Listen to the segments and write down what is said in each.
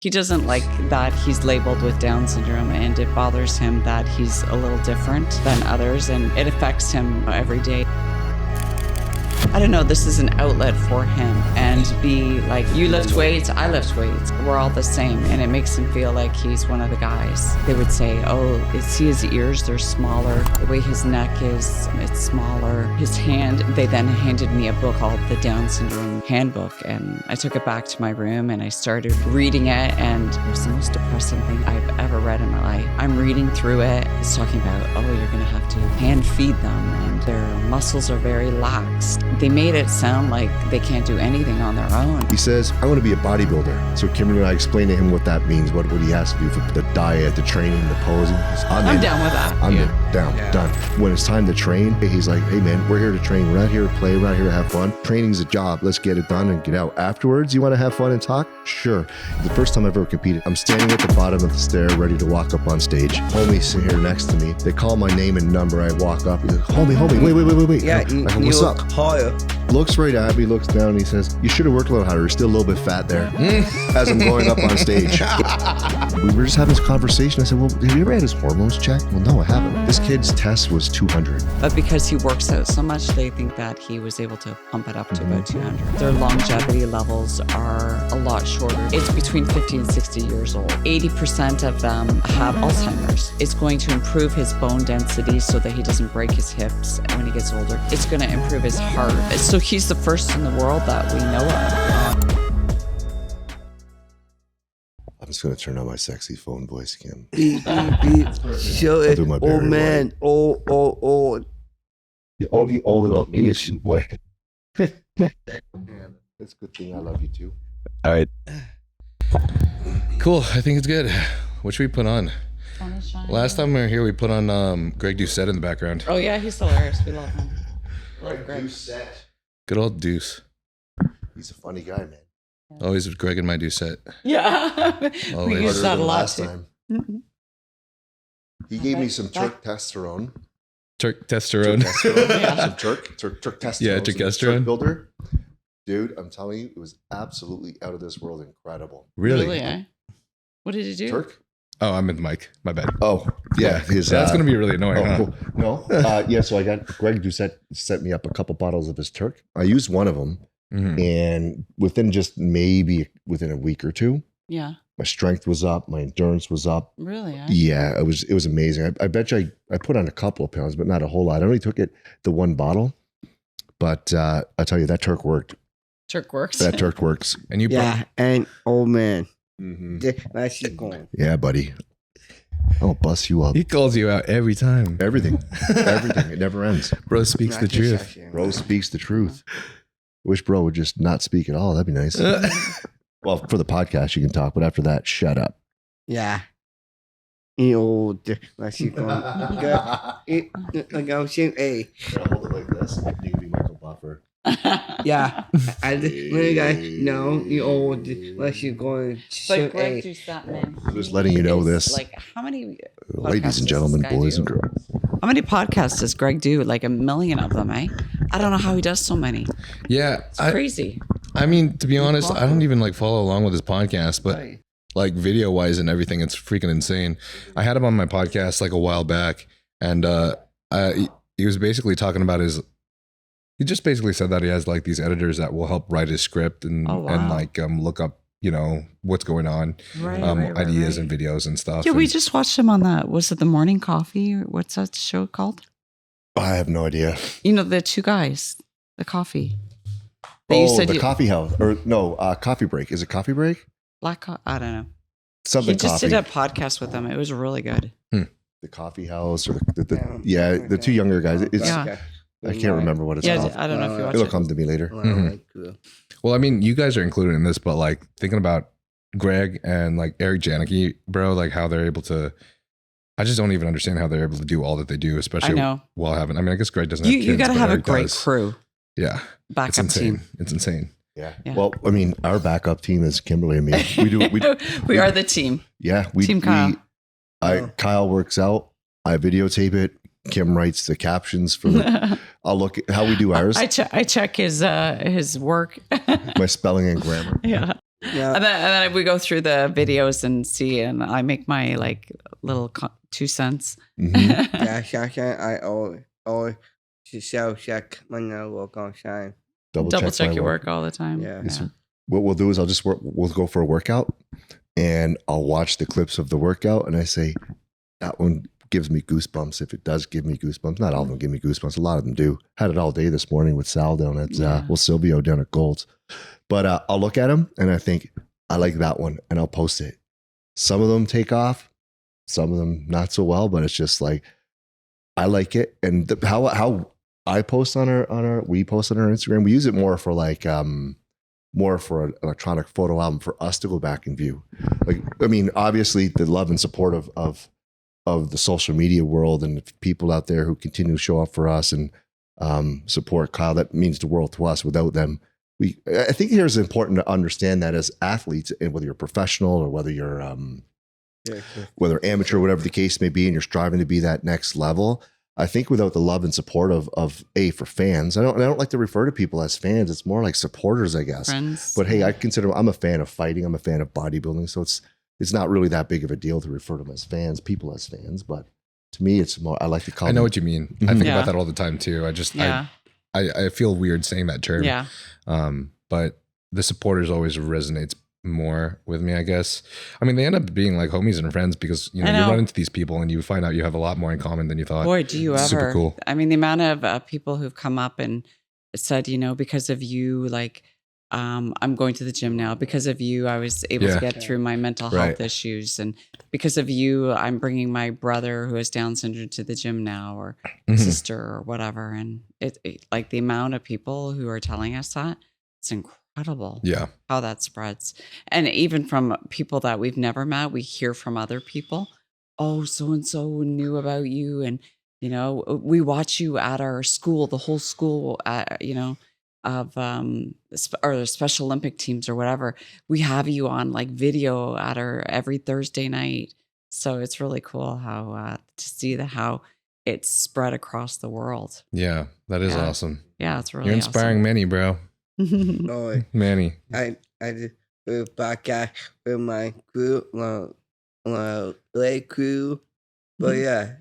He doesn't like that he's labeled with Down syndrome, and it bothers him that he's a little different than others, and it affects him every day. I don't know, this is an outlet for him, and to be like, you lift weights, I lift weights. We're all the same, and it makes him feel like he's one of the guys. They would say, oh, see his ears, they're smaller. The way his neck is, it's smaller. His hand, they then handed me a book called the Down Syndrome Handbook, and I took it back to my room and I started reading it, and it was the most depressing thing I've ever read in my life. I'm reading through it. It's talking about, oh, you're gonna have to hand feed them, and their muscles are very lax. They made it sound like they can't do anything on their own. He says, I want to be a bodybuilder. So Kimberly and I explained to him what that means, what he has to do for the diet, the training, the posing. I'm down with that. I'm done. When it's time to train, he's like, hey man, we're here to train. We're not here to play. We're not here to have fun. Training's a job. Let's get it done and get out. Afterwards, you want to have fun and talk? Sure. The first time I've ever competed, I'm standing at the bottom of the stair, ready to walk up on stage. Homie's sitting here next to me. They call my name and number. I walk up. He's like, homie, wait. Yeah, I go, what's up? Higher. Looks right at me, looks down, and he says, you should have worked a little harder. You're still a little bit fat there. As I'm going up on stage. We were just having this conversation. I said, well, have you ever had his hormones checked? Well, no, I haven't. This kid's test was 200. But because he works out so much, they think that he was able to pump it up to about 200. Their longevity levels are a lot shorter. It's between 50 and 60 years old. 80% of them have Alzheimer's. It's going to improve his bone density so that he doesn't break his hips when he gets older. It's going to improve his heart. So he's the first in the world that we know of. I'm just going to turn on my sexy phone voice again. Beep. Show it. Oh, man. Oh. The only old Asian boy. It's a good thing I love you too. All right. Cool. I think it's good. What should we put on? Last time we were here, we put on Greg Doucett in the background. Oh, yeah, he's hilarious. We love him. Greg Doucett. Good old Deuce. He's a funny guy, man. Always with Greg and my Doucett. Yeah. Always. We use that a lot last too. time. He gave me some testosterone. Testosterone. Yeah. Some testosterone. Yeah, some testosterone. Builder. Dude, I'm telling you, it was absolutely out of this world incredible. Really? Eh? What did he do? Turk? Oh, I'm in the mic. My bad. Oh, yeah. That's going to be really annoying, huh? Cool. No. Yeah, so I got Greg Doucett set me up a couple bottles of his Turk. I used one of them, and within a week or two, Yeah. my strength was up, my endurance was up. Really? Eh? Yeah, it was amazing. I bet you I put on a couple of pounds, but not a whole lot. I only took the one bottle, but I tell you, that Turk worked. Turk works. That Turk works. And you and old man. Mm-hmm. That's it going. Yeah, buddy. I'll bust you up. he calls you out every time. Everything. It never ends. Bro speaks the truth. Bro speaks the truth. Wish bro would just not speak at all. That'd be nice. Well, for the podcast, you can talk, but after that, shut up. Yeah. Old. That's it going. Like I was saying, hey. Hold it like this. You can be Michael Buffer. Yeah. I really got no, the old. Let's you going. But Greg Doucett, man. Just letting you know this. Like, how many Ladies and gentlemen, boys and girls. How many podcasts does Greg do? Like 1 million of them, eh? I don't know how he does so many. Yeah. It's crazy. I mean, to be honest, I don't even follow along with his podcast, but video wise and everything, it's freaking insane. I had him on my podcast a while back, and he was basically talking about he just basically said that he has these editors that will help write his script and look up, what's going on, ideas and videos and stuff. Yeah, we just watched him on was it The Morning Coffee? Or what's that show called? I have no idea. The two guys, the coffee. Coffee house. Or no, coffee break. Is it coffee break? I don't know. Something He just coffee. did a podcast with them. It was really good. The coffee house or the two younger guys. I can't remember what it's called. I don't know if you watch It'll it. come to me later. Well, I mean, you guys are included in this, but thinking about Greg and Eric Janicki, bro, how they're able to, I just don't even understand how they're able to do all that they do, especially while having, I guess Greg doesn't have kids. You got to have a Eric great does. crew. Yeah. Backup team. It's insane. Yeah. Well, I mean, our backup team is Kimberly and me. We are the team. Yeah. Team Kyle. Kyle works out. I videotape it. Kim writes the captions for I'll look at how we do ours. I check his work. My spelling and grammar. Yeah. Yeah. And then we go through the videos and see, and I make my like little 2 cents. Mhm. I always self check when I work on time. Double my check your work all the time. Yeah. What we'll do is we'll go for a workout, and I'll watch the clips of the workout, and I say, that one gives me goosebumps. If it does give me goosebumps, not all of them give me goosebumps. A lot of them do. Had it all day this morning with Sal down at, Silvio down at Gold's. But I'll look at them and I think, I like that one, and I'll post it. Some of them take off, some of them not so well, but it's just like, I like it. And how I post we post on our Instagram, we use it more for like, more for an electronic photo album for us to go back and view. Like, I mean, obviously the love and support of the social media world and people out there who continue to show up for us and support Kyle, that means the world to us. Without them, I think here's important to understand that as athletes, and whether you're professional or whether you're whether amateur, whatever the case may be, and you're striving to be that next level, I think without the love and support of for fans, I don't like to refer to people as fans. It's more like supporters, I guess. Friends. But hey, I'm a fan of fighting. I'm a fan of bodybuilding. So it's not really that big of a deal to refer to them as fans, people as fans. But to me, it's more, I like to call I know them. what you mean. I think about that all the time too. I feel weird saying that term. Yeah. But the supporters always resonates more with me, I guess. I mean, they end up being like homies and friends because, you run into these people and you find out you have a lot more in common than you thought. Boy, do you ever. Super cool. I mean, the amount of people who've come up and said, because of you, like, I'm going to the gym now. Because of you, I was able to get through my mental health issues. And because of you, I'm bringing my brother who has Down syndrome to the gym now, or sister or whatever. And it like the amount of people who are telling us that, it's incredible. Yeah. How that spreads. And even from people that we've never met, we hear from other people, oh, so-and-so knew about you. And, we watch you at our school, the whole school, of or the Special Olympic teams or whatever. We have you on like video at our every Thursday night. So it's really cool how to see how it's spread across the world. Yeah, that is awesome. Yeah, it's really You're inspiring many, bro. Oh, Many. I did a podcast with my crew, lake crew. But yeah,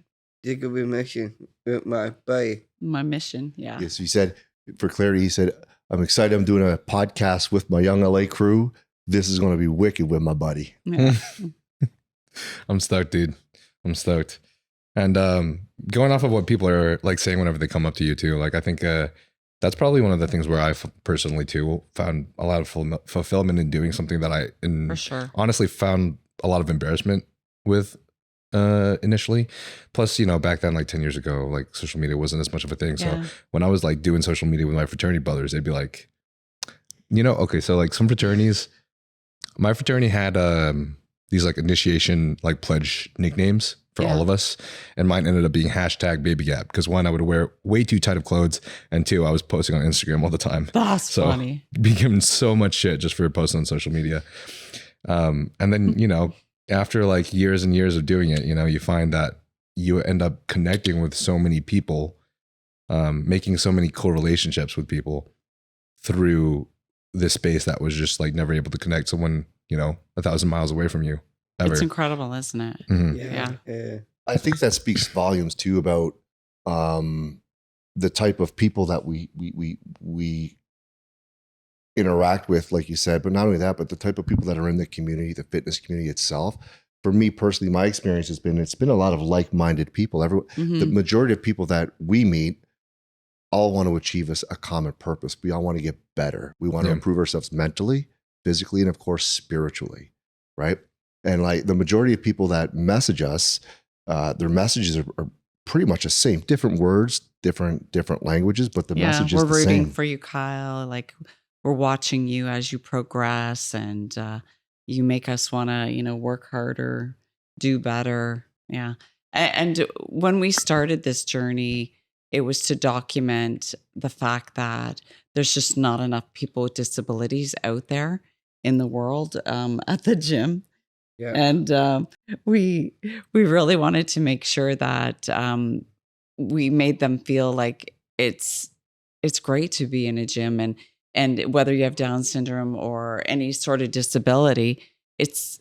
did a mission with my buddy. My mission, yeah. Yes, he said, for clarity, he said, I'm excited. I'm doing a podcast with my young LA crew. This is going to be wicked with my buddy. Yeah. I'm stoked, dude. I'm stoked. And going off of what people are like saying whenever they come up to you too, like I think that's probably one of the things where I personally too found a lot of fulfillment in doing something that I For sure. honestly found a lot of embarrassment with initially. Plus, back then, like 10 years ago, like social media wasn't as much of a thing. So when I was like doing social media with my fraternity brothers, they'd be like, okay, so like some fraternities, my fraternity had these like initiation, like pledge nicknames for all of us. And mine ended up being #BabyGap because one, I would wear way too tight of clothes. And two, I was posting on Instagram all the time. That's funny. Be given so much shit just for posting on social media. And then, after like years and years of doing it, you find that you end up connecting with so many people, making so many cool relationships with people through this space that was just like never able to connect someone, 1,000 miles away from you ever. It's incredible, isn't it? Mm-hmm. Yeah. I think that speaks volumes too about the type of people that we interact with, like you said, but not only that, but the type of people that are in the community, the fitness community itself. For me personally, my experience it's been a lot of like-minded people. The majority of people that we meet all want to achieve a common purpose. We all want to get better. We want to improve ourselves mentally, physically, and of course, spiritually, right? And like the majority of people that message us, their messages are pretty much the same, different words, different languages, but the message is the same. We're rooting for you, Kyle. Like we're watching you as you progress, and you make us want to, work harder, do better. Yeah. And when we started this journey, it was to document the fact that there's just not enough people with disabilities out there in the world at the gym. Yeah. And we really wanted to make sure that we made them feel like it's great to be in a gym. And and whether you have Down syndrome or any sort of disability, it's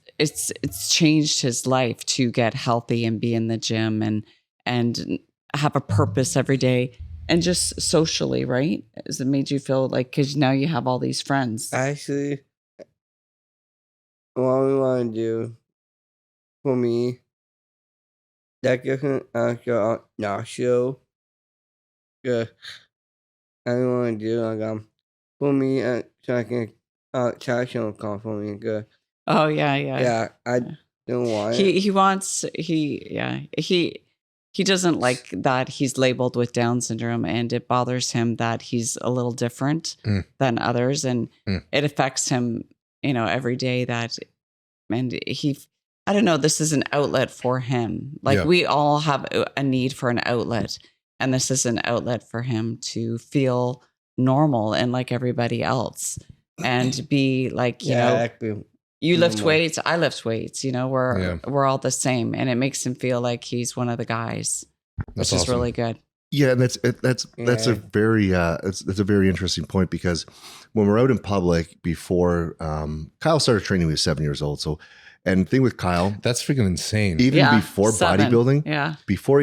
changed his life to get healthy and be in the gym and have a purpose every day. And just socially, right? Has it made you feel like, because now you have all these friends? Actually, what we want to do for me, that doesn't answer our show. Yeah, I want to do like for me, so I can Testosterone come for me. Good. Oh yeah. Yeah, I don't want it. He doesn't like that he's labeled with Down syndrome, and it bothers him that he's a little different than others, and it affects him, every day. And I don't know, this is an outlet for him. Like we all have a need for an outlet, and this is an outlet for him to feel normal and like everybody else, and be like, Exactly. you lift weights, I lift weights, we're all the same. And it makes him feel like he's one of the guys, which is really good. Yeah, and that's a very that's a very interesting point, because when we're out in public, before Kyle started training, when he was 7 years old. So, and the thing with Kyle, that's freaking insane. Even before 7. bodybuilding, before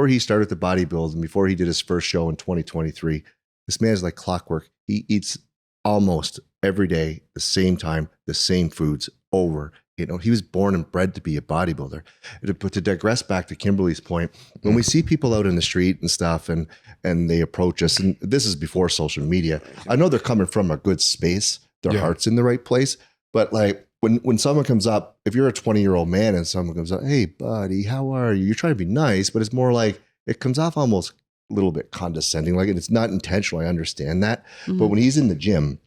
he started the bodybuild, and before he did his first show in 2023, this man is like clockwork. He eats almost every day, the same time, the same foods over. He was born and bred to be a bodybuilder. But to digress back to Kimberly's point, when we see people out in the street and stuff, and they approach us, and this is before social media, I know they're coming from a good space, their heart's in the right place. But like when someone comes up, if you're a 20-year-old man and someone comes up, hey buddy, how are you? You're trying to be nice, but it's more like, it comes off almost a little bit condescending. Like, it's not intentional. I understand that. But when he's in the gym,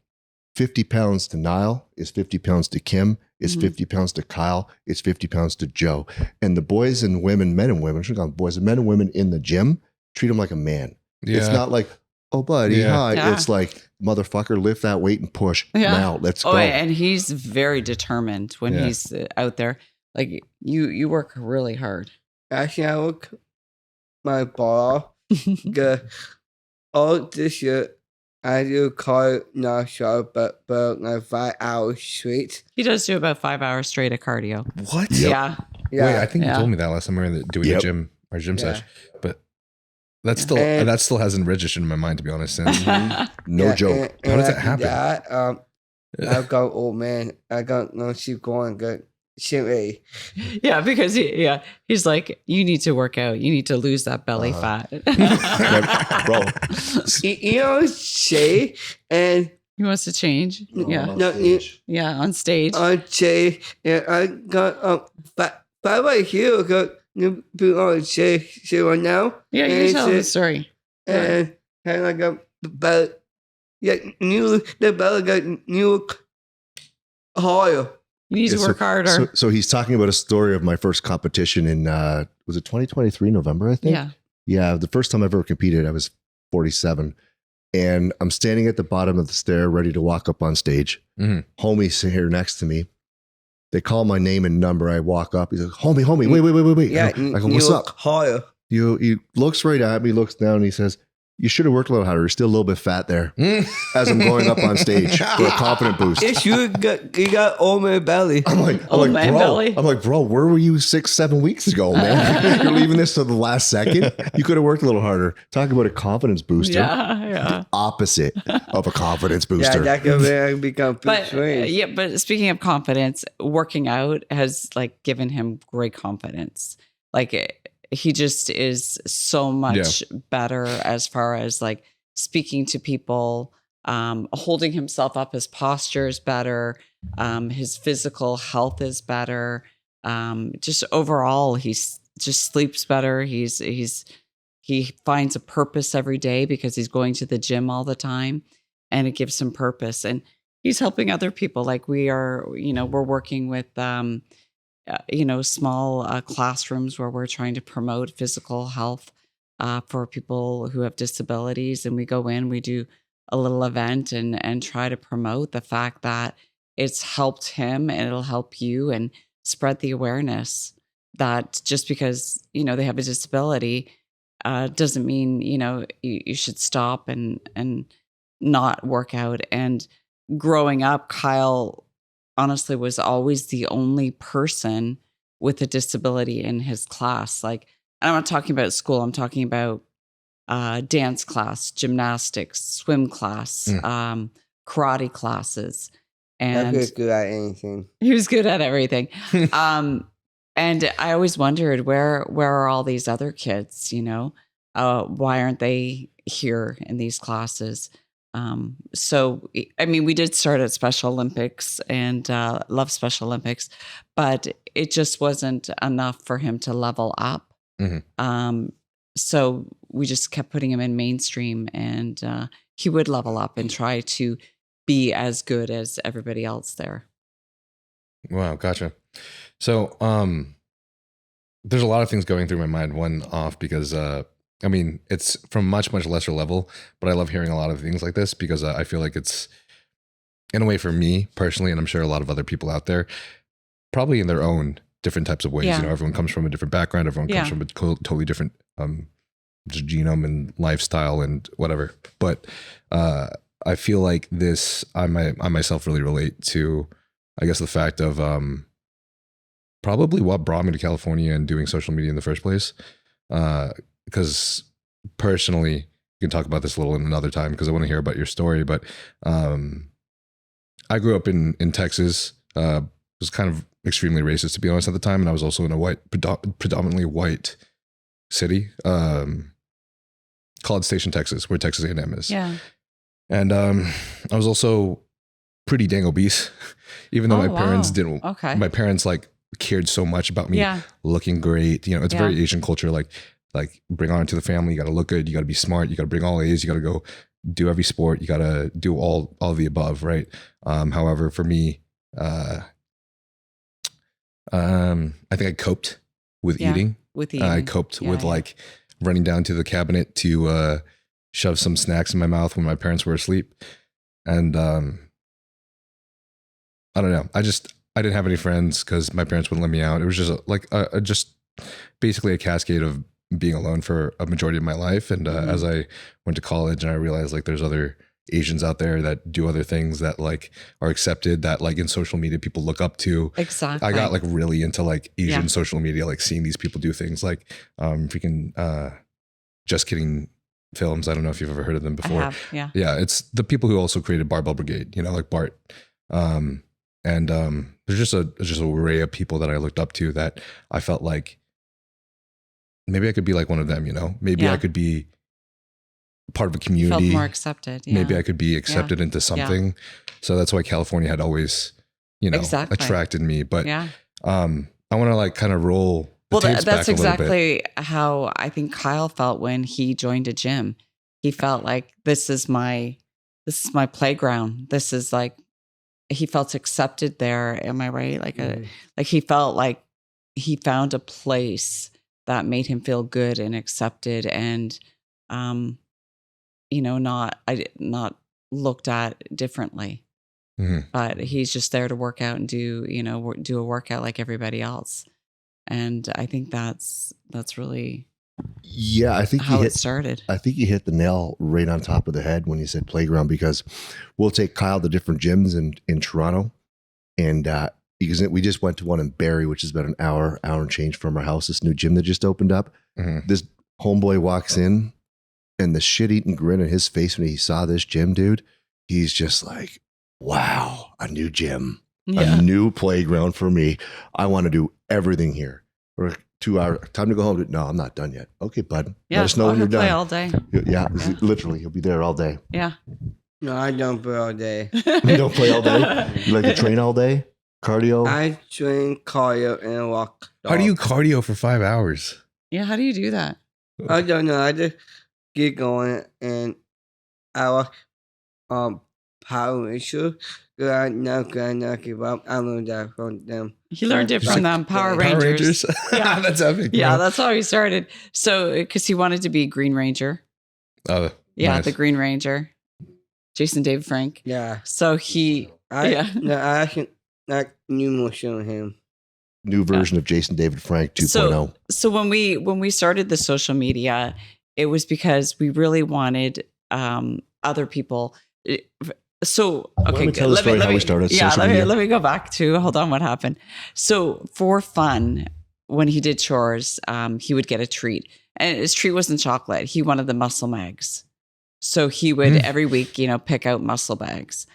50 pounds to Niall is 50 pounds to Kim, is 50 pounds to Kyle, it's 50 pounds to Joe. And the boys and women, men and women, I shouldn't call them boys, and men and women in the gym treat him like a man. Yeah. It's not like, oh buddy, hi. Yeah. It's like, motherfucker, lift that weight and push. Now, let's go. And he's very determined when he's out there. Like, you work really hard. Actually, I work my ball. All this year, I do cardio non-stop, but like 5 hours straight. He does do about 5 hours straight of cardio. What? Yeah. Wait, I think you told me that last time we were doing our gym session. But that still hasn't registered in my mind, to be honest. No joke. And how does that happen? I've got old man. I got no keep going good. Shit. Yeah, because he's like, you need to work out. You need to lose that belly fat. Bro. Shay, and he wants to change. On stage. On Shay, and I got 5 right here. Got you on Shay right now. Yeah, you can tell the story. And I got belly. Yeah, the belly got new higher. You need to work harder. So he's talking about a story of my first competition in, was it 2023, November, I think? Yeah. Yeah. The first time I ever competed, I was 47. And I'm standing at the bottom of the stair, ready to walk up on stage. Homie's here next to me. They call my name and number. I walk up. He's like, homie, wait. Yeah. I go, what's up? Higher. He looks right at me, looks down, and he says, you should have worked a little harder. You're still a little bit fat there. As I'm going up on stage for a confident boost. Yes, you got old man belly. I'm like, bro, where were you 6-7 weeks ago, man? You're leaving this to the last second. You could have worked a little harder. Talk about a confidence booster. Yeah. The opposite of a confidence booster. Yeah, that could become but speaking of confidence, working out has like given him great confidence. Like, he just is so much better as far as like speaking to people, holding himself up. His posture is better. His physical health is better. Just overall, he's just sleeps better. He finds a purpose every day because he's going to the gym all the time, and it gives him purpose. And he's helping other people. Like we're working with, small classrooms where we're trying to promote physical health for people who have disabilities. And we go in, we do a little event and try to promote the fact that it's helped him and it'll help you, and spread the awareness that just because, they have a disability doesn't mean, you should stop and not work out. And growing up, Kyle honestly was always the only person with a disability in his class. Like, I'm not talking about school. I'm talking about dance class, gymnastics, swim class, karate classes. And That's good at anything. he was good at everything. And I always wondered, where are all these other kids, you know? Why aren't they here in these classes? So, I mean, we did start at Special Olympics and love Special Olympics, but it just wasn't enough for him to level up. So we just kept putting him in mainstream, and he would level up and try to be as good as everybody else there. Wow, gotcha. So, there's a lot of things going through my mind. One off because, I mean, it's from much lesser level, but I love hearing a lot of things like this because I feel like it's, in a way, for me personally, and I'm sure a lot of other people out there, probably in their own different types of ways. Yeah. You know, everyone comes from a different background. Everyone comes from a totally different just genome and lifestyle and whatever. But I feel like this, I myself really relate to, I guess, the fact of probably what brought me to California and doing social media in the first place. Because personally, you can talk about this a little in another time because I want to hear about your story. But I grew up in Texas. Was kind of extremely racist, to be honest, at the time, and I was also in a predominantly white city, College Station, Texas, where Texas A&M is. Yeah. And I was also pretty dang obese, even though my parents didn't. Okay. My parents like cared so much about me looking great. You know, it's very Asian culture. Like bring on to the family. You got to look good. You got to be smart. You got to bring all A's. You got to go do every sport. You got to do all of the above, right? However, for me, I think I coped with eating. I coped with like running down to the cabinet to shove some snacks in my mouth when my parents were asleep. And I don't know. I didn't have any friends because my parents wouldn't let me out. It was just just basically a cascade of being alone for a majority of my life. And as I went to college and I realized like there's other Asians out there that do other things that like are accepted, that like in social media people look up to. Exactly. I got like really into like Asian social media, like seeing these people do things like freaking Just Kidding films. I don't know if you've ever heard of them before. I have, yeah. Yeah, it's the people who also created Barbell Brigade, you know, like Bart. And there's just an array of people that I looked up to that I felt like maybe I could be like one of them, you know? Maybe I could be part of a community. Felt more accepted. Yeah. Maybe I could be accepted into something. Yeah. So that's why California had always, you know, attracted me. But I want to like kind of roll the tapes back a little bit. That's exactly how I think Kyle felt when he joined a gym. He felt like this is my playground. This is like, he felt accepted there. Am I right? Like like he felt like he found a place that made him feel good and accepted, and you know, not looked at differently. But he's just there to work out and do a workout like everybody else. And I think that's really I think how it started. I think you hit the nail right on top of the head when you said playground, because we'll take Kyle to different gyms in Toronto, and because we just went to one in Barrie, which is about an hour and change from our house, this new gym that just opened up. This homeboy walks in, and the shit-eating grin on his face when he saw this gym, dude, he's just like, wow, a new gym, a new playground for me. I want to do everything here. Or 2 hour time to go home. No, I'm not done yet. Okay, bud. Let us know when you're done. Play all day. Literally, he'll be there all day. Yeah. No, I don't play all day. You don't play all day? You like to train all day? Cardio? I train cardio and walk. How do you cardio for 5 hours? Yeah, how do you do that? I don't know. I just get going and I walk Power Rangers. I'm not gonna give up. I learned that from them. He learned it from them, Power Rangers. Yeah, that's epic. Yeah, that's how he started. So, because he wanted to be Green Ranger. Oh, yeah, nice. The Green Ranger, Jason David Frank. Yeah. So I can like new motion on him. New version of Jason David Frank 2.0. So when we started the social media, it was because we really wanted other people So, Why don't okay, we tell the story how we started Yeah, social media? let me go back to, hold on, what happened. So for fun, when he did chores, he would get a treat. And his treat wasn't chocolate. He wanted the muscle mags. So he would every week, pick out muscle bags.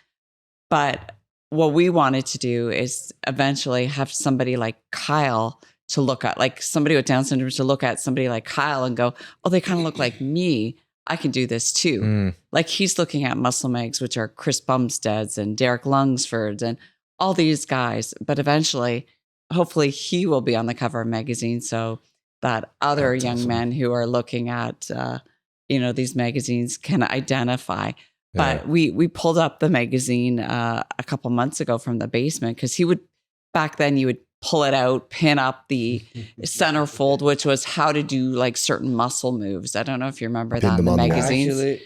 But what we wanted to do is eventually have somebody like Kyle to look at, like somebody with Down syndrome to look at somebody like Kyle and go, oh, they kind of look like me. I can do this too. Like he's looking at muscle mags, which are Chris Bumsteads and Derek Lungsfords and all these guys. But eventually, hopefully he will be on the cover of magazine so that other young men who are looking at, these magazines can identify. But we pulled up the magazine a couple months ago from the basement because back then you would pull it out, pin up the centerfold, which was how to do like certain muscle moves. I don't know if you remember that in the magazines.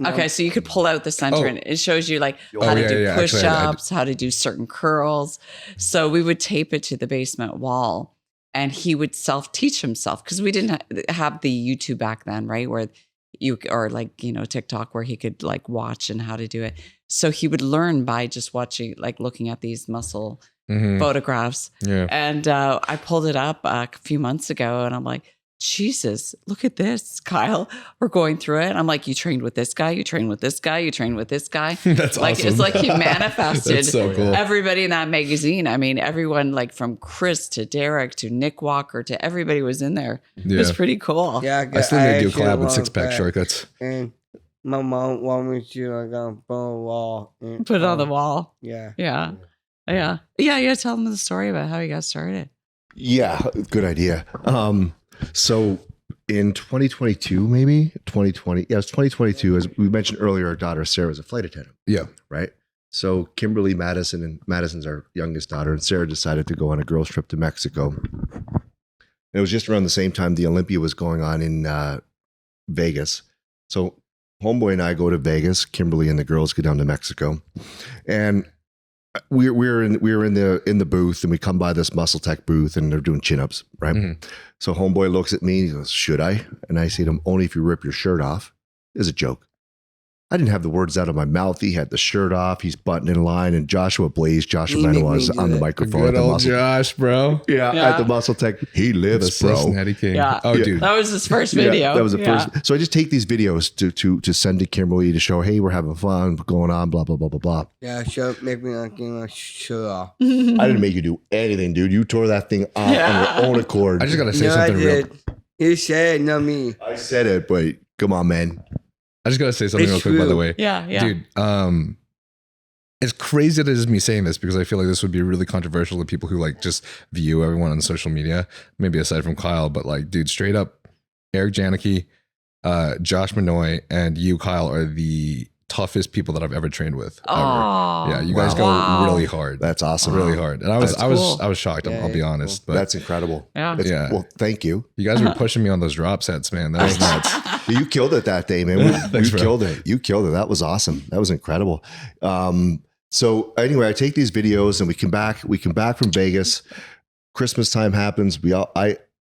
Okay, so you could pull out the center and it shows you like how to do push-ups, how to do certain curls. So we would tape it to the basement wall and he would self-teach himself because we didn't have the YouTube back then, right? Where TikTok where he could like watch and how to do it. So he would learn by just watching, like looking at these muscle photographs. Yeah. And I pulled it up a few months ago and I'm like, Jesus, look at this, Kyle. We're going through it. I'm like, you trained with this guy, you trained with this guy, you trained with this guy. That's like, awesome. It's like he manifested That's so cool. everybody in that magazine. I mean, everyone like from Chris to Derek to Nick Walker to everybody was in there. Yeah. It was pretty cool. Yeah, I still need to do a collab with Six Pack Shortcuts. And my mom wanted me to like put it on the wall. Put it on the wall. Yeah. Yeah. Tell them the story about how you got started. Yeah, good idea. So in 2022, maybe 2020, it was 2022. As we mentioned earlier, our daughter Sarah was a flight attendant. Yeah, right. So Kimberly, Madison, and Madison's our youngest daughter, and Sarah decided to go on a girls' trip to Mexico. It was just around the same time the Olympia was going on in Vegas. So homeboy and I go to Vegas. Kimberly and the girls go down to Mexico, and we were in the booth, and we come by this Muscle Tech booth, and they're doing chin-ups, right? So homeboy looks at me, and he goes, "Should I?" And I say to him, "Only if you rip your shirt off." It's a joke. I didn't have the words out of my mouth. He had the shirt off. He's buttoning in line, and Joshua Benoit was on the microphone. Good old Josh, bro. Yeah, at the Muscle Tech. He lives, bro. Cincinnati King. Yeah. Oh, dude. That was his first video. That was the first. So I just take these videos to send to Kimberly to show, hey, we're having fun, going on, blah, blah, blah, blah, blah. Yeah, make me like my shirt off. I didn't make you do anything, dude. You tore that thing off on your own accord. I just got to say something real. You said it, not me. I said it, but come on, man. I just got to say something real quick, by the way. Yeah. Dude, it's crazy that it is me saying this because I feel like this would be really controversial to people who like just view everyone on social media, maybe aside from Kyle, but like, dude, straight up, Eric Janicki, Josh Manoy, and you, Kyle, are the toughest people that I've ever trained with. Ever. Yeah, you guys go really hard. That's awesome. Really hard. And I was shocked, I'll be honest. But that's incredible. Yeah. Well, thank you. You guys were pushing me on those drop sets, man. That was nuts. You killed it that day, man. You killed it. You killed it. That was awesome. That was incredible. So anyway, I take these videos and we come back from Vegas. Christmas time happens.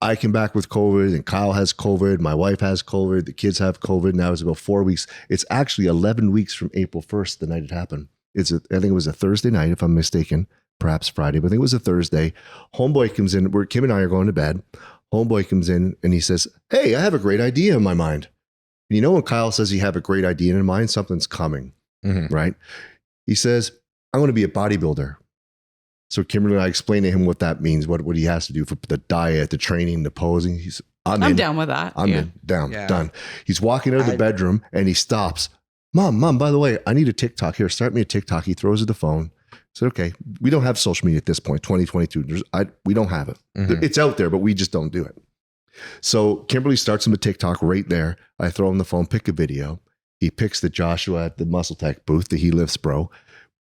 I come back with COVID, and Kyle has COVID. My wife has COVID. The kids have COVID. Now it's about 4 weeks. It's actually 11 weeks from April 1st, the night it happened. I think it was a Thursday night, if I'm mistaken, perhaps Friday, but I think it was a Thursday. Homeboy comes in. Kim and I are going to bed. Homeboy comes in and he says, "Hey, I have a great idea in my mind." And you know, when Kyle says you have a great idea in mind, something's coming, right? He says, "I'm going to be a bodybuilder." So Kimberly and I explained to him what that means, what he has to do for the diet, the training, the posing. I'm down with that. I'm in, down, done. He's walking out of the bedroom and he stops. Mom, by the way, I need a TikTok here. Start me a TikTok. He throws her the phone. I said, okay, we don't have social media at this point, 2022. We don't have it. It's out there, but we just don't do it. So Kimberly starts him a TikTok right there. I throw him the phone, pick a video. He picks the Joshua at the Muscle Tech booth, the He Lifts Bro.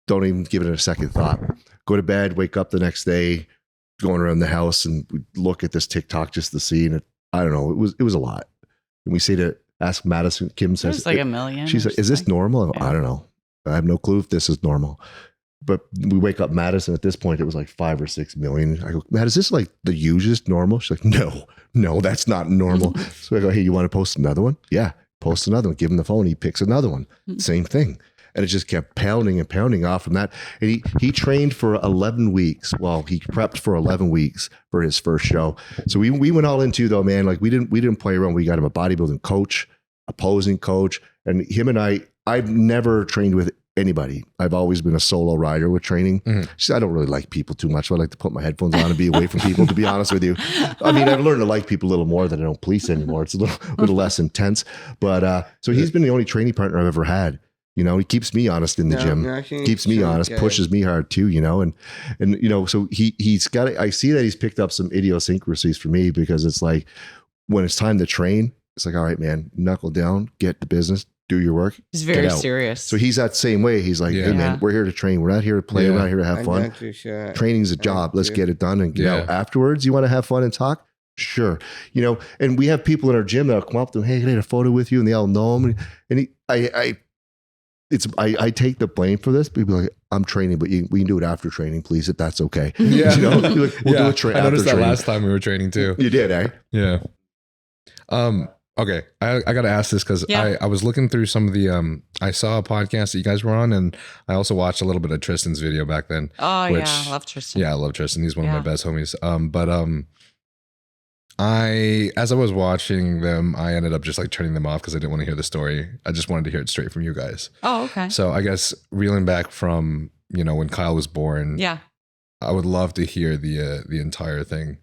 Don't even give it a second thought. Go to bed, wake up the next day, going around the house, and we look at this TikTok just to see. And I don't know, it was a lot. And we say to ask Madison, Kim says, it's like a million. She's like, "Is this normal?" I don't know. I have no clue if this is normal. But we wake up Madison at this point, it was like 5 or 6 million. I go, "Matt, is this like the usual normal?" She's like, no, that's not normal. So I go, "Hey, you want to post another one?" Yeah, post another one. Give him the phone. He picks another one. Same thing. And it just kept pounding and pounding off from that. And he trained for 11 weeks. Well, he prepped for 11 weeks for his first show. So we went all into, though, man, like we didn't play around. We got him a bodybuilding coach, a posing coach, and him and I've never trained with anybody. I've always been a solo rider with training. I don't really like people too much. So I like to put my headphones on and be away from people, to be honest with you. I mean, I've learned to like people a little more than I don't police anymore. It's a little less intense. But so he's been the only training partner I've ever had. You know, he keeps me honest in the gym, keeps me honest, pushes me hard too, you know, and you know, so he's got, I see that he's picked up some idiosyncrasies for me, because it's like, when it's time to train, it's like, all right, man, knuckle down, get to business, do your work. He's very serious. So he's that same way. He's like, hey man, we're here to train. We're not here to play. We're not here to have fun. Training's a job. Let's get it done and get out afterwards. You want to have fun and talk? Sure. You know, and we have people in our gym that'll come up to him, hey, can I get a photo with you? And they all know him. And I take the blame for this. People are like, I'm training, but we can do it after training, please, if that's okay. Yeah. You know, like, we'll do it I noticed that last time we were training too. You did, eh? Yeah. Okay. I got to ask this because I was looking through some of the, I saw a podcast that you guys were on, and I also watched a little bit of Tristan's video back then. Oh, yeah. I love Tristan. Yeah, I love Tristan. He's one of my best homies. As I was watching them, I ended up just like turning them off because I didn't want to hear the story. I just wanted to hear it straight from you guys. Oh, okay. So I guess reeling back from, you know, when Kyle was born. Yeah. I would love to hear the entire thing.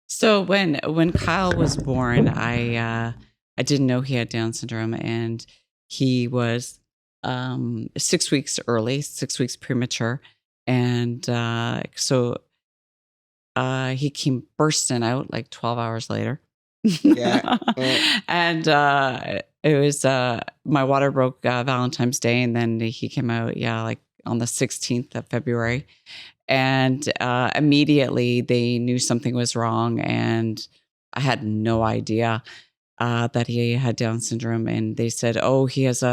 So when Kyle was born, I didn't know he had Down syndrome, and he was 6 weeks early, 6 weeks premature, and so he came bursting out like 12 hours later. Yeah. And it was my water broke Valentine's Day, and then he came out like on the 16th of February. And immediately they knew something was wrong, and I had no idea that he had Down syndrome. And they said, "Oh, he has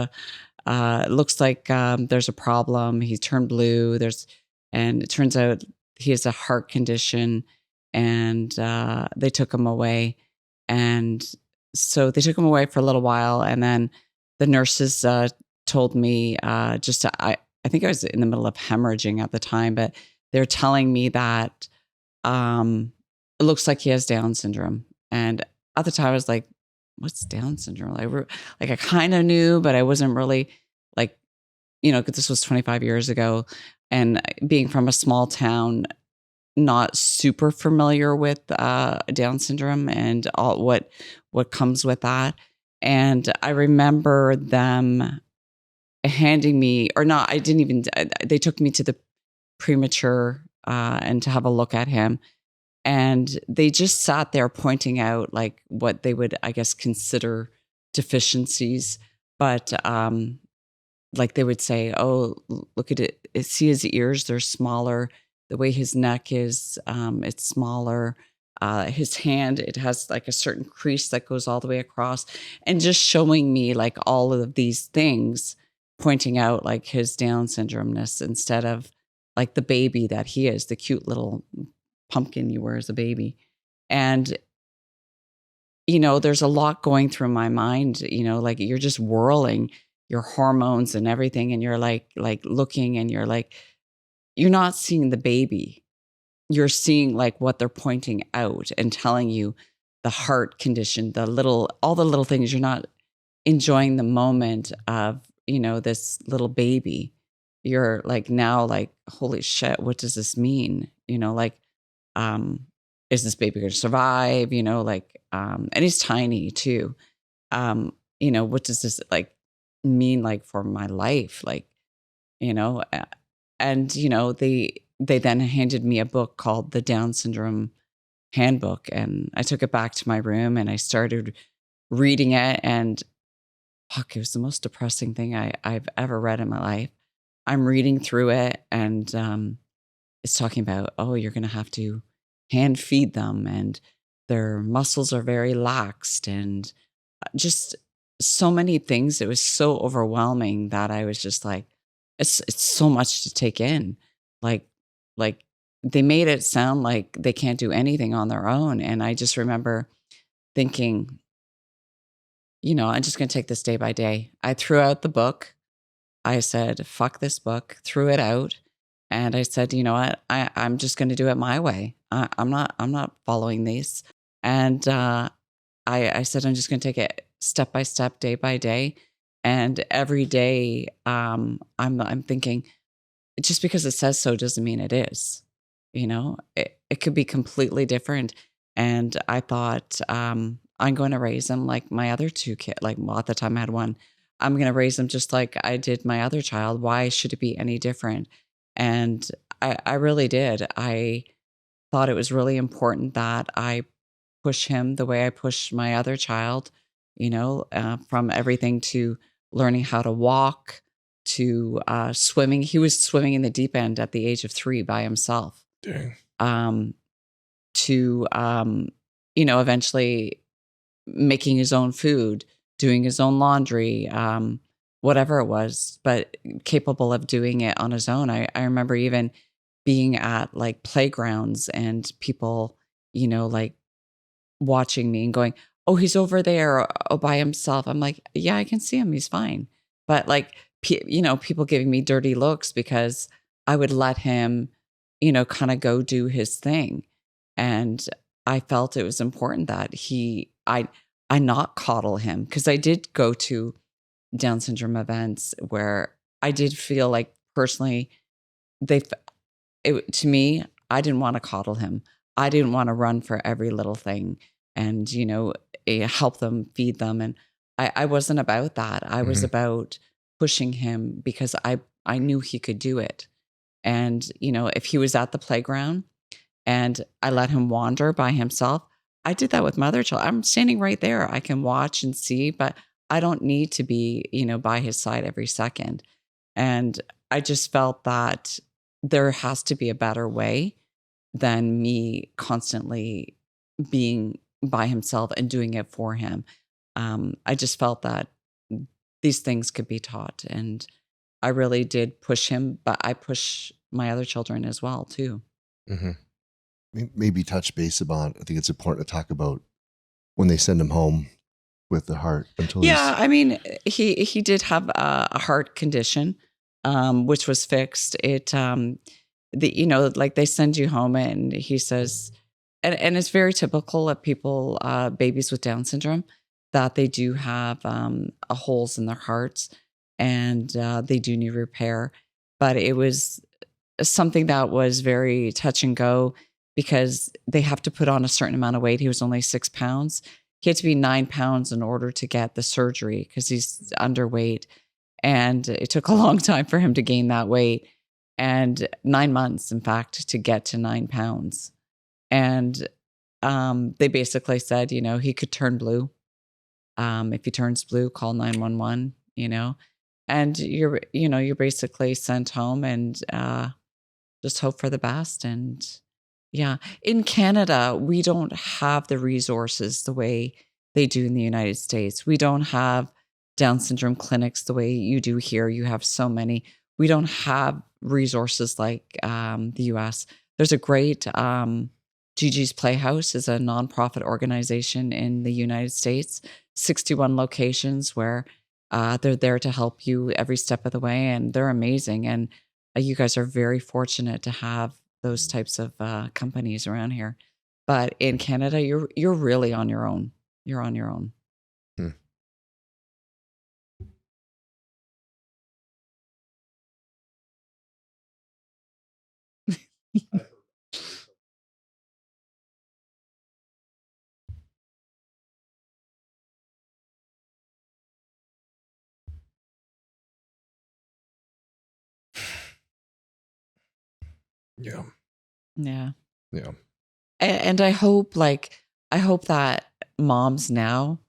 looks like there's a problem. He turned blue. And it turns out he has a heart condition." And they took him away, and so they took him away for a little while, and then the nurses told me I think I was in the middle of hemorrhaging at the time, but they're telling me that it looks like he has Down syndrome. And at the time I was like, what's Down syndrome? Like I kind of knew, but I wasn't really like, you know, 'cause this was 25 years ago, and being from a small town, not super familiar with Down syndrome and all what comes with that. And I remember them handing me, or not, they took me to the premature and to have a look at him. And they just sat there pointing out like what they would, I guess, consider deficiencies. But like they would say, oh, look at it. See his ears, they're smaller. The way his neck is, it's smaller. His hand, it has like a certain crease that goes all the way across. And just showing me like all of these things, pointing out like his Down syndromeness instead of like the baby that he is, the cute little pumpkin you were as a baby. And, you know, there's a lot going through my mind, you know, like you're just whirling your hormones and everything. And you're like looking, and you're like, you're not seeing the baby. You're seeing like what they're pointing out and telling you, the heart condition, all the little things. You're not enjoying the moment of, you know, this little baby. You're like now like, holy shit, what does this mean? You know, like, is this baby going to survive? You know, like, and he's tiny too. You know, what does this like mean like for my life? Like, you know, and, you know, they then handed me a book called The Down Syndrome Handbook. And I took it back to my room and I started reading it, and fuck, it was the most depressing thing I've ever read in my life. I'm reading through it, and it's talking about, oh, you're going to have to hand feed them, and their muscles are very laxed, and just so many things. It was so overwhelming that I was just like, it's so much to take in. Like they made it sound like they can't do anything on their own. And I just remember thinking, I'm just going to take this day by day. I threw out the book. I said, fuck this book, threw it out. And I said, you know what? I'm just going to do it my way. I'm not following these. And I said, I'm just going to take it step by step, day by day. And every day, I'm thinking, just because it says so doesn't mean it is. It could be completely different. And I thought, I'm going to raise them like my other two kids. Well, at the time I had one. I'm going to raise them just like I did my other child. Why should it be any different? And I really did. I thought it was really important that I push him the way I push my other child, from everything to learning how to walk to swimming. He was swimming in the deep end at the age of 3 by himself. Dang. To, eventually making his own food, doing his own laundry, whatever it was, but capable of doing it on his own. I remember even being at like playgrounds and people, watching me and going, oh, he's over there by himself. I'm like, yeah, I can see him. He's fine. But like, people giving me dirty looks because I would let him, kind of go do his thing. And I felt it was important that I not coddle him, because I did go to Down syndrome events where I did feel like personally, to me, I didn't want to coddle him. I didn't want to run for every little thing and, help them, feed them. And I wasn't about that. I was about pushing him because I knew he could do it. And, if he was at the playground and I let him wander by himself, I did that with my other child. I'm standing right there. I can watch and see, but I don't need to be, by his side every second. And I just felt that there has to be a better way than me constantly being by himself and doing it for him. I just felt that these things could be taught. And I really did push him, but I push my other children as well, too. Mm-hmm. Maybe touch base about, I think it's important to talk about when they send him home with the heart. I mean, he did have a heart condition, which was fixed. It, like they send you home and he says, and it's very typical of people, babies with Down syndrome, that they do have holes in their hearts and they do need repair. But it was something that was very touch and go, because they have to put on a certain amount of weight. He was only 6 pounds. He had to be 9 pounds in order to get the surgery because he's underweight. And it took a long time for him to gain that weight, and 9 months, in fact, to get to 9 pounds. And they basically said, he could turn blue. If he turns blue, call 911, and you're basically sent home and just hope for the best. And yeah, in Canada, we don't have the resources the way they do in the United States. We don't have Down syndrome clinics the way you do here. You have so many. We don't have resources like the US. There's a great Gigi's Playhouse is a nonprofit organization in the United States, 61 locations where they're there to help you every step of the way, and they're amazing. And you guys are very fortunate to have those types of companies around here. But in Canada, you're really on your own. You're on your own. Yeah. Yeah. Yeah. And I hope that moms now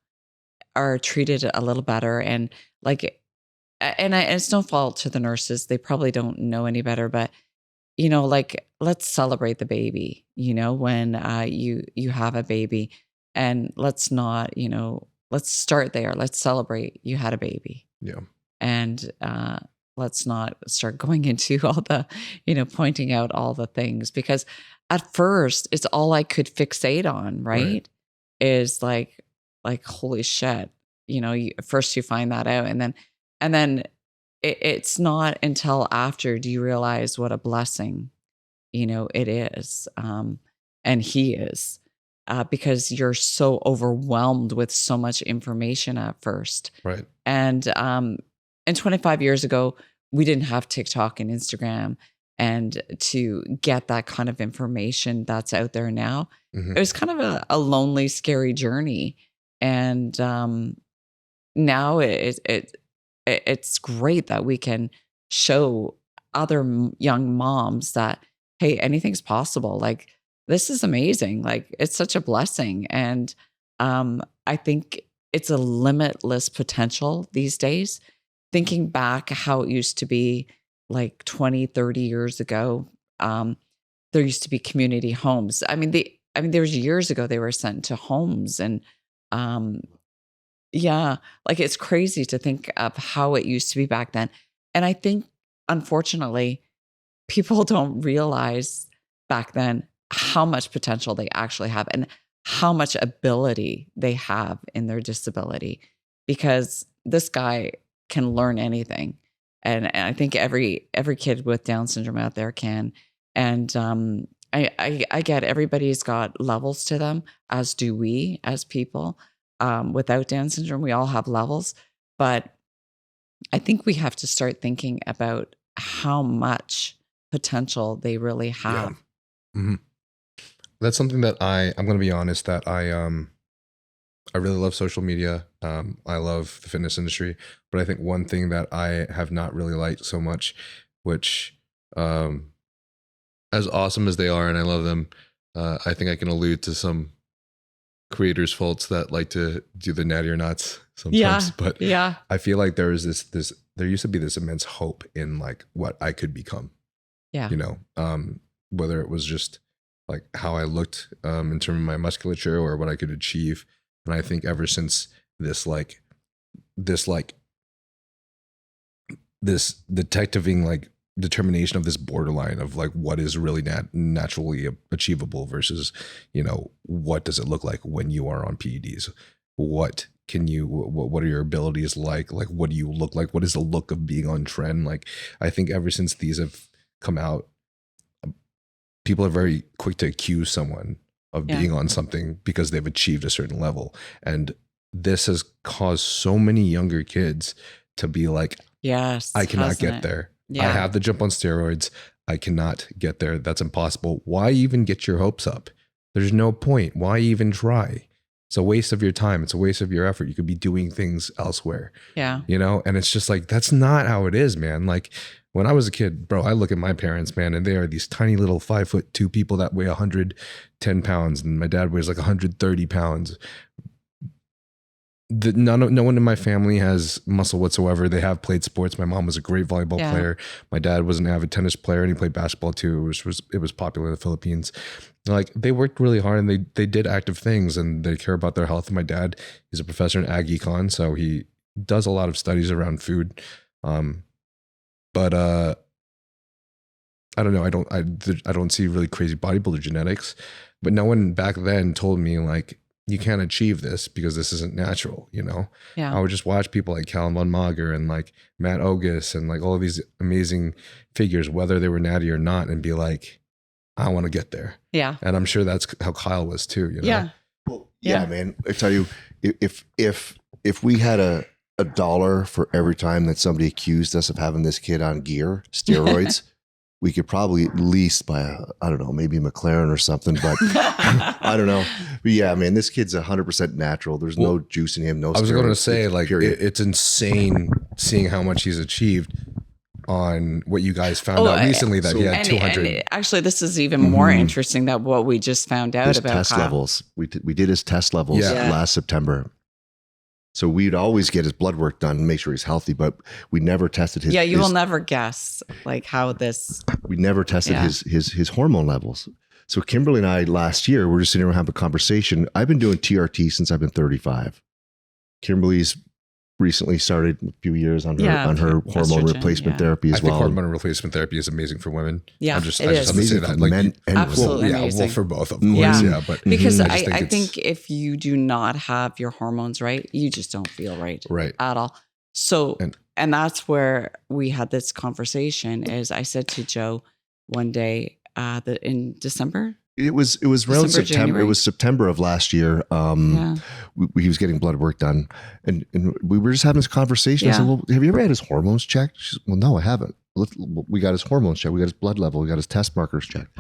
are treated a little better, and and it's no fault to the nurses. They probably don't know any better, but let's celebrate the baby, when you have a baby, and let's not, let's start there. Let's celebrate you had a baby. Yeah. And let's not start going into all the, pointing out all the things, because at first it's all I could fixate on, right? Is like, holy shit, first you find that out, and then it's not until after do you realize what a blessing, it is. And he is, because you're so overwhelmed with so much information at first. Right. And 25 years ago, we didn't have TikTok and Instagram, and to get that kind of information that's out there now, it was kind of a lonely, scary journey. And now it's great that we can show other young moms that, hey, anything's possible. Like, this is amazing. Like, it's such a blessing. And I think it's a limitless potential these days. Thinking back how it used to be like 20, 30 years ago, there used to be community homes. I mean, there was years ago they were sent to homes, and like, it's crazy to think of how it used to be back then. And I think, unfortunately, people don't realize back then how much potential they actually have and how much ability they have in their disability, because this guy can learn anything. And I think every kid with Down syndrome out there can. And I get everybody's got levels to them, as do we as people. Without Down syndrome, we all have levels. But I think we have to start thinking about how much potential they really have. Yeah. Mm-hmm. That's something that I'm going to be honest, that I really love social media. I love the fitness industry, but I think one thing that I have not really liked so much, which as awesome as they are, and I love them, I think I can allude to some creators' faults that like to do the natty or nots sometimes. But I feel like there is there used to be this immense hope in like what I could become. Yeah. Whether it was just like how I looked in terms of my musculature or what I could achieve. And I think ever since this detectiving like determination of this borderline of like what is really naturally achievable versus, what does it look like when you are on PEDs? What are your abilities like? Like, what do you look like? What is the look of being on trend? Like, I think ever since these have come out, people are very quick to accuse someone of being on something because they've achieved a certain level. And this has caused so many younger kids to be like, yes, I cannot get there. Yeah. I have to jump on steroids. I cannot get there. That's impossible. Why even get your hopes up? There's no point. Why even try? It's a waste of your time. It's a waste of your effort. You could be doing things elsewhere. Yeah. And it's just like, that's not how it is, man. Like, when I was a kid, bro, I look at my parents, man, and they are these tiny little 5'2" people that weigh 110 pounds. And my dad weighs like 130 pounds. No one in my family has muscle whatsoever. They have played sports. My mom was a great volleyball player. My dad was an avid tennis player, and he played basketball too. It was popular in the Philippines. Like, they worked really hard, and they did active things, and they care about their health. And my dad is a professor in ag econ, so he does a lot of studies around food. But I don't know. I don't see really crazy bodybuilder genetics, but no one back then told me like, you can't achieve this because this isn't natural. I would just watch people like Callum Von Mager and like Matt Ogus and like all of these amazing figures, whether they were natty or not, and be like, I want to get there. Yeah. And I'm sure that's how Kyle was too. Yeah. Well, yeah, man. I tell you, if we had a $1 for every time that somebody accused us of having this kid on gear, steroids, we could probably at least buy maybe a McLaren or something, but I don't know. But yeah, man, this kid's 100% natural. There's no juice in him. No steroids. I was going to say, like, it's insane seeing how much he's achieved on what you guys found out recently that he had 200. And actually, this is even more interesting than what we just found out his about test Kyle. Levels. We did his test levels last September. So we'd always get his blood work done and make sure he's healthy, but we never tested his. Yeah, you will never guess like how this. We never tested his hormone levels. So Kimberly and I last year, we're just sitting around having a conversation. I've been doing TRT since I've been 35. Kimberly's recently started a few years on her Yeah, hormone estrogen, replacement yeah. therapy as I think well. hormone replacement therapy is amazing for women. Yeah, I just it have is. to say Amazing that. for Like, men and Absolutely women. well, amazing. for both, of course. Yeah. Yeah, but Because I I, just think I it's think if you do not have your hormones right, you just don't feel right right. at all. So, And- and that's where we had this conversation. Is I said to Joe one day in December. It was around December, September. January? It was September of last year. Yeah. He was getting blood work done, and we were just having this conversation. I said, Yeah. "Well, have you ever had his hormones checked?" She said, "Well, no, I haven't. We got his hormones checked. We got his blood level. We got his test markers checked."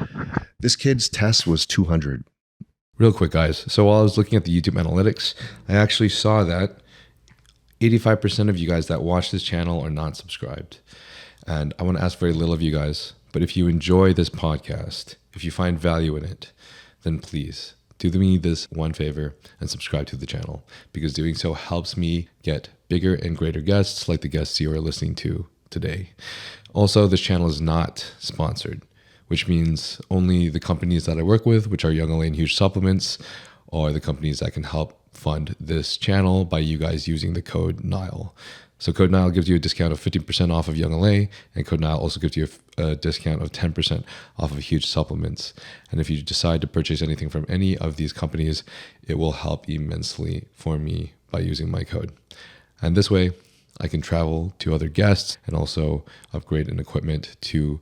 This kid's test was 200. Real quick, guys. So while I was looking at the YouTube analytics, I actually saw that 85% of you guys that watch this channel are not subscribed. And I want to ask very little of you guys, but if you enjoy this podcast, if you find value in it, then please do me this one favor and subscribe to the channel, because doing so helps me get bigger and greater guests like the guests you are listening to today. Also, this channel is not sponsored, which means only the companies that I work with, which are Young LA and Huge Supplements, are the companies that can help fund this channel by you guys using the code NILE. So code NILE gives you a discount of 15% off of Young LA, and code NILE also gives you a discount of 10% off of Huge Supplements. And if you decide to purchase anything from any of these companies, it will help immensely for me by using my code. And this way, I can travel to other guests and also upgrade in equipment to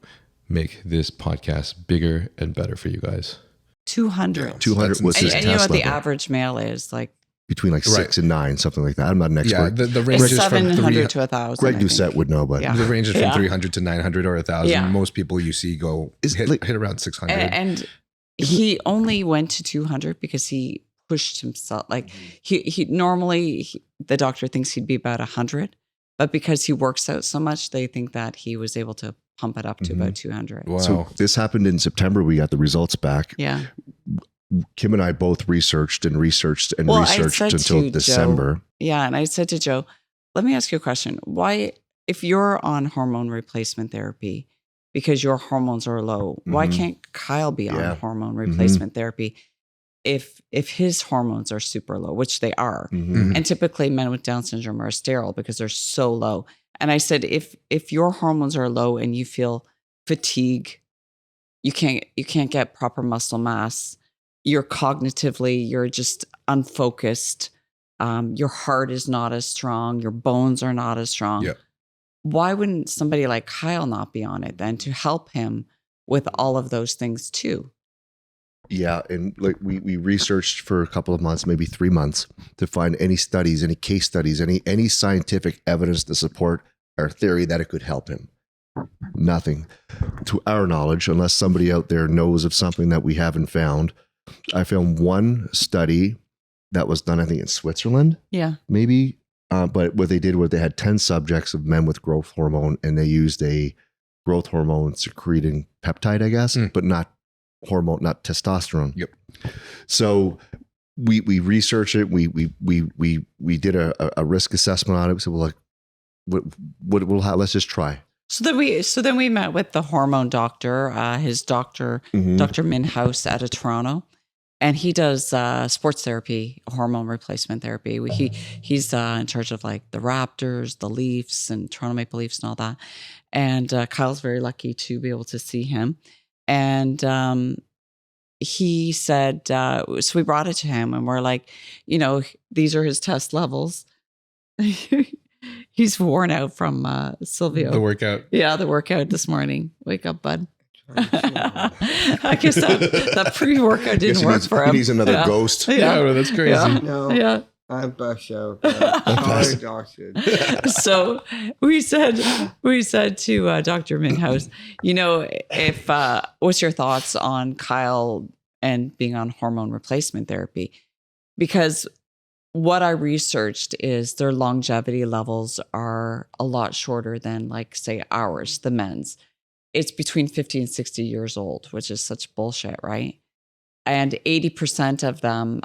make this podcast bigger and better for you guys. 200. 200 was his And you know test what the level. average male is like? Between like 6 and 9, something like that. I'm not an Yeah, expert. the range It's is from 700 to 1,000. Greg I think. Doucett would know, but Yeah. the range is from Yeah. 300 to 900 or 1,000. Yeah. Most people you see go hit around 600. And he only went to 200 because he pushed himself. Like he normally the doctor thinks he'd be about 100, but because he works out so much, they think that he was able to pump it up to about 200. Wow. so this happened in September. We got the results back. Yeah. Kim and I both researched Well, I said until to December. Joe, yeah. And I said to Joe, let me ask you a question. Why, if you're on hormone replacement therapy because your hormones are low, why Mhm. can't Kyle be on Yeah. hormone replacement therapy if his hormones are super low, which they are? Mhm. And typically men with Down syndrome are sterile because they're so low. And I said, if your hormones are low and you feel fatigue, you can't get proper muscle mass, you're cognitively, you're just unfocused, your heart is not as strong, your bones are not as strong. Yep. Why wouldn't somebody like Kyle not be on it then to help him with all of those things too? Yeah, and like we researched for a couple of months, maybe 3 months, to find any studies, any case studies, any scientific evidence to support our theory that it could help him. Nothing, to our knowledge, unless somebody out there knows of something that we haven't found. I found one study that was done, I think, in Switzerland, Yeah. maybe. But what they did was they had 10 subjects of men with growth hormone, and they used a growth hormone secreting peptide, I guess, but not hormone, not testosterone. Yep. So we researched it. We did a risk assessment on it. We said, well, like, let's just try. So then we met with the hormone doctor, his doctor, Mhm. Dr. Minhouse out of Toronto, and he does sports therapy, hormone replacement therapy. He's in charge of like the Raptors, the Leafs, and Toronto Maple Leafs and all that. And Kyle's very lucky to be able to see him. And he said, so we brought it to him, and we're like, these are his test levels. He's worn out from Silvio. The workout. Yeah, the workout this morning. Wake up, bud. I guess that pre-workout didn't work for him. He needs another Yeah. ghost. Yeah, that's crazy. Yeah. No, Yeah. I'm bust out. Sorry, doctor. So we said to Dr. Minhouse, if what's your thoughts on Kyle and being on hormone replacement therapy? Because what I researched is their longevity levels are a lot shorter than, like, say, ours, the men's. It's between 50 and 60 years old, which is such bullshit, right? And 80% of them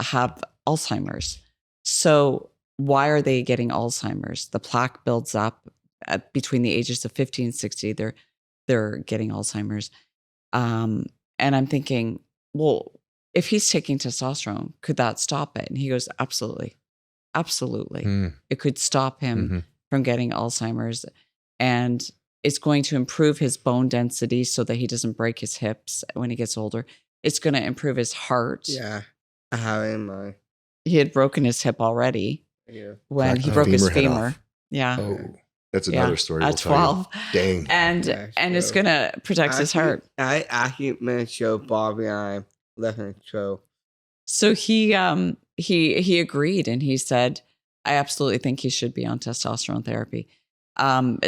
have Alzheimer's. So why are they getting Alzheimer's? The plaque builds up between the ages of 50 and 60. They're getting Alzheimer's. And I'm thinking, well, if he's taking testosterone, could that stop it? And he goes, absolutely. Absolutely. It could stop him from getting Alzheimer's, and it's going to improve his bone density so that he doesn't break his hips when he gets older. It's going to improve his heart. Yeah, I have it in mind. He had broken his hip already when he broke his femur. Yeah. Oh, that's another story. At 12. Dang. And it's going to protect his heart. I actually meant to show Bobby I left him show. So he agreed, and he said, I absolutely think he should be on testosterone therapy.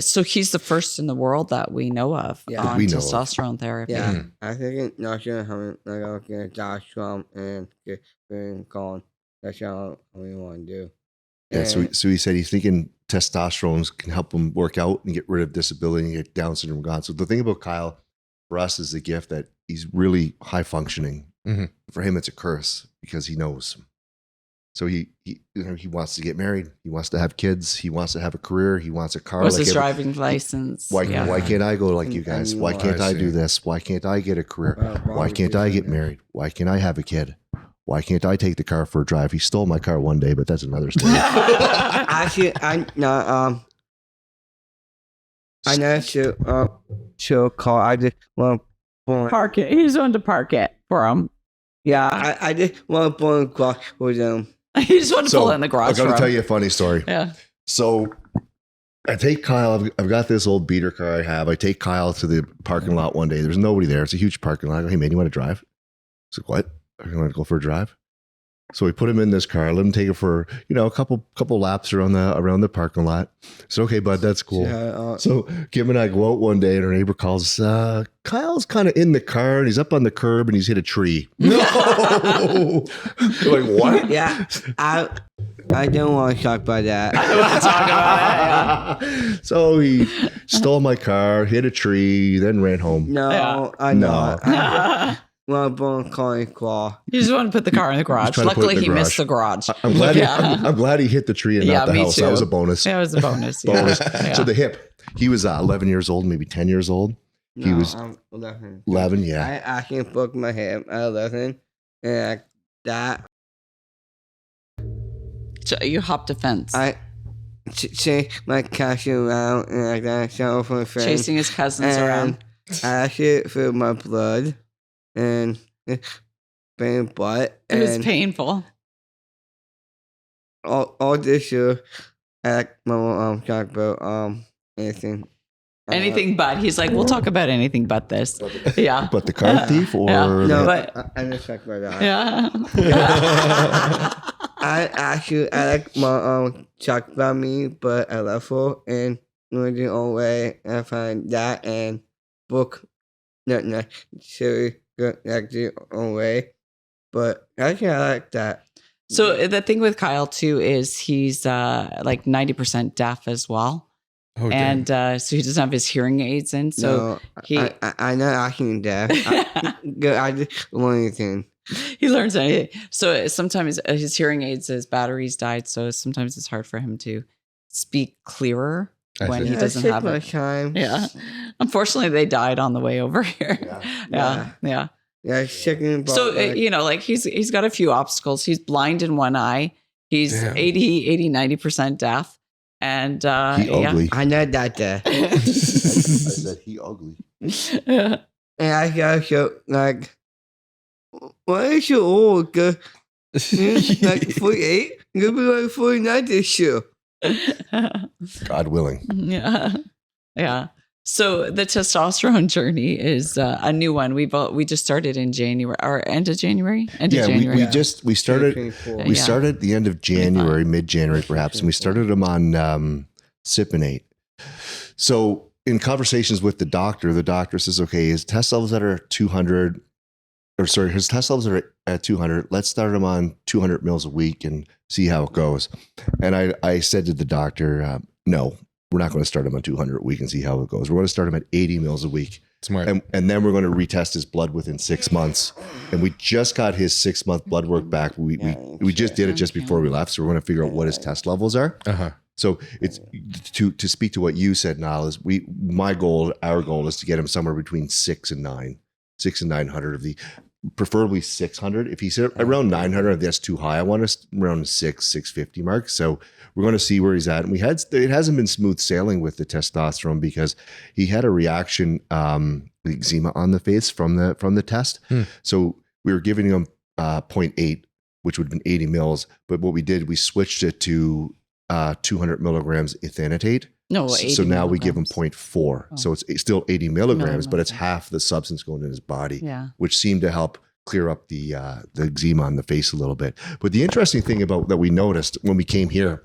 So he's the first in the world that we know of on testosterone therapy. Yeah, I think it's not sure how many get testosterone and get gone. That's all we want to do. Yeah, so he said he's thinking testosterone can help him work out and get rid of disability and get Down syndrome gone. So the thing about Kyle for us is the gift that he's really high functioning. For him, it's a curse because he knows. So he wants to get married. He wants to have kids. He wants to have a career. He wants a car. What's his driving license? Why can't I go like you guys? Why can't I do this? Why can't I get a career? Why can't I get married? Why can't I have a kid? Why can't I take the car for a drive? He stole my car one day, but that's another story. Actually, I know she'll call. I just want to park it. He's going to park it for him. Yeah, I just want to pull in the garage with him. He just want to pull in the garage. I'm going to tell you a funny story. Yeah. So I take Kyle. I've got this old beater car I have. I take Kyle to the parking lot one day. There's nobody there. It's a huge parking lot. I go, hey man, you want to drive? He's like, what? You want to go for a drive? So we put him in this car, let him take it for, a couple laps around the parking lot. So, okay, bud, that's cool. So Kim and I go out one day and our neighbor calls, Kyle's kind of in the car and he's up on the curb and he's hit a tree. No! We're like, what? Yeah, I don't want to talk about that. I don't want to talk about it. Yeah. So he stole my car, hit a tree, then ran home. No, I know. Well, claw. You just want to put the car in the garage. Luckily, he missed the garage. I'm glad he hit the tree and not the house. Too. That was a bonus. That was a bonus. Yeah. So the hip, he was 11 years old, maybe 10 years old. He was 11. 11, yeah. I actually broke my hip at 11, and that. So you hopped a fence. I chased my cousin around, and I got shot from a friend. Chasing his cousins around. I actually filled my blood. And pain butt. It was painful. All this year, my mom talk about anything. Anything but. He's like, we'll talk about anything but this. Yeah. But the car thief or no, but I didn't talk about that. Yeah. I like my talk about me, but I love her and went the own way. I find that and book not necessarily like the own way, but actually I like that. So the thing with Kyle too is he's like 90% deaf as well. Oh, and so he doesn't have his hearing aids in. So no, I'm not actually deaf. I just learn anything. He learns anything. So sometimes his hearing aids, his batteries died. So sometimes it's hard for him to speak clearer when he doesn't have it. Time. Yeah. Unfortunately, they died on the way over here. Yeah. So, like he's got a few obstacles. He's blind in one eye. He's 90% deaf. And he ugly. I know that. I said he ugly. Yeah. And I got show like, why is you old? Like 48? You'll be like 49 this year. God willing. Yeah. So the testosterone journey is a new one. We just started in January or end of January. We started at the end of January, mid-January perhaps, and we started them on Cypionate. So in conversations with the doctor says, okay, his test levels that are 200, his test levels are at 200. Let's start him on 200 mils a week and see how it goes. And I said to the doctor, no. We're not going to start him on 200 a week and see how it goes. We're going to start him at 80 mils a week. Smart. And then we're going to retest his blood within 6 months. And we just got his 6-month blood work back. We just did it just before we left. So we're going to figure out what his test levels are. Uh-huh. So it's to speak to what you said, Niall, is our goal is to get him somewhere between 6 and 900 of the, preferably 600. If he's around 900, that's too high. I want us around 650 mark. So we're going to see where he's at. And it hasn't been smooth sailing with the testosterone because he had a reaction, eczema on the face from the test. So we were giving him 0.8, which would have been 80 mils. But what we did, we switched it to 200 milligrams ethanotate. No, so now we give him 0.4. Oh. So it's still 80 milligrams, but it's half the substance going in his body, which seemed to help clear up the eczema on the face a little bit. But the interesting thing about that we noticed when we came here,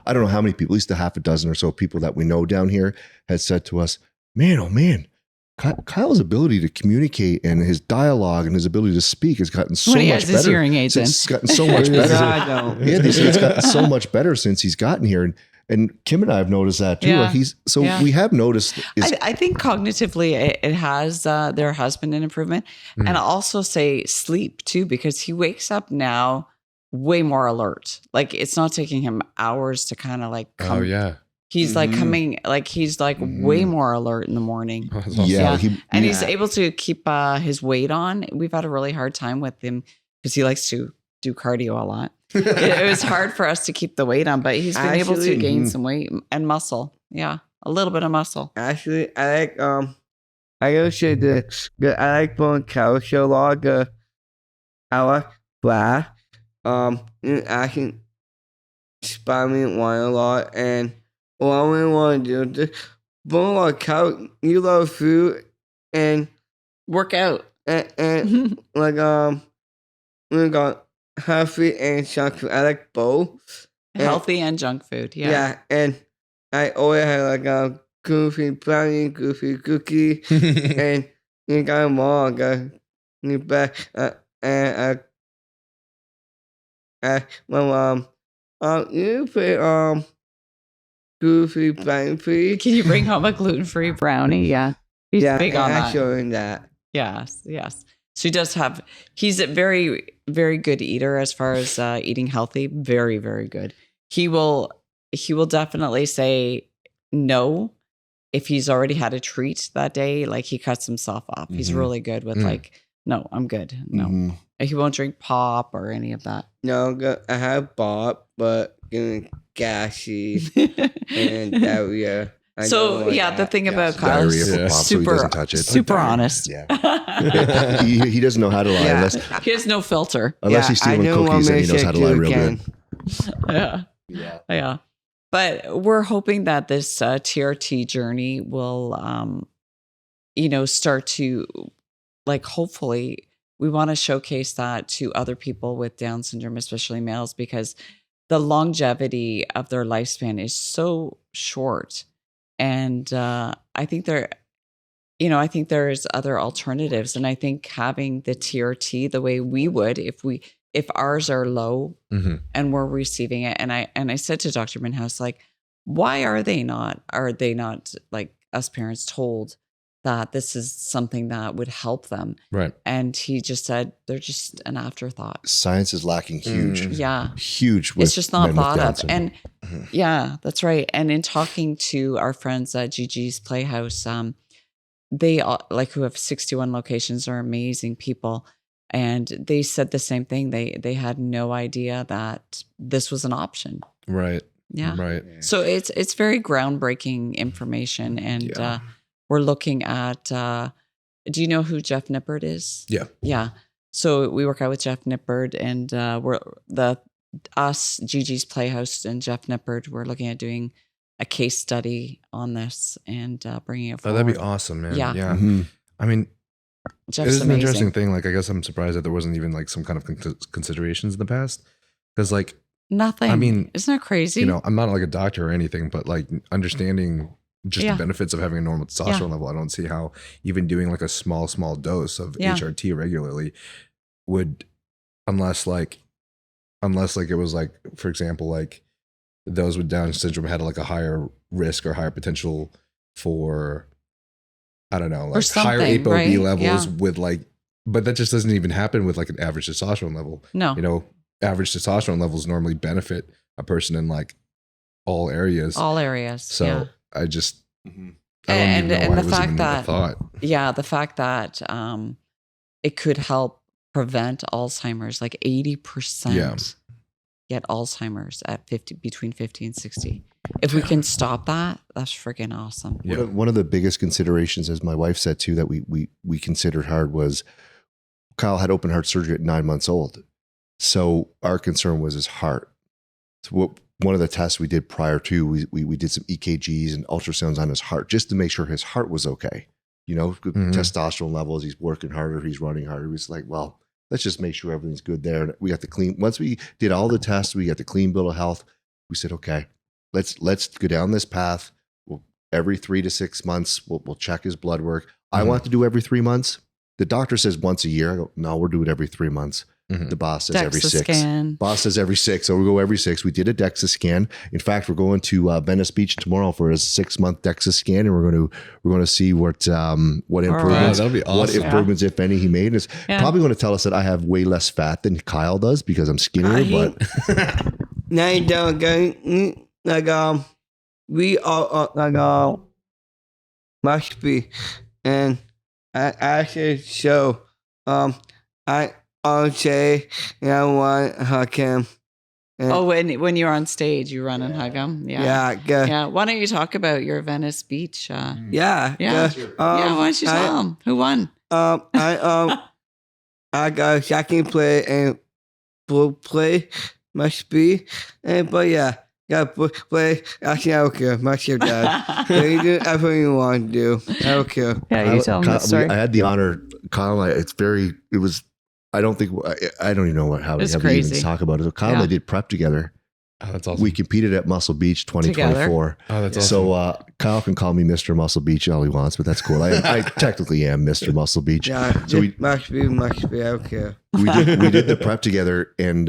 I don't know how many people, at least a half a dozen or so people that we know down here had said to us, man, oh man, Kyle's ability to communicate and his dialogue and his ability to speak has gotten so much better. His hearing aids in. It's gotten so much better. Yeah, they say it's gotten so much better since he's gotten here. And Kim and I have noticed that too. Yeah. We have noticed. I think cognitively it has, there has been an improvement. And I'll also say sleep too, because he wakes up now way more alert. Like it's not taking him hours to kind of like come. Oh yeah. He's like coming, like he's like way more alert in the morning. Oh, that's awesome. Yeah. He's able to keep his weight on. We've had a really hard time with him because he likes to do cardio a lot. It was hard for us to keep the weight on, but he's been able to gain some weight and muscle. Yeah, a little bit of muscle. Actually, I gotta say this. I like pulling couch a lot. I like flat. I can spot me one a lot, and what I really want to do is just pull a lot of couch, eat a lot of food, and Work out. and like we got healthy and junk food. I like both. Healthy and junk food. Yeah. Yeah, and I always have like a goofy brownie, goofy cookie, and you got them all. Got you back, and my mom, you put goofy brownie, please. Can you bring home a gluten-free brownie? Yeah. He's big on that. Showing that. Yes. So he's a very, very good eater as far as eating healthy. Very, very good. He will definitely say no if he's already had a treat that day. Like he cuts himself off. He's really good with like, no, I'm good. No, he won't drink pop or any of that. No, I have pop, but getting gassy and diarrhea. So the thing about Kyle is so he doesn't touch it. super honest. Yeah. he doesn't know how to lie unless he has no filter. He's stealing cookies and he knows how to lie real good. Yeah. But we're hoping that this TRT journey will, start to, like, hopefully we want to showcase that to other people with Down syndrome, especially males, because the longevity of their lifespan is so short. And I think there's other alternatives. And I think having the TRT the way we would, if ours are low and we're receiving it. And I said to Dr. Minhouse, like, why are they not like us parents told that this is something that would help them? Right. And he just said, they're just an afterthought. Science is lacking huge. Yeah. Huge. It's just not thought of. And yeah, that's right. And in talking to our friends at Gigi's Playhouse, they who have 61 locations are amazing people. And they said the same thing. They had no idea that this was an option. Right. Yeah. Right. So it's very groundbreaking information. And we're looking at, do you know who Jeff Nippard is? Yeah. Yeah. So we work out with Jeff Nippard, and Gigi's Playhouse and Jeff Nippard, we're looking at doing a case study on this and bringing it forward. That'd be awesome, man. Yeah. Mm-hmm. I mean, Jeff's it is an amazing. interesting thing. Like, I guess I'm surprised that there wasn't even like some kind of considerations in the past. Because like, nothing. I mean, isn't that crazy? I'm not like a doctor or anything, but like understanding just the benefits of having a normal testosterone level, I don't see how even doing like a small dose of HRT regularly would, unless like it was like, for example, like those with Down syndrome had like a higher risk or higher potential for, I don't know, like higher ApoB levels with like, but that just doesn't even happen with like an average testosterone level. No. Average testosterone levels normally benefit a person in like all areas. So I just, I don't and even know why the it was fact even that a thought. the fact that it could help prevent Alzheimer's. Like 80% get Alzheimer's at between 50 and 60. If we can stop that, that's freaking awesome. Yeah. One of the biggest considerations, as my wife said too, that we considered hard was Kyle had open heart surgery at 9 months old. So our concern was his heart. So one of the tests we did prior to, we did some EKGs and ultrasounds on his heart just to make sure his heart was okay. You know, testosterone levels, he's working harder, he's running harder. He was like, well, let's just make sure everything's good there. And we got the clean, once we did all the tests, we got the clean bill of health. We said, okay, let's go down this path. Every 3 to 6 months, we'll check his blood work. I want to do every 3 months. The doctor says once a year. I go, no, we'll do it every 3 months. The boss says every 6. Scan. Boss says every 6. So we go every 6. We did a DEXA scan. In fact, we're going to Venice Beach tomorrow for a 6-month DEXA scan, and we're going to see what improvements, that'll be awesome. what improvements, if any, he made. It's probably going to tell us that I have way less fat than Kyle does because I'm skinnier. But now you don't go like we all like must be, and I should show I'll say I want to hug him. Oh, when you're on stage, you run and hug him. Yeah. Why don't you talk about your Venice Beach? Yeah. Why don't you tell them who won? I got second play and full play must be, but yeah. Got play. Actually, I don't care. Much your dad. You do everything you want to do. I don't care. Yeah, you tell them the story. I had the honor, Kyle. I don't even know how we even talk about it. So Kyle and I did prep together. Oh, that's awesome. We competed at Muscle Beach 2024. Oh, that's awesome. So Kyle can call me Mr. Muscle Beach all he wants, but that's cool. I technically am Mr. Muscle Beach. Yeah, so we must be. I don't care. We did the prep together, and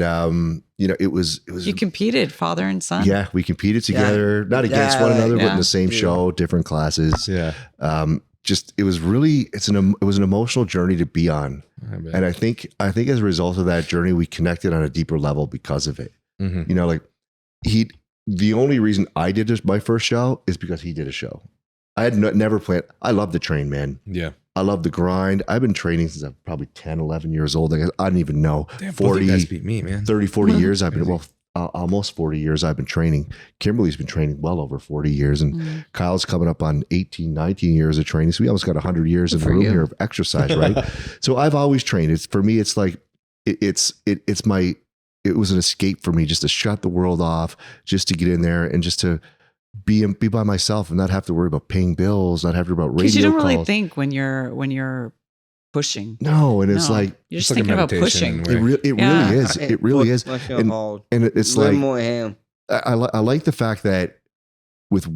it was. You competed, father and son. Yeah, we competed together, not against one another, but in the same show, different classes. Yeah. It was an emotional journey to be on, and I think as a result of that journey, we connected on a deeper level because of it. Mm-hmm. You know, like the only reason I did my first show is because he did a show. I had never planned. I love to train, man. Yeah. I love the grind. I've been training since I'm probably 10, 11 years old. I don't even know. Damn, 40, you guys beat me, man. 30, 40 years. I've been, almost 40 years I've been training. Kimberly's been training well over 40 years. And Kyle's coming up on 18, 19 years of training. So we almost got 100 years in the room here of exercise, right? So I've always trained. For me, it's like, it was an escape for me just to shut the world off, just to get in there and just to be by myself and not have to worry about paying bills, not have to worry about radio calls. Because you don't really think when you're pushing. No, and it's like you're just thinking about pushing. It really is. It really is. And it's like more ham. I like the fact that with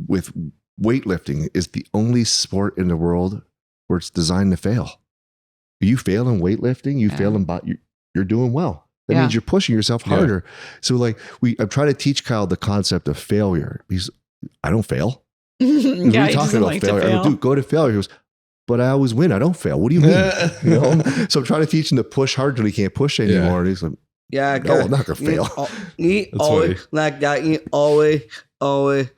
weightlifting is the only sport in the world where it's designed to fail. You fail in weightlifting, you fail in you're doing well. That means you're pushing yourself harder. So like I'm trying to teach Kyle the concept of failure. I don't fail. We're talking about failure. I go, dude, go to failure. He goes, but I always win. I don't fail. What do you mean? So I'm trying to teach him to push hard until he can't push anymore. And he's like, no, I'm not going to fail. You always like that. You always goofing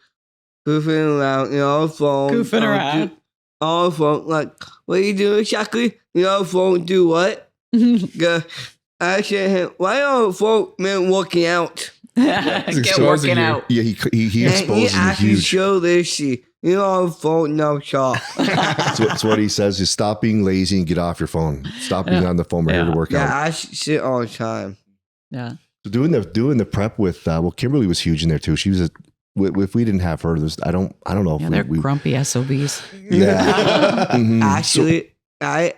around, phone. Goofing around. On the phone. Like, what are you doing exactly? Phone do what? I said, why on the phone, man, working out? Get working out. Yeah, he exposes you huge. Show this shit. On the phone, no shop. That's what he says is stop being lazy and get off your phone. Stop being on the phone. We're here to work out. Yeah, I sit all the time. Yeah. So doing the prep with Kimberly was huge in there too. She was if we didn't have her, I don't know if they're grumpy SOBs. Yeah. Actually, I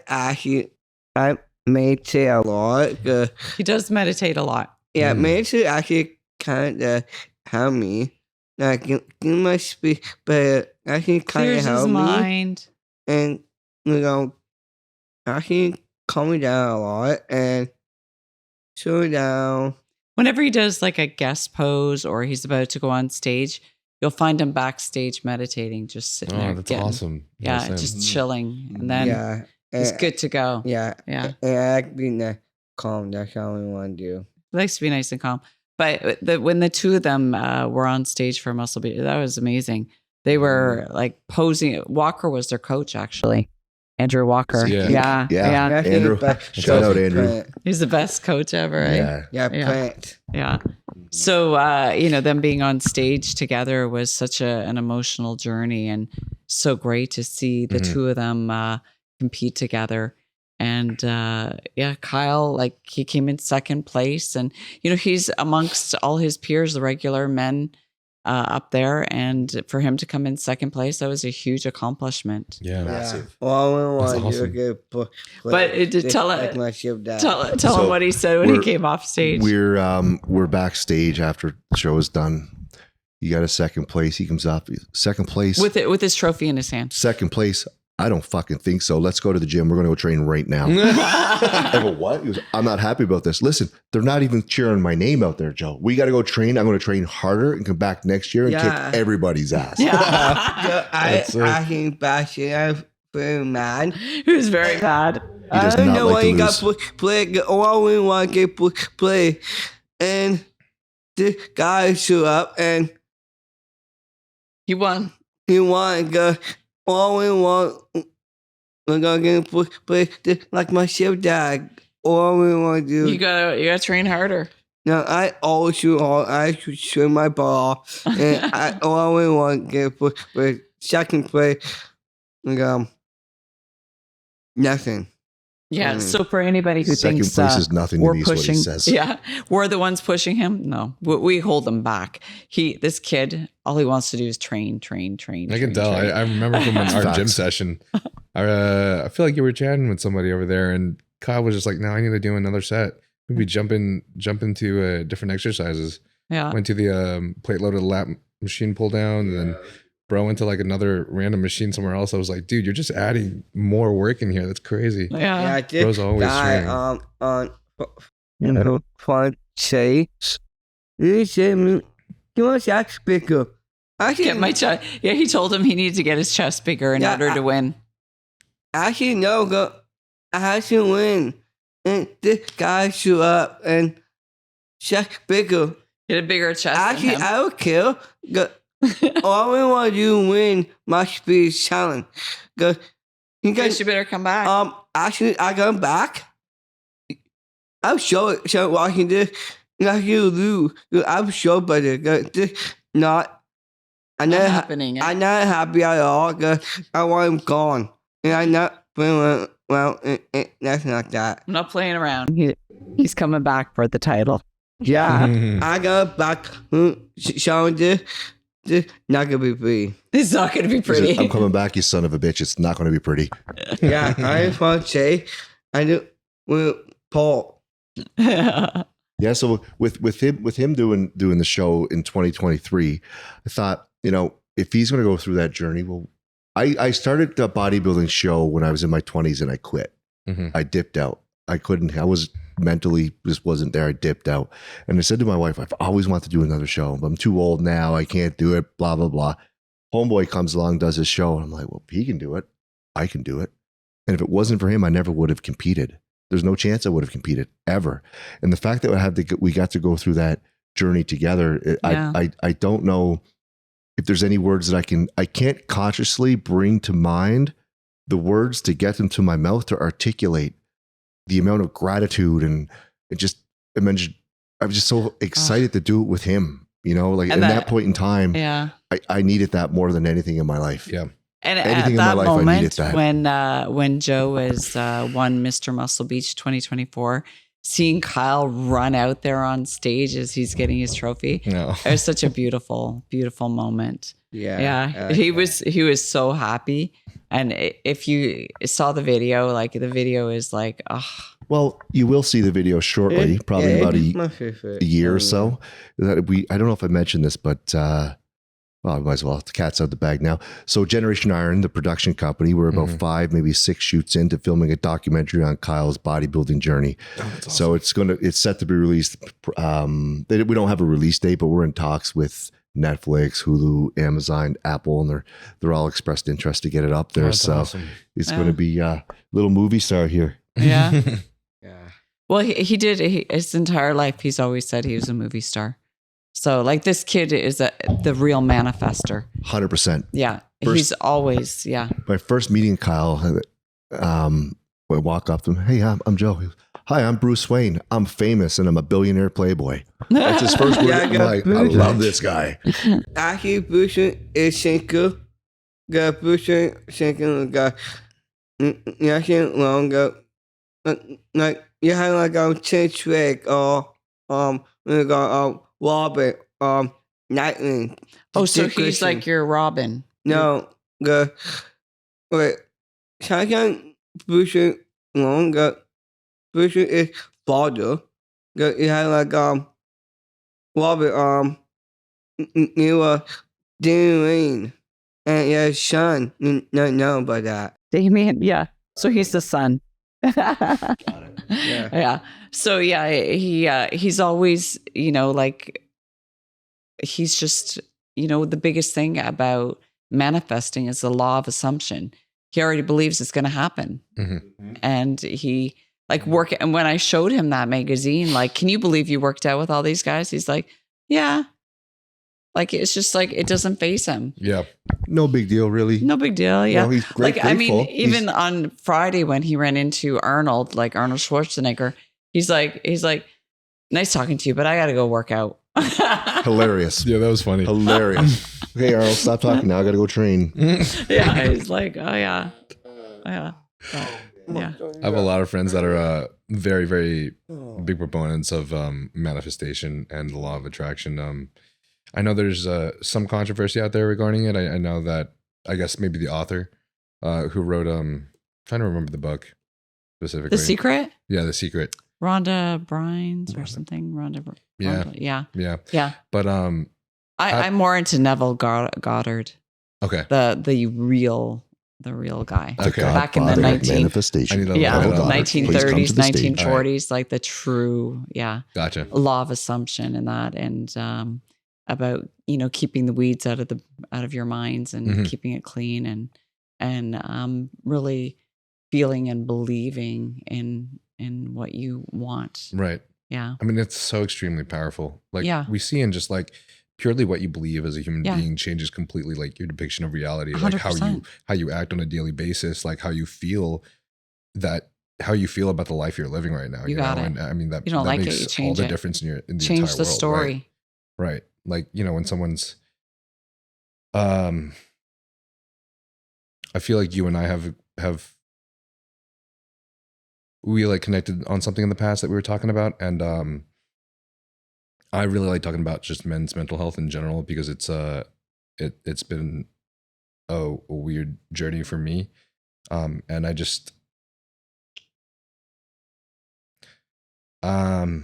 meditate a lot. He does meditate a lot. Yeah, meditate actually kind of help me. Like, it must be, but actually kind of help me. Mind. And, actually calm me down a lot and slow down. Whenever he does like a guest pose or he's about to go on stage, you'll find him backstage meditating, just sitting there. That's awesome. Yeah, just chilling. And then he's good to go. Yeah. And I like being calm. That's how we want to do. He likes to be nice and calm. But when the two of them were on stage for Muscle Beach, that was amazing. They were like posing. Walker was their coach, actually. Andrew Walker. Yeah. Yeah. Andrew, shout out Andrew. Plant. He's the best coach ever, right? Yeah. Plant. Yeah. So, them being on stage together was such an emotional journey, and so great to see the two of them compete together. And Kyle, like, he came in second place, and he's amongst all his peers, the regular men up there, and for him to come in second place, that was a huge accomplishment. Yeah. Massive. Well, I want That's to awesome. get But tell So him what he said when he came off stage. We're backstage after the show is done. You got a second place. He comes up second place with his trophy in his hand. Second place. I don't fucking think so. Let's go to the gym. We're going to go train right now. I go, what? He goes, I'm not happy about this. Listen, they're not even cheering my name out there, Joe. We got to go train. I'm going to train harder and come back next year and kick everybody's ass. I think Bastion very mad. He was very mad. He does I don't not know like why to he got lose. play. All we want to get play, and the guy showed up and He won. he wanted to go. All we want, we're gonna get play like my stepdad. All we want to do. You gotta train harder. No, I always shoot hard. I should shoot my ball, and all we want to get play second play. Like, nothing. Yeah. So for anybody who Second thinks place is nothing to we're me is what he pushing, says. yeah, we're the ones pushing him. No, we hold him back. This kid, all he wants to do is train. I can tell. I remember from our Facts. gym session. I feel like you were chatting with somebody over there, and Kyle was just like, "No, I need to do another set. Maybe jump into different exercises." Yeah. Went to the plate loaded lat machine pull down, and then bro went to like another random machine somewhere else. I was like, "Dude, you're just adding more work in here. That's crazy." Yeah. Bro's always training. Fun say, you say me, you want that bigger? Get my chest. Yeah, he told him he needed to get his chest bigger in order to win. Actually, no, go. I have to win, and this guy show up and chest bigger. Get a bigger chest. Actually, than him. I don't care. Go. All we want to do win must be challenge. Go. You Guess you better come back. Actually, I come back. I'm sure watching this. Like you lose. I'm sure, but this not. I'm not happening. I'm not happy at all. I want him gone, and I'm not feeling well. Nothing like that. I'm not playing around. He's coming back for the title. Yeah, I got back. Showing this not gonna be pretty. It's not going to be He says, pretty. I'm coming back, you son of a bitch. It's not going to be pretty. Yeah, I just want to say, I do with Paul. Yeah, so with him doing the show in 2023, I thought, if he's going to go through that journey, well, I started the bodybuilding show when I was in my 20s and I quit. Mm-hmm. I dipped out. I was mentally just wasn't there. I dipped out. And I said to my wife, I've always wanted to do another show. I'm too old now. I can't do it, blah, blah, blah. Homeboy comes along, does his show. And I'm like, well, if he can do it, I can do it. And if it wasn't for him, I never would have competed. There's no chance I would have competed ever. And the fact that we got to go through that journey together, I don't know if there's any words that I can't consciously bring to mind the words to get them to my mouth to articulate the amount of gratitude and I was just so excited to do it with him, like at that point in time, I needed that more than anything in my life. Yeah. And anything at that in my life, I needed moment, that. when Joe was won Mr. Muscle Beach 2024, seeing Kyle run out there on stage as he's getting his trophy, it was such a beautiful, beautiful moment. Yeah. He was so happy. And if you saw the video, like the video is like, Well, you will see the video shortly, probably about a year or so. I don't know if I mentioned this, but well, I might as well. The cat's out the bag now. So Generation Iron, the production company, we're about 5, maybe 6 shoots into filming a documentary on Kyle's bodybuilding journey. Oh, that's So awesome. it's set to be released. We don't have a release date, but we're in talks with Netflix, Hulu, Amazon, Apple, and they're all expressed interest to get it up there. That's So awesome. it's going to be a little movie star here. Yeah. Yeah. Well, he did his entire life. He's always said he was a movie star. So like this kid is the real manifester. 100%. Yeah. First- He's always, My first meeting Kyle, We walk up to him. Hey, I'm Joe. He goes, hi, I'm Bruce Wayne. I'm famous and I'm a billionaire playboy. That's his first word. I'm like, I love this guy. Actually, Bruce is single. Got Bruce single. Got nothing longer. Like you have like a change leg or we got Robert Nightwing. Oh, so he's like your Robin. No, the wait. Second Bruce longer. Bruce is father. You have like Robert you Damien and your son. No know about that. Damien, yeah. So he's the son. Got it. Yeah. Yeah. So yeah, he's always, like he's just, the biggest thing about manifesting is the law of assumption. He already believes it's going to happen. Mm-hmm. And he and when I showed him that magazine, like, can you believe you worked out with all these guys? He's like, yeah. Like, it's just like, it doesn't faze him. Yeah. No big deal, really. No big deal. Yeah. He's great. Like, I mean, even on Friday when he ran into Arnold Schwarzenegger, he's like, nice talking to you, but I got to go work out. Hilarious. Yeah, that was funny. Hilarious. Okay, Arnold, stop talking now. I got to go train. Yeah. He's like, oh yeah. Yeah. Yeah. I have a lot of friends that are very, very big proponents of manifestation and the law of attraction. I know there's some controversy out there regarding it. I know that, I guess maybe the author who wrote, trying to remember the book specifically. The Secret? Yeah, The Secret. Rhonda Brines or something. Yeah. But I'm more into Neville Goddard. Okay. The real guy. Okay. Back in the manifestation. 1930s, 1940s, like the true, Gotcha. law of assumption and that, and about keeping the weeds out of your minds and keeping it clean and really feeling and believing in what you want. Right. Yeah. I mean, it's so extremely powerful. Like we see in just like purely what you believe as a human being changes completely like your depiction of reality, 100%. like how you act on a daily basis, like how you feel about the life you're living right now. You got it. And I mean that you don't that like makes it, you change all the it. difference in the Change entire the world, story. Right. Like, when someone's I feel like you and I have we like connected on something in the past that we were talking about, and I really like talking about just men's mental health in general because it's been a weird journey for me, and I just I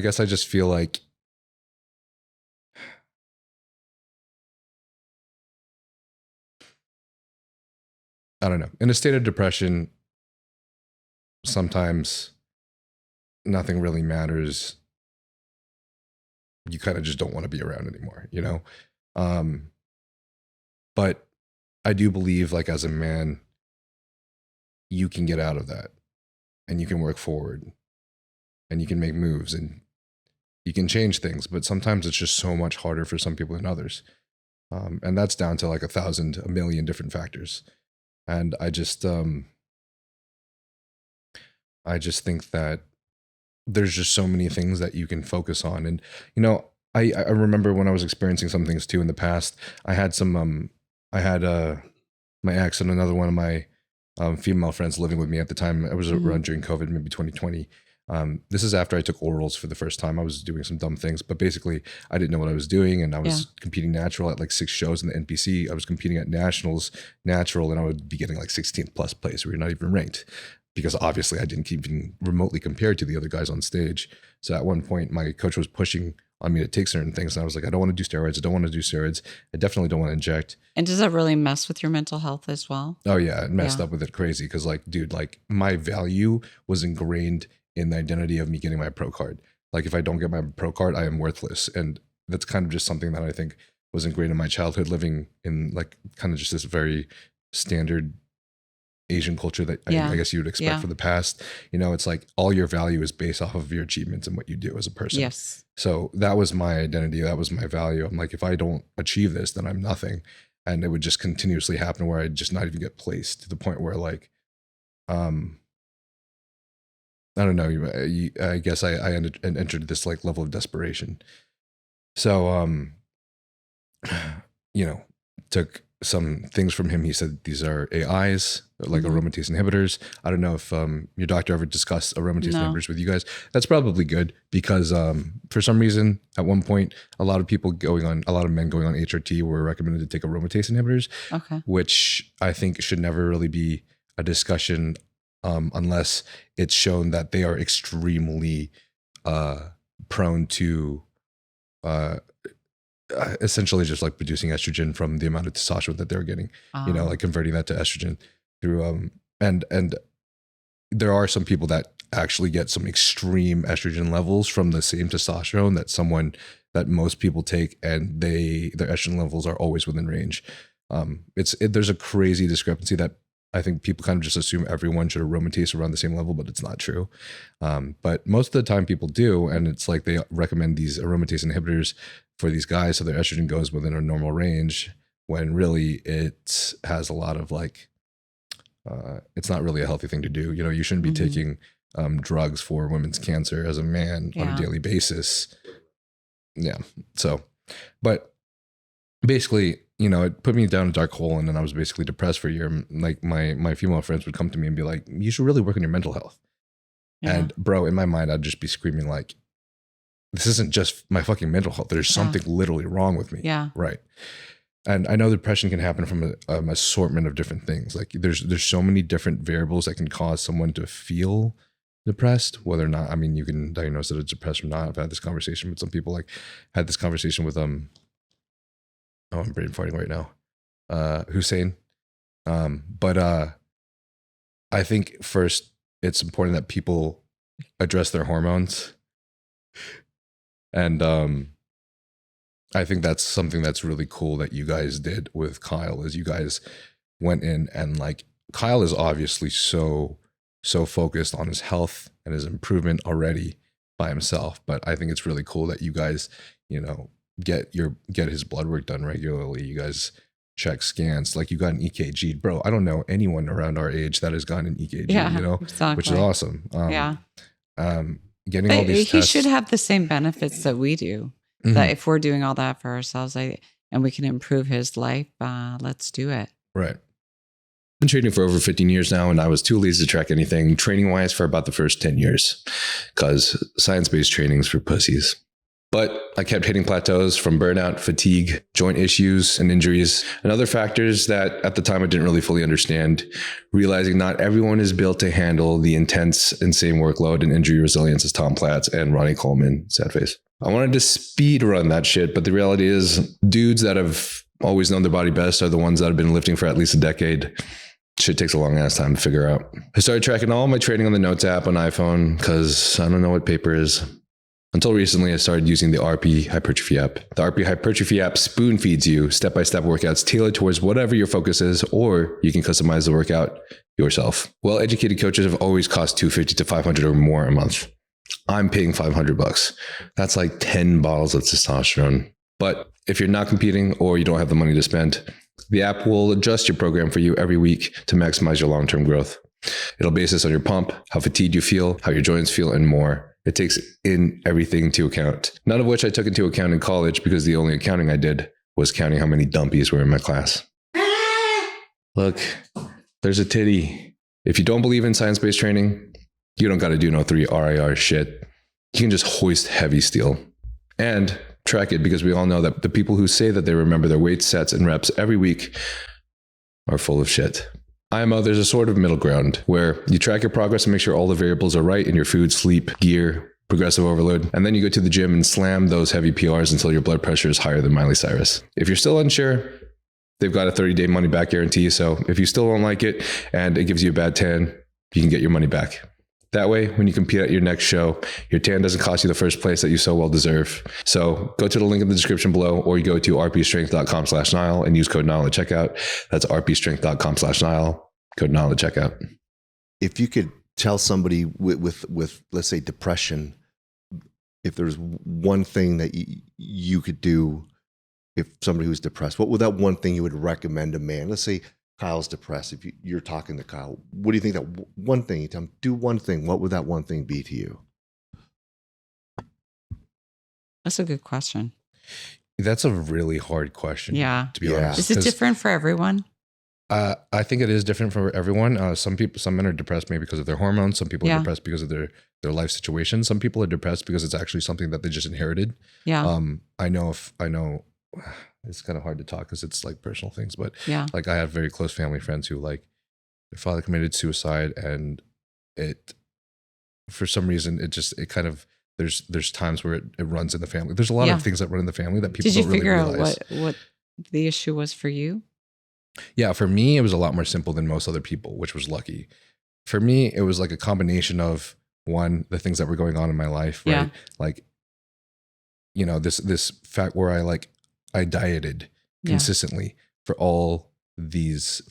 guess I just feel like I don't know, in a state of depression, sometimes nothing really matters. You kind of just don't want to be around anymore, but I do believe, like, as a man, you can get out of that and you can work forward and you can make moves and you can change things, but sometimes it's just so much harder for some people than others. And that's down to like 1,000, a million different factors. And I just think that there's just so many things that you can focus on. And, I remember when I was experiencing some things too in the past, I had my ex and another one of my female friends living with me at the time. It was around during COVID, maybe 2020. This is after I took orals for the first time. I was doing some dumb things, but basically I didn't know what I was doing. And I was competing natural at like 6 shows in the NPC. I was competing at nationals natural, and I would be getting like 16th plus place where you're not even ranked, because obviously I didn't even remotely compare to the other guys on stage. So at one point my coach was pushing on me to take certain things. And I was like, I don't want to do steroids. I definitely don't want to inject. And does that really mess with your mental health as well? Oh yeah. It messed up with it crazy. Cause like, dude, like my value was ingrained in the identity of me getting my pro card. Like if I don't get my pro card, I am worthless. And that's kind of just something that I think was ingrained in my childhood, living in like kind of just this very standard Asian culture that I guess you would expect for the past. It's like all your value is based off of your achievements and what you do as a person. Yes. So that was my identity. That was my value. I'm like, if I don't achieve this, then I'm nothing. And it would just continuously happen where I'd just not even get placed, to the point where like I don't know. I guess I entered this like level of desperation. So, took some things from him. He said these are AIs, like aromatase inhibitors. I don't know if your doctor ever discussed aromatase inhibitors with you guys. That's probably good because for some reason, at one point, a lot of men going on HRT were recommended to take aromatase inhibitors, which I think should never really be a discussion unless it's shown that they are extremely prone to essentially just like producing estrogen from the amount of testosterone that they're getting, like converting that to estrogen through and there are some people that actually get some extreme estrogen levels from the same testosterone that most people take, and their estrogen levels are always within range. There's a crazy discrepancy that I think people kind of just assume everyone should aromatase around the same level, but it's not true. But most of the time people do, and it's like they recommend these aromatase inhibitors for these guys so their estrogen goes within a normal range, when really it has a lot of like, it's not really a healthy thing to do. You shouldn't be taking drugs for women's cancer as a man on a daily basis. Yeah. So, but basically, it put me down a dark hole, and then I was basically depressed for a year. Like my female friends would come to me and be like, you should really work on your mental health. Yeah. And bro, in my mind, I'd just be screaming like, this isn't just my fucking mental health. There's something literally wrong with me. Yeah. Right. And I know depression can happen from an assortment of different things. Like there's so many different variables that can cause someone to feel depressed, whether or not, I mean, you can diagnose that it's depressed or not. I've had this conversation with some people, like had this conversation with, I'm brain farting right now. Hussein. But I think first it's important that people address their hormones. And I think that's something that's really cool that you guys did with Kyle, is you guys went in and like, Kyle is obviously so focused on his health and his improvement already by himself. But I think it's really cool that you guys, get his blood work done regularly. You guys check scans, like you got an EKG, bro. I don't know anyone around our age that has gotten an EKG, exactly. Which is awesome. Getting all these tests. He should have the same benefits that we do. That if we're doing all that for ourselves, and we can improve his life, let's do it. Right. I've been training for over 15 years now, and I was too lazy to track anything training wise for about the first 10 years because science-based training's for pussies. But I kept hitting plateaus from burnout, fatigue, joint issues, and injuries, and other factors that at the time I didn't really fully understand, realizing not everyone is built to handle the intense and same workload and injury resilience as Tom Platz and Ronnie Coleman. Sad face. I wanted to speed run that shit, but the reality is dudes that have always known their body best are the ones that have been lifting for at least a decade. Shit takes a long ass time to figure out. I started tracking all my training on the Notes app on iPhone because I don't know what paper is. Until recently, I started using the RP Hypertrophy app. The RP Hypertrophy app spoon feeds you step-by-step workouts tailored towards whatever your focus is, or you can customize the workout yourself. Well-educated coaches have always cost $250 to $500 or more a month. I'm paying $500. That's like 10 bottles of testosterone. But if you're not competing or you don't have the money to spend, the app will adjust your program for you every week to maximize your long-term growth. It'll base this on your pump, how fatigued you feel, how your joints feel, and more. It takes in everything to account, none of which I took into account in college because the only accounting I did was counting how many dumpies were in my class. Look, there's a titty. If you don't believe in science-based training, you don't got to do no 3 RIR shit. You can just hoist heavy steel and track it, because we all know that the people who say that they remember their weight sets and reps every week are full of shit. IMO, there's a sort of middle ground where you track your progress and make sure all the variables are right in your food, sleep, gear, progressive overload, and then you go to the gym and slam those heavy PRs until your blood pressure is higher than Miley Cyrus. If you're still unsure, they've got a 30-day money-back guarantee, so if you still don't like it and it gives you a bad tan, you can get your money back. That way, when you compete at your next show, your tan doesn't cost you the first place that you so well deserve. So go to the link in the description below, or you go to rpstrength.com/Nile and use code Nile at checkout. That's rpstrength.com/Nile, code Nile at checkout. If you could tell somebody with let's say depression, if there's one thing that you could do if somebody who's depressed, what would that one thing you would recommend a man? Let's say Kyle's depressed, if you're talking to Kyle, what do you think that one thing, you tell him, do one thing, what would that one thing be to you? That's a good question. That's a really hard question. Yeah. To be honest. Is it different for everyone? I think it is different for everyone. Some men are depressed maybe because of their hormones. Some people are depressed because of their life situation. Some people are depressed because it's actually something that they just inherited. Yeah. I know it's kind of hard to talk because it's like personal things, but like I have very close family friends who like their father committed suicide, and it, for some reason, it kind of, there's times where it runs in the family. There's a lot of things that run in the family that people don't really realize. Did you figure out what the issue was for you? Yeah, for me, it was a lot more simple than most other people, which was lucky. For me, it was like a combination of, one, the things that were going on in my life, right? Yeah. Like, you know, this fact where I dieted consistently for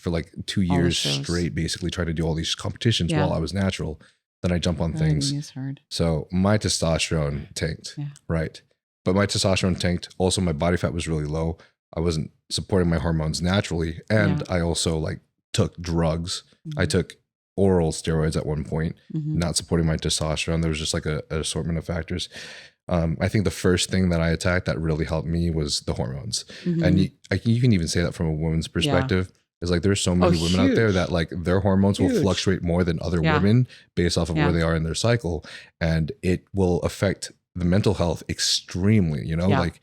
like 2 years straight, basically trying to do all these competitions while I was natural. Then I jump on things. Is hard. So my testosterone tanked, right? But my testosterone tanked. Also, my body fat was really low. I wasn't supporting my hormones naturally. And I also like took drugs. Mm-hmm. I took oral steroids at one point, not supporting my testosterone. There was just like an assortment of factors. I think the first thing that I attacked that really helped me was the hormones. Mm-hmm. And you can even say that from a woman's perspective. It's like there's so many women out there that like their hormones will fluctuate more than other women based off of where they are in their cycle. And it will affect the mental health extremely, you know, like,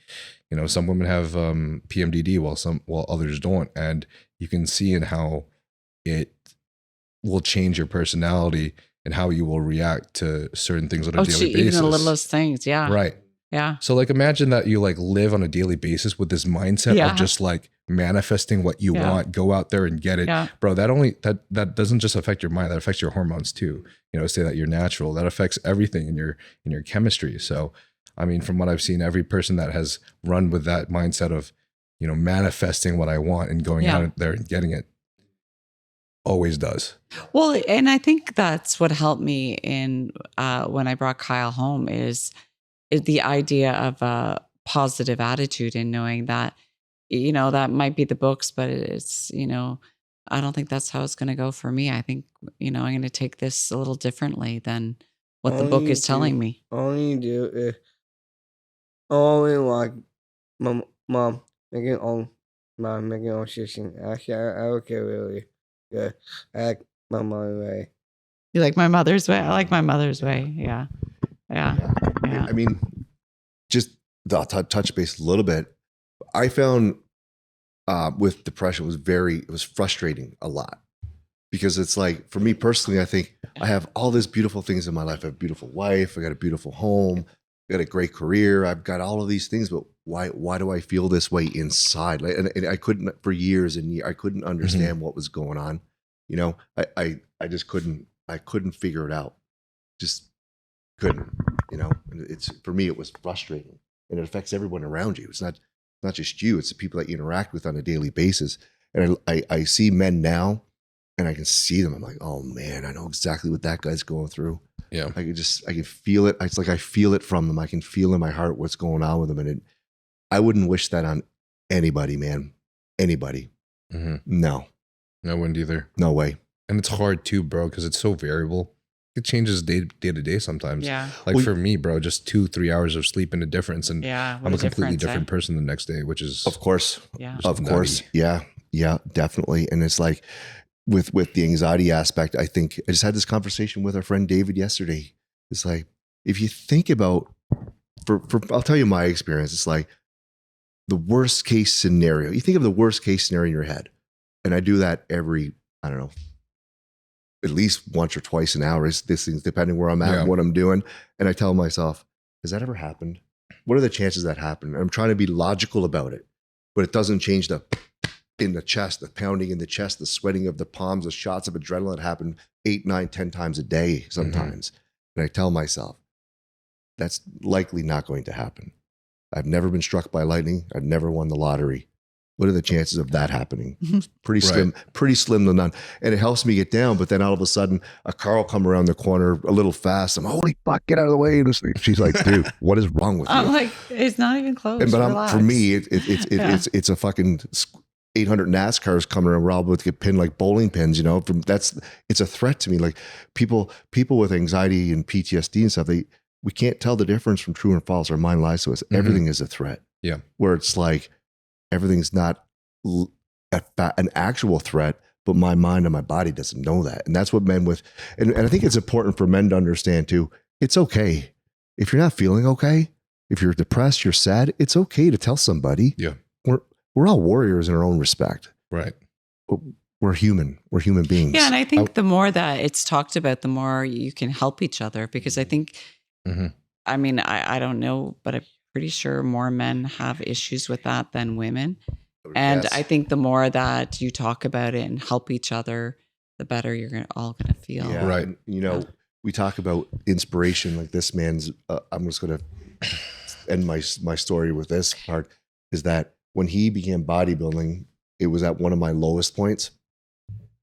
you know, some women have PMDD while others don't. And you can see in how it will change your personality and how you will react to certain things on a daily basis. Even the littlest things. Yeah. Right. Yeah. So like imagine that you like live on a daily basis with this mindset of just like manifesting what you want, go out there and get it. Yeah. Bro, that doesn't just affect your mind, that affects your hormones too. You know, say that you're natural, that affects everything in your chemistry. So I mean, from what I've seen, every person that has run with that mindset of, you know, manifesting what I want and going out there and getting it always does. Well, and I think that's what helped me in when I brought Kyle home is the idea of a positive attitude and knowing that, you know, that might be the books, but it's, you know, I don't think that's how it's going to go for me. I think, you know, I'm going to take this a little differently than what the book is telling me. All you do is only like mom making own decision. Actually, I okay really good. I like my mother's way. You like my mother's way? I like my mother's way. Yeah. I mean, just the touch base a little bit. I found with depression it was frustrating a lot because it's like, for me personally, I think I have all these beautiful things in my life. I have a beautiful wife. I got a beautiful home. I got a great career. I've got all of these things, but why do I feel this way inside? Like, and I couldn't for years and years, I couldn't understand what was going on. You know, I just couldn't figure it out. Just couldn't, you know, it's, for me, it was frustrating and it affects everyone around you. It's not just you, it's the people that you interact with on a daily basis. And I see men now and I can see them. I'm like, oh man, I know exactly what that guy's going through. Yeah. I can feel it. It's like, I feel it from them. I can feel in my heart what's going on with them. And I wouldn't wish that on anybody, man. Anybody. Mm-hmm. No. I wouldn't either. No way. And it's hard too, bro, because it's so variable. It changes day to day sometimes. Yeah. Like for me, bro, just 2-3 hours of sleep in a difference. And I'm a completely different person the next day, which is. Of course. Yeah. Of course. Yeah. Yeah, definitely. And it's like, with the anxiety aspect, I think I just had this conversation with our friend David yesterday. It's like, if you think about, I'll tell you my experience. It's like the worst case scenario. You think of the worst case scenario in your head. And I do that every, I don't know, at least once or twice an hour. This thing's depending where I'm at and what I'm doing. And I tell myself, has that ever happened? What are the chances that happened? I'm trying to be logical about it, but it doesn't change in the chest, the pounding in the chest, the sweating of the palms, the shots of adrenaline that happen 8, 9, 10 times a day sometimes. And I tell myself, that's likely not going to happen. I've never been struck by lightning. I've never won the lottery. What are the chances of that happening? Pretty slim to none. And it helps me get down. But then all of a sudden, a car will come around the corner a little fast. I'm, holy fuck, get out of the way. And she's like, dude, what is wrong with you? I'm like, it's not even close. For me, it's a fucking 800 NASCARs coming around, we're all about to get pinned like bowling pins, you know, it's a threat to me. Like people with anxiety and PTSD and stuff, we can't tell the difference from true and false. Our mind lies to us. Everything is a threat. Yeah. Where it's like, everything's not an actual threat, but my mind and my body doesn't know that. And that's what men with, and I think it's important for men to understand too. It's okay. If you're not feeling okay, if you're depressed, you're sad, it's okay to tell somebody. Yeah. We're all warriors in our own respect. Right. We're human. We're human beings. Yeah. And I think the more that it's talked about, the more you can help each other, because I think, I mean, I don't know, but I'm pretty sure more men have issues with that than women. And Yes. I think the more that you talk about it and help each other, the better you're all going to feel. Yeah. Right. And, you know, we talk about inspiration, like this man's, I'm just going to end my story with this part, is that when he began bodybuilding, it was at one of my lowest points,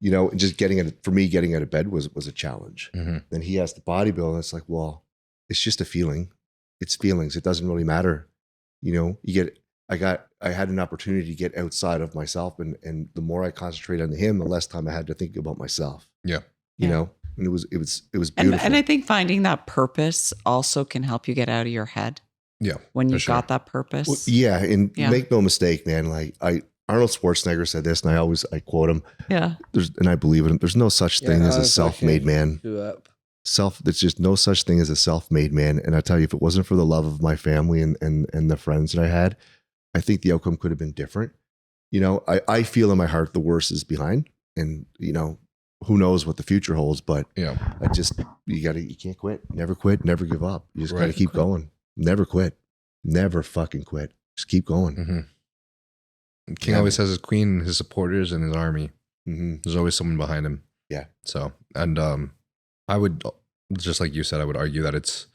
you know, and just getting out of bed was a challenge. Then he has to bodybuild, and it's like, well, it's just a feeling. It's feelings. It doesn't really matter. You know, I had an opportunity to get outside of myself, and the more I concentrate on him, the less time I had to think about myself. Yeah. You know, and it was beautiful. And I think finding that purpose also can help you get out of your head. Yeah. When you for sure. got that purpose. Well, yeah, and make no mistake, man. Like Arnold Schwarzenegger said this, and I quote him. Yeah. And I believe it. There's no such thing as a self-made man. There's just no such thing as a self-made man. And I tell you, if it wasn't for the love of my family and the friends that I had, I think the outcome could have been different. You know, I feel in my heart the worst is behind, and you know, who knows what the future holds. But Yeah. you can't quit, never give up. You just got to keep going. Never quit. Never fucking quit. Just keep going. King always has his queen, his supporters, and his army. There's always someone behind him. Yeah. So, and I would, just like you said, I would argue that it's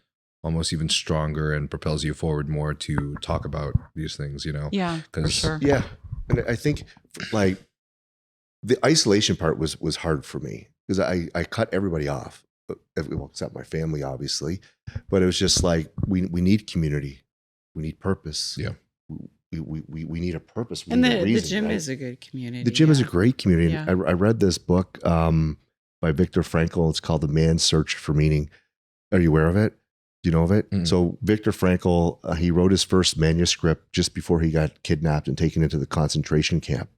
almost even stronger and propels you forward more to talk about these things, you know? Yeah, for sure. Yeah. And I think like the isolation part was hard for me, because I cut everybody off, well, except my family, obviously. But it was just like, we need community. We need purpose. Yeah. We need a purpose. And the gym is a good community. The gym is a great community. Yeah. I read this book by Viktor Frankl. It's called The Man's Search for Meaning. Are you aware of it? Do you know of it? So Viktor Frankl, he wrote his first manuscript just before he got kidnapped and taken into the concentration camp.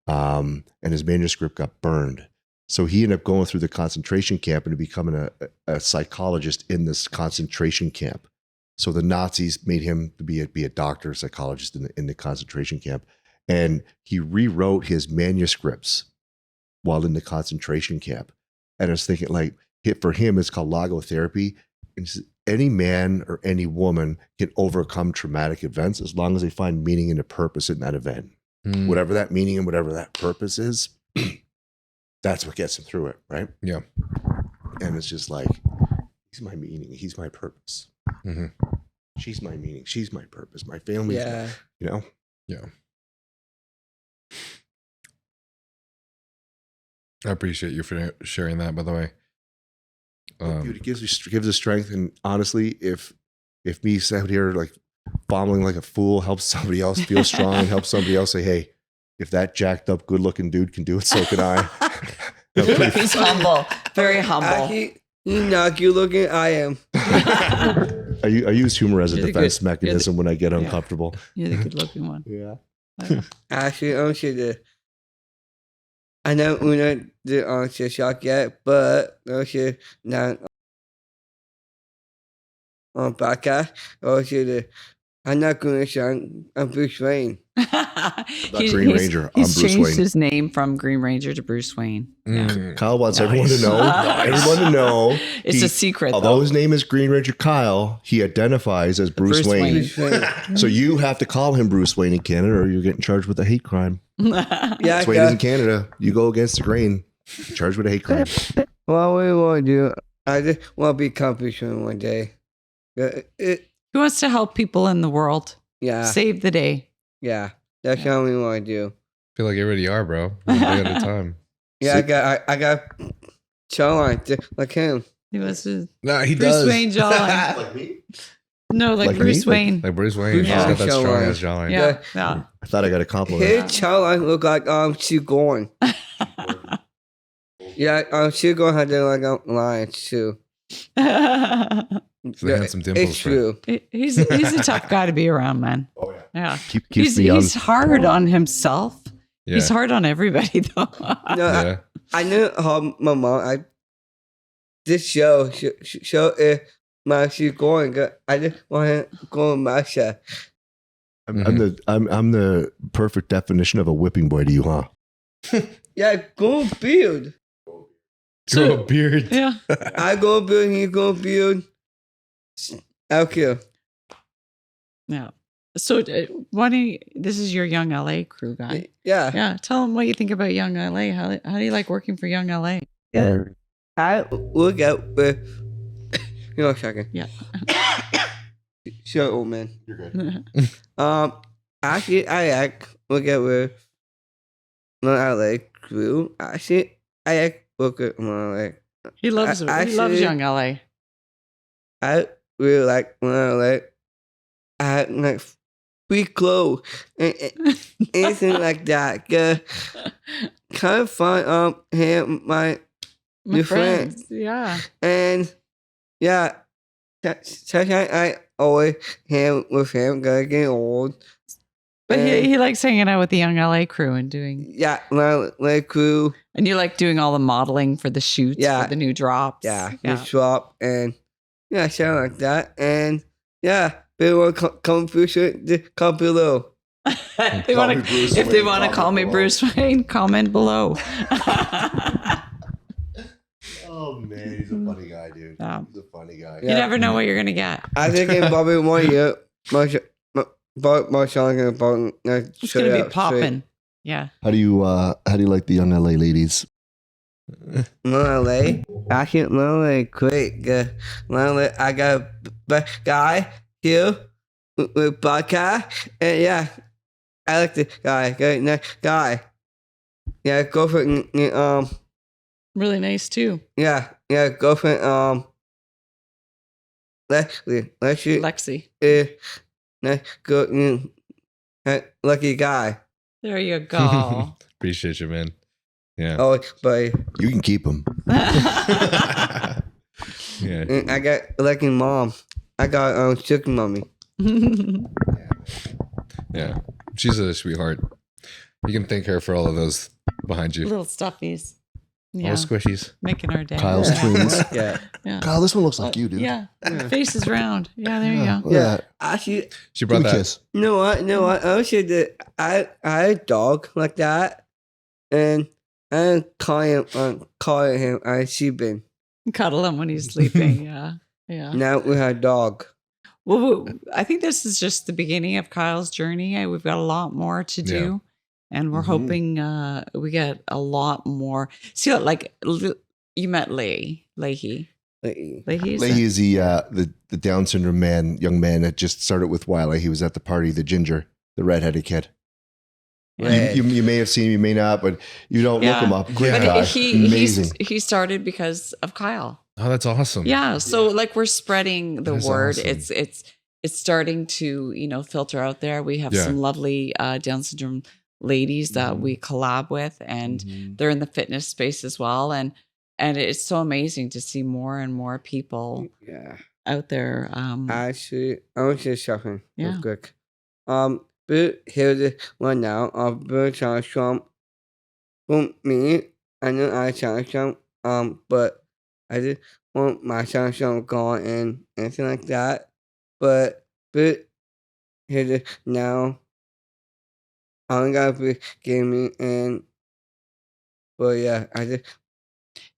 And his manuscript got burned. So he ended up going through the concentration camp and becoming a psychologist in this concentration camp. So the Nazis made him to be a doctor, a psychologist in the concentration camp. And he rewrote his manuscripts while in the concentration camp. And I was thinking, like, for him, it's called logotherapy. And any man or any woman can overcome traumatic events as long as they find meaning and a purpose in that event. Whatever that meaning and whatever that purpose is, that's what gets him through it, right? Yeah. And it's just like, he's my meaning, he's my purpose. She's my meaning, she's my purpose. My family, you know? Yeah. I appreciate you for sharing that, by the way. Dude, it gives us strength. And honestly, if me out here like fumbling like a fool helps somebody else feel strong and helps somebody else say, hey, if that jacked up, good looking dude can do it, so can I. He's humble, very humble. You not good looking, I am. I use humor as a You're the defense good- mechanism when I get uncomfortable. You're the good looking one. Yeah. Actually, I'm sure I know Una didn't answer shock yet, but also now on podcast, also I'm not going to sound I'm Bruce Wayne. Green Ranger. I'm He's Bruce changed Wayne. his name from Green Ranger to Bruce Wayne. Kyle wants everyone to know. Nice. Everyone to know. It's a secret, Although though. his name is Green Ranger Kyle, he identifies as Bruce Wayne. Bruce Wayne. So you have to call him Bruce Wayne in Canada, or you're getting charged with a hate crime. Yeah, That's why it is in Canada. You go against the grain, you're charged with a hate crime. what we want to do, I just want to be accomplishment one day. He wants to help people in the world. Yeah, Save the day. yeah, that's how we want to do. Feel like you already are, bro. One day at a time. Yeah, I got jawline like him. He was Nah, he Bruce does. Wayne jawline. Like me? Like like Bruce me? Wayne. Like Bruce Wayne. He's Yeah. got that strong ass jawline. Yeah. I thought I got a compliment. His jawline look like Sigourney. Yeah, Sigourney had like lines too. Yeah. So they had some dimples. It's true. He's a tough guy to be around, man. Oh yeah. Yeah. Keeps me young. He's hard on himself. Yeah. He's hard on everybody though. No, Yeah. I knew how my mom. This show is my Sigourney. I just want to go in my show. I'm the perfect definition of a whipping boy to you, huh? Yeah, go build. Grow a beard. Yeah. I go build. You go build. Okay. Yeah. So why don't you, this is your Young LA crew guy. Yeah. Yeah. Tell them what you think about Young LA. How do you like working for Young LA? Yeah. I look at with. You know, a second. Yeah. Sure, old man. You're good. Actually, I like look at with Young LA crew. Actually, I like look at Young LA. He loves Young LA. I really like Young LA. I had like free clothes and anything like that. Kind of fun. Him, my new friend. Yeah. And yeah, sometimes I always hang with him. Gonna get old. But And he likes hanging out with the Young LA crew and doing. yeah, my crew. And you like doing all the modeling for the shoots, Yeah. for the new drops. Yeah, the shop and yeah, something like that. And yeah, they want to come through. Come below. If they want to call me Bruce Wayne, comment below. Oh man, he's a funny guy, dude. Yeah. He's a funny guy. You never know what you're gonna get. I think in probably 1 year, my song is about It's gonna be popping. Yeah. How do you like the Young LA ladies? LA, actually, LA, great. LA, I got a guy here with podcast, and yeah, I like the guy. Good next guy. Yeah, go for it. Really nice too. Yeah, go for it. Lexi. Go. Lucky guy. There you go. Appreciate you, man. Yeah. Oh, but You can keep him. Yeah. I got lucky mom. I got chicken mommy. Yeah. She's a sweetheart. You can thank her for all of those behind you. Little stuffies. All Yeah. the squishies. Making our day. Kyle's Yeah. twins. Yeah. Yeah. Kyle, this one looks like you, dude. Yeah. Face is round. Yeah, there you go. Look at that. Actually, She Give brought me a that. kiss. you know what? I said that I had a dog like that, and I calling him I Sebin. Cuddle him when he's sleeping. Yeah. Yeah. Now we have a dog. Well, I think this is just the beginning of Kyle's journey. We've got a lot more to do. Yeah. And we're hoping we get a lot more. See, like you met Leahy. Leahy's Leahy is the Down syndrome young man that just started with Wiley. He was at the party, the ginger, the redheaded kid. Red. You may have seen him, you may not, but you don't look him up. Great But guy. he started because of Kyle. Oh, that's awesome. Yeah. So like we're spreading the That is word. awesome. It's starting to, filter out there. We have Yeah. some lovely Down syndrome ladies that we collab with, and they're in the fitness space as well. And it's so amazing to see more and more people Yeah. out there. Actually, I was just shopping Yeah. real quick. But here's the one now. But challenge from me. I know I challenge from. But I just want my challenge from gone and anything like that. But here's it now. I'm gonna be gaming and. But yeah, I just.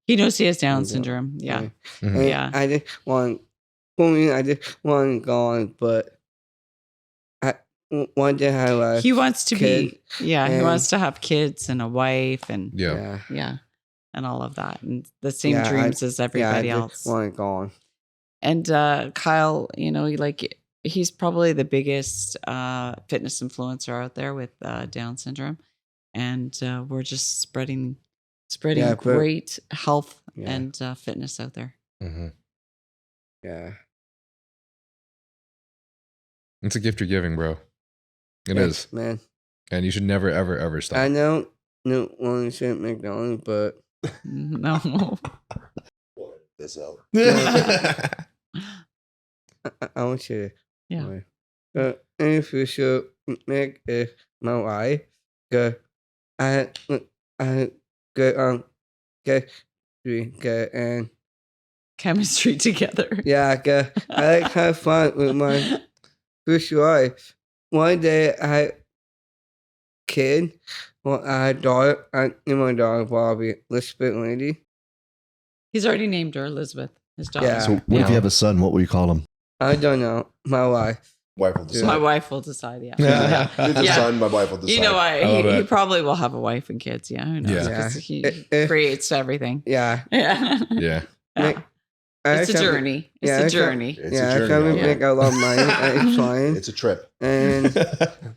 He knows he has Down Yeah. syndrome. Yeah. Mhm. And Yeah. I just want. For me, I just want to go on, but I want to have a He wants to kid, he and- wants to have kids and a wife and Yeah. yeah. and all of that and the same Yeah, dreams as everybody I else. just want to go on. And Kyle, he's probably the biggest fitness influencer out there with Down syndrome, and we're just spreading Yeah, but- great health Yeah. and fitness out there. Mhm. Yeah. It's a gift you're giving, bro. It is, man. and you should never, ever, ever stop. I don't want to say McDonald's, but No. This out. I want to. Yeah. In the future, make is my wife. I get and Chemistry together. yeah, I like have fun with my future wife. One day I had kid. Well, I had daughter. I named my daughter Bobby, Elizabeth Landi. He's already named her Elizabeth, his daughter. Yeah. So what if you have a son? What will you call him? I don't know. My wife. Wife will decide. My wife will decide, yeah. You're the Yeah. son. My wife will decide. You know what? love He it. probably will have a wife and kids. Yeah, who knows? Yeah. 'Cause he Yeah. creates everything. Yeah. Yeah. Yeah. Make- I It's a can't- journey. It's yeah, a I can't- journey. It's yeah, a I journey. can't yeah. make a lot of money. I'm flying. It's a trip. And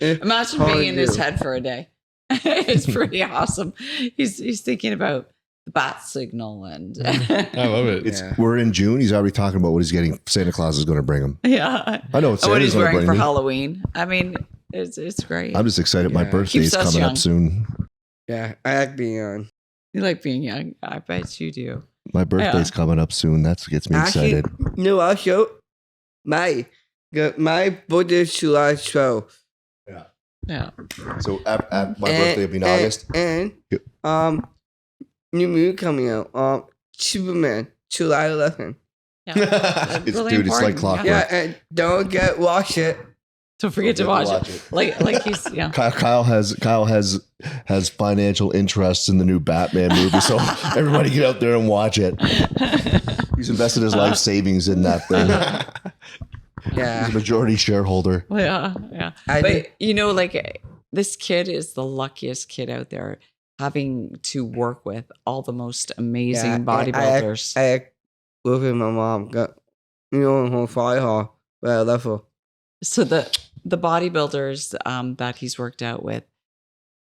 Imagine hard being in to his do. head for a day. It's pretty awesome. He's thinking about the bat signal and I love it. It's Yeah. we're in June. He's already talking about what he's getting. Santa Claus is going to bring him. yeah, I know what and what Santa's he's going to wearing bring for me. Halloween. I mean, it's great. I'm just excited. My Yeah. birthday Keeps is us coming young. up soon. yeah, I like being on. You like being young. I bet you do. My birthday's coming up soon. That's what gets me Actually, excited. no, also my birthday is July 12th. Yeah. So at my birthday will be in August. And Yep. new movie coming out. Superman, July 11th. Yeah. It's really dude. It's like important, clockwork. Yeah, and don't get watch it. Don't forget to watch it. Like he's yeah. Kyle has financial interests in the new Batman movie, so everybody get out there and watch it. He's invested his life savings in that thing. Yeah, He's a majority shareholder. Yeah. I But did- you know, like this kid is the luckiest kid out there, having to work with all the most amazing yeah, bodybuilders. I work with my mom. Got her fire hall, but I love her. So the bodybuilders that he's worked out with,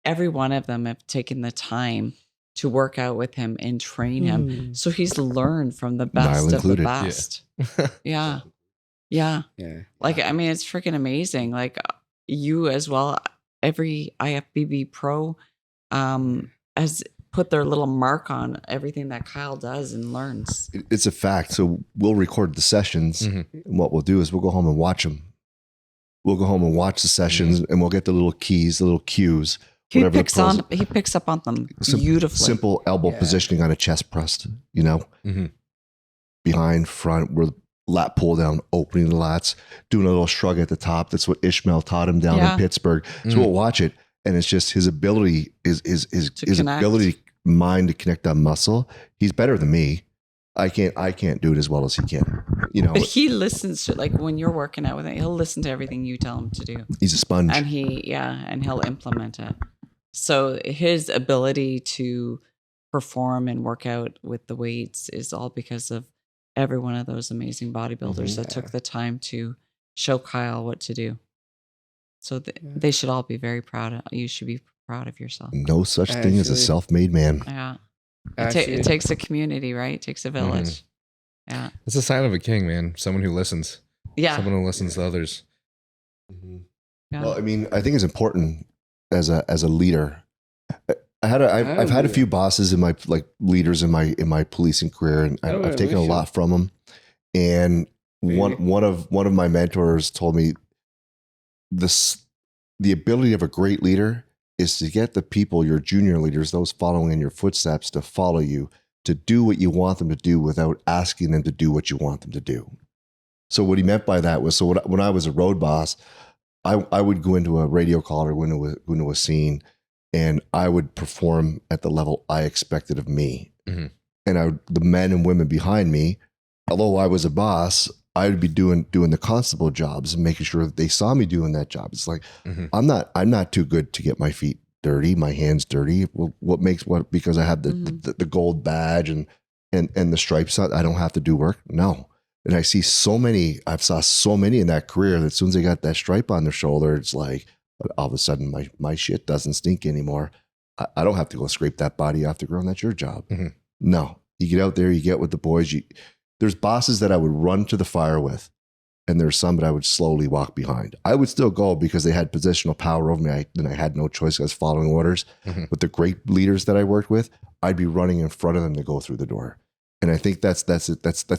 every one of them have taken the time to work out with him and train him. So he's learned from the best of the included. Yeah. best. Yeah. Yeah. Like, I mean, it's freaking amazing. Like you as well, every IFBB pro has put their little mark on everything that Kyle does and learns. It's a fact. So we'll record the sessions, Mhm. and what we'll do is we'll go home and watch them. We'll go home and watch the sessions, and we'll get the little keys, the little cues. He whatever the picks up on them Sim- beautifully. Simple elbow Yeah. positioning on a chest press, Mhm. behind, front, where the lat pull down, opening the lats, doing a little shrug at the top. That's what Ishmael taught him down Yeah. in Pittsburgh. So Mm. we'll watch it, and it's just his ability, his connect. ability, mind to connect on muscle. He's better than me. I can't do it as well as he can. But he listens to, like, when you're working out with him, he'll listen to everything you tell him to do. He's a sponge. And he'll implement it. So his ability to perform and work out with the weights is all because of every one of those amazing bodybuilders that took the time to show Kyle what to do. So they should all be very proud. You should be proud of yourself. No such thing as a Actually- self-made man. Yeah. Actually, It takes a community, right? It takes a village. Yeah. It's a sign of a king, man. Someone who listens. Yeah. Someone who listens to others. Yeah. Well, I mean, I think it's important as a leader. I've had a few bosses in my leaders in my policing career, and I've taken a lot from them. And one of my mentors told me the ability of a great leader is to get the people, your junior leaders, those following in your footsteps, to follow you, to do what you want them to do without asking them to do what you want them to do. So what he meant by that was, when I was a road boss, I would go into a radio call or go into a scene, and I would perform at the level I expected of me. Mm-hmm. And the men and women behind me, although I was a boss, I would be doing the constable jobs and making sure that they saw me doing that job. It's like, I'm not too good to get my feet dirty, my hands dirty. Well, because I have the gold badge and the stripes on, I don't have to do work? No. And I saw so many in that career that as soon as they got that stripe on their shoulder, it's like, all of a sudden my shit doesn't stink anymore. I don't have to go scrape that body off the ground. That's your job. Mm-hmm. No, you get out there, you get with the boys. There's bosses that I would run to the fire with. and there's some that I would slowly walk behind. I would still go because they had positional power over me. Then I had no choice. I was following orders. With the great leaders that I worked with, I'd be running in front of them to go through the door. And I think that's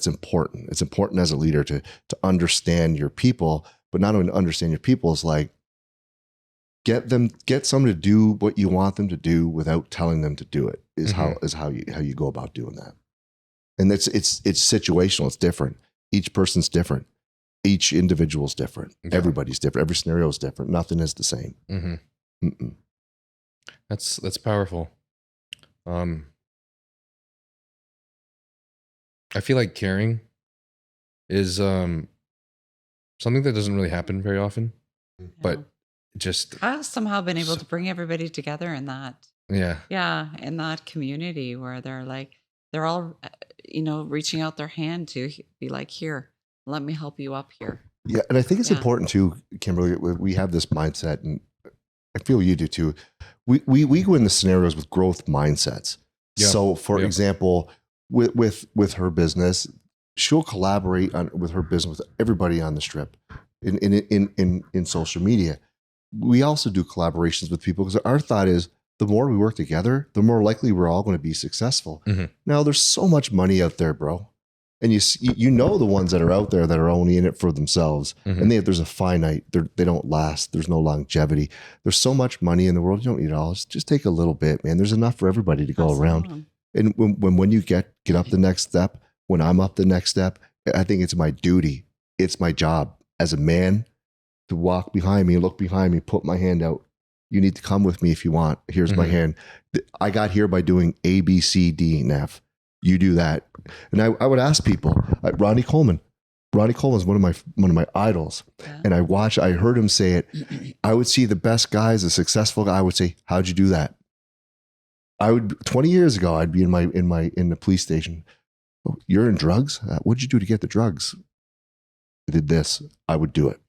important. It's important as a leader to understand your people, but not only to understand your people is like get someone to do what you want them to do without telling them to do it. Is how you go about doing that. And it's situational. It's different. Each person's different. Each individual's different. Okay. Everybody's different. Every scenario is different. Nothing is the same. That's powerful. I feel like caring is something that doesn't really happen very often, but just I've somehow been able to bring everybody together in that. Yeah, in that community where they're all, reaching out their hand to be like, here, let me help you up here. Yeah, and I think it's important too, Kimberly. We have this mindset, and I feel you do too. We go into scenarios with growth mindsets. Yeah. So, for example, with her business, she'll collaborate with her business with everybody on the strip in social media. We also do collaborations with people because our thought is the more we work together, the more likely we're all going to be successful. Now, there's so much money out there, bro. And you know the ones that are out there that are only in it for themselves. And there's a finite, they don't last. There's no longevity. There's so much money in the world. You don't need it all. Just take a little bit, man. There's enough for everybody to go around. And when you get up the next step, when I'm up the next step, I think it's my duty. It's my job as a man to walk behind me, look behind me, put my hand out. You need to come with me if you want. Here's my hand. I got here by doing A, B, C, D, and F. You do that. And I would ask people, Ronnie Coleman is one of my idols. Yeah. And I heard him say it. I would see the best guys, a successful guy. I would say, how'd you do that? 20 years ago, I'd be in the police station. Oh, you're in drugs? What'd you do to get the drugs? I did this. I would do it.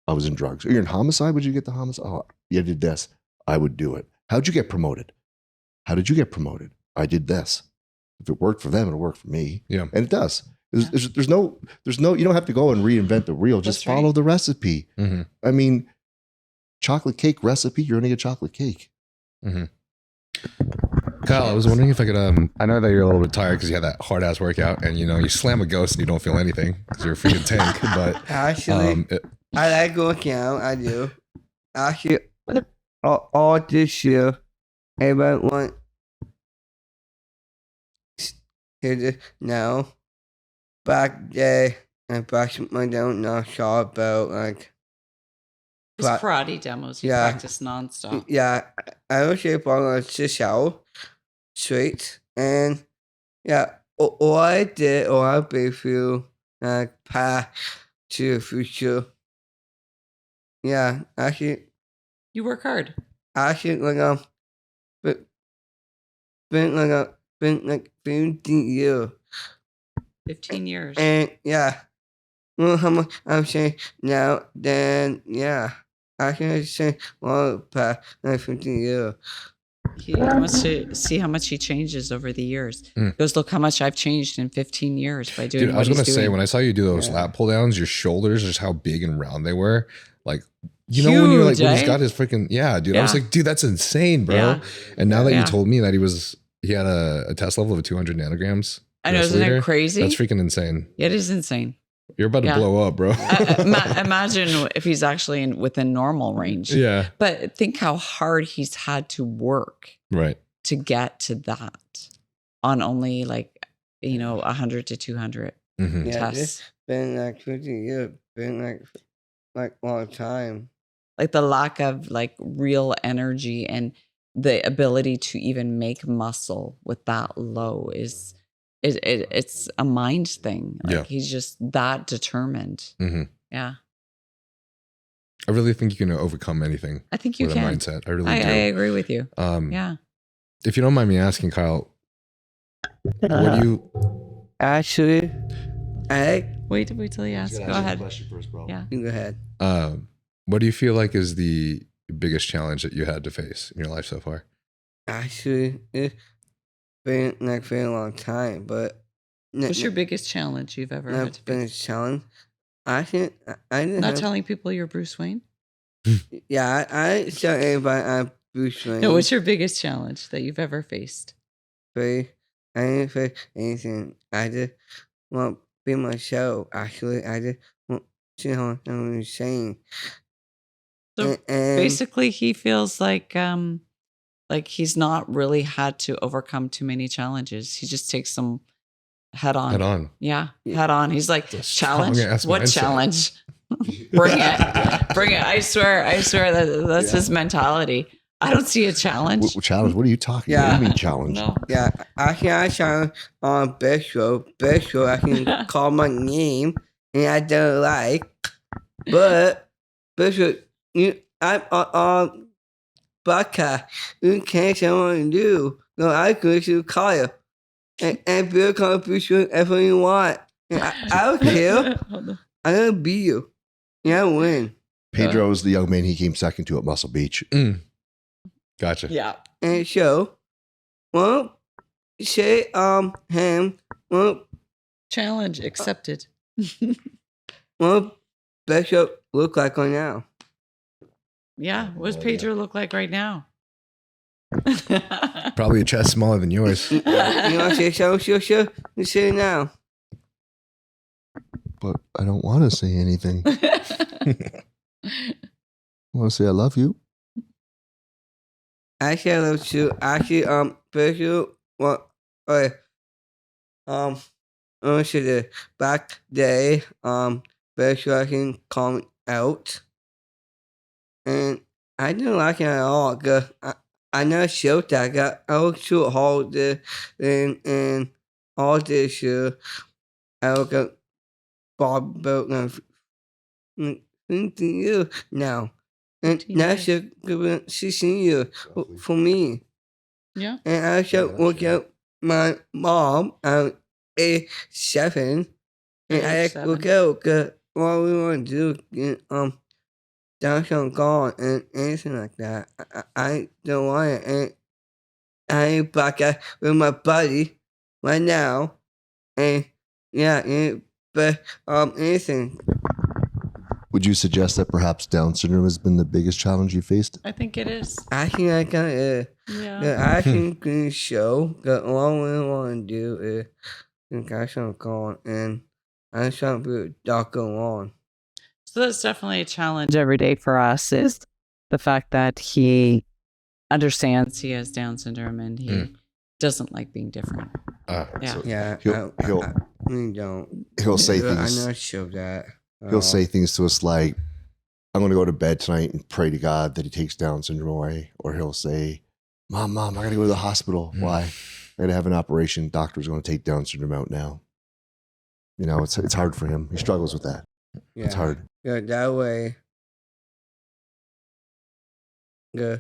I was in drugs. You're in homicide? Would you get the homicide? Oh, you did this. I would do it. How'd you get promoted? How did you get promoted? I did this. If it worked for them, it'll work for me. Yeah. And it does. There's no, you don't have to go and reinvent the wheel. Just follow the recipe. I mean, chocolate cake recipe, you're going to get chocolate cake. Kyle, I was wondering if I could, I know that you're a little bit tired because you had that hard ass workout and you slam a ghost and you don't feel anything because you're a freaking tank. But actually, I like working out. I do. Actually, all this year, everybody want to now. Back day, and back I don't know saw about like karate demos. You practice nonstop. Yeah, I was able to just out straight, and all I did, all I've been through, path to the future. Yeah, actually, you work hard. Actually, been 15 years. 15 years. And well, how much I'm saying now, then I can say, well, past 15 years. He wants to see how much he changes over the years. He goes, look how much I've changed in 15 years by doing. Dude, I was going to say, when I saw you do those lat pull downs, your shoulders, just how big and round they were. Like, huge, when you were like, when he's got his freaking, dude, I was like, dude, that's insane, bro. Yeah. And now that you told me that he had a test level of 200 nanograms. I know, isn't that crazy? That's freaking insane. Yeah, it is insane. You're about to blow up, bro. Imagine if he's actually within normal range. Yeah. But think how hard he's had to work to get to that on only 100 to 200 tests. It's been like 50 years. Been like a long time. Like the lack of real energy and the ability to even make muscle with that low is... It's a mind thing. He's just that determined. Yeah. I really think you can overcome anything. I think you with can. a mindset. I really do. I agree with you. Yeah. If you don't mind me asking, Kyle, what do you actually? Wait till you ask. Go ahead. First, bro. Yeah. You go ahead. What do you feel like is the biggest challenge that you had to face in your life so far? Actually, been for a long time, but what's your biggest challenge you've ever had to face? Challenge I think I didn't Not have, telling people you're Bruce Wayne. yeah, I tell everybody I'm Bruce Wayne. No, what's your biggest challenge that you've ever faced? I didn't face anything. I just want to be myself. Actually, I just want to know what I'm saying. So And basically, he feels like he's not really had to overcome too many challenges. He just takes them head on. Head on. Yeah, head on. He's like, That's a challenge? strong-ass What mindset. challenge? Bring it. Bring it. I swear that's his mentality. I don't see a challenge. What challenge? What are you talking Yeah. about? What do you mean challenge? No. yeah, I challenge on Best Show. Best Show, I can call my name and I don't like. But Best Show, I'm on podcast. You can't tell what to do. No, I go to call you. And Bill contribution everything you want. And I don't care. Hold on. I'm gonna beat you. Yeah, I win. Pedro is the young man he came second to at Muscle Beach. Gotcha. Yeah. And so, well, say him, well, Challenge accepted. Best Show look like right now. Yeah. What does Pedro look like right now? Probably a chest smaller than yours. You want to say something, sure? You say it now. But I don't want to say anything. I want to say I love you. Actually, I love you. Actually, Best Show, well, okay. I want to say the back day, Best Show I can come out. And I didn't like it at all, because I never showed that. I was too hard and all this year. I look at Bodybuilding into you now. And 15 that's years. a 16 years for me. Yeah. And I should look at my mom at age 7. And I Age look out, because what we want to do, get, downtown gone and anything like that. I don't want it. And I'm back at with my buddy right now. And yeah, but anything. Would you suggest that perhaps Down syndrome has been the biggest challenge you faced? I think it is. I think I got Yeah. I think can show that all we want to do is think I should go and I should be Dr. on. So that's definitely a challenge every day for us, is the fact that he understands he has Down syndrome and he doesn't like being different. Yeah. So Yeah, He'll- I really don't. he'll say I things. not show that. He'll say things to us like, I'm going to go to bed tonight and pray to God that he takes Down syndrome away. Or he'll say, Mom, I got to go to the hospital. Why? I got to have an operation. Doctor's going to take Down syndrome out now. You know, it's hard for him. He struggles with that. yeah. It's hard. Yeah, that way. Yeah,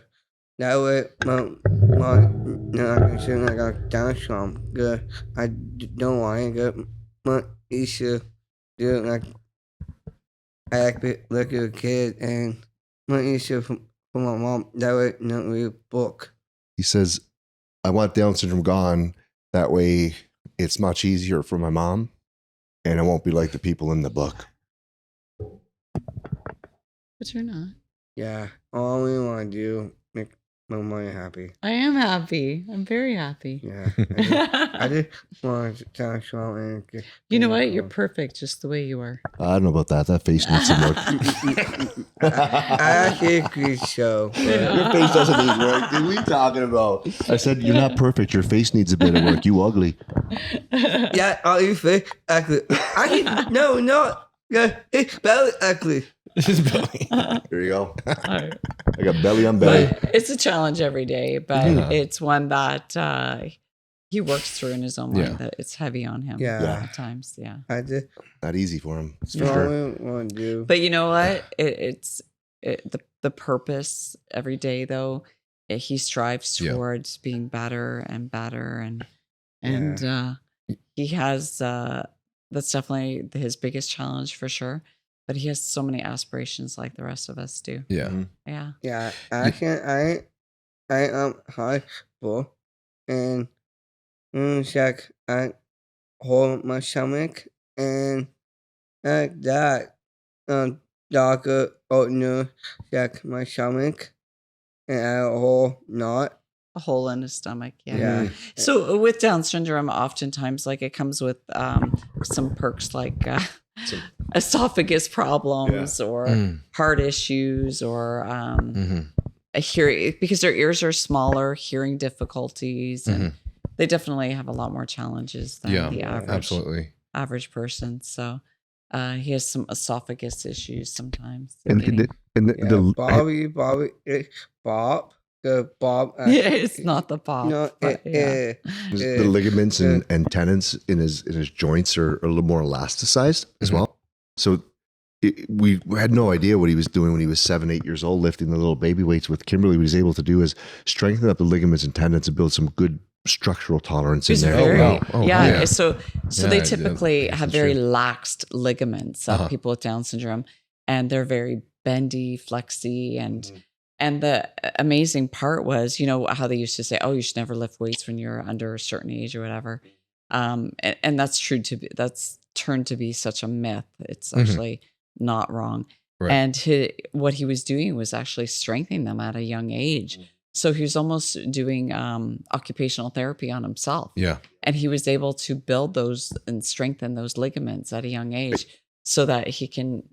that way, I can I got down some. Good, I don't want to get my issue. Do like I act like a kid, and my issue for my mom. That way, not read a book. He says, I want Down syndrome gone. That way it's much easier for my mom and I won't be like the people in the book. But you're not. Yeah, all we want to do make my mom happy. I am happy. I'm very happy. Yeah, I just want to tell you and You know what? You're perfect just the way you are. I don't know about that. That face needs some work. I actually agree so. but- Your face doesn't need work. Dude, what are you talking about? I said, you're not perfect. Your face needs a bit of work. You ugly. Yeah, all you say ugly. No. Yeah, it's belly ugly. His belly. Here you go. Alright. I got belly on belly. But it's a challenge every day, but Yeah. it's one that he works through in his own mind. Yeah. That it's heavy on him. Yeah. At times. Yeah. I just Not easy for him. That's for all sure. we want to do. But you know what? The purpose every day though. He strives Yeah. towards being better and better, and he has that's definitely his biggest challenge for sure. But he has so many aspirations like the rest of us do. Yeah. Yeah. Yeah, I high full and check I hold my stomach and like that doctor opener check my stomach and I had a whole knot. A hole in his stomach. Yeah. Yeah. So with Down syndrome, oftentimes, like it comes with some perks like esophagus problems or heart issues or a hearing, because their ears are smaller, hearing difficulties, and they definitely have a lot more challenges than the average person. So he has some esophagus issues sometimes. Bob. It's not the Bob. No, the ligaments and tendons in his joints are a little more elasticized as well. So we had no idea what he was doing when he was 7-8 years old, lifting the little baby weights with Kimberly. What he's able to do is strengthen up the ligaments and tendons and build some good structural tolerance in there. So they typically have very laxed ligaments. People with Down syndrome, and they're very bendy, flexy, and the amazing part was, you know, how they used to say, oh, you should never lift weights when you're under a certain age or whatever. And that's that's turned to be such a myth. It's actually not wrong. Right. And what he was doing was actually strengthening them at a young age. So he was almost doing occupational therapy on himself. Yeah. And he was able to build those and strengthen those ligaments at a young age so that he can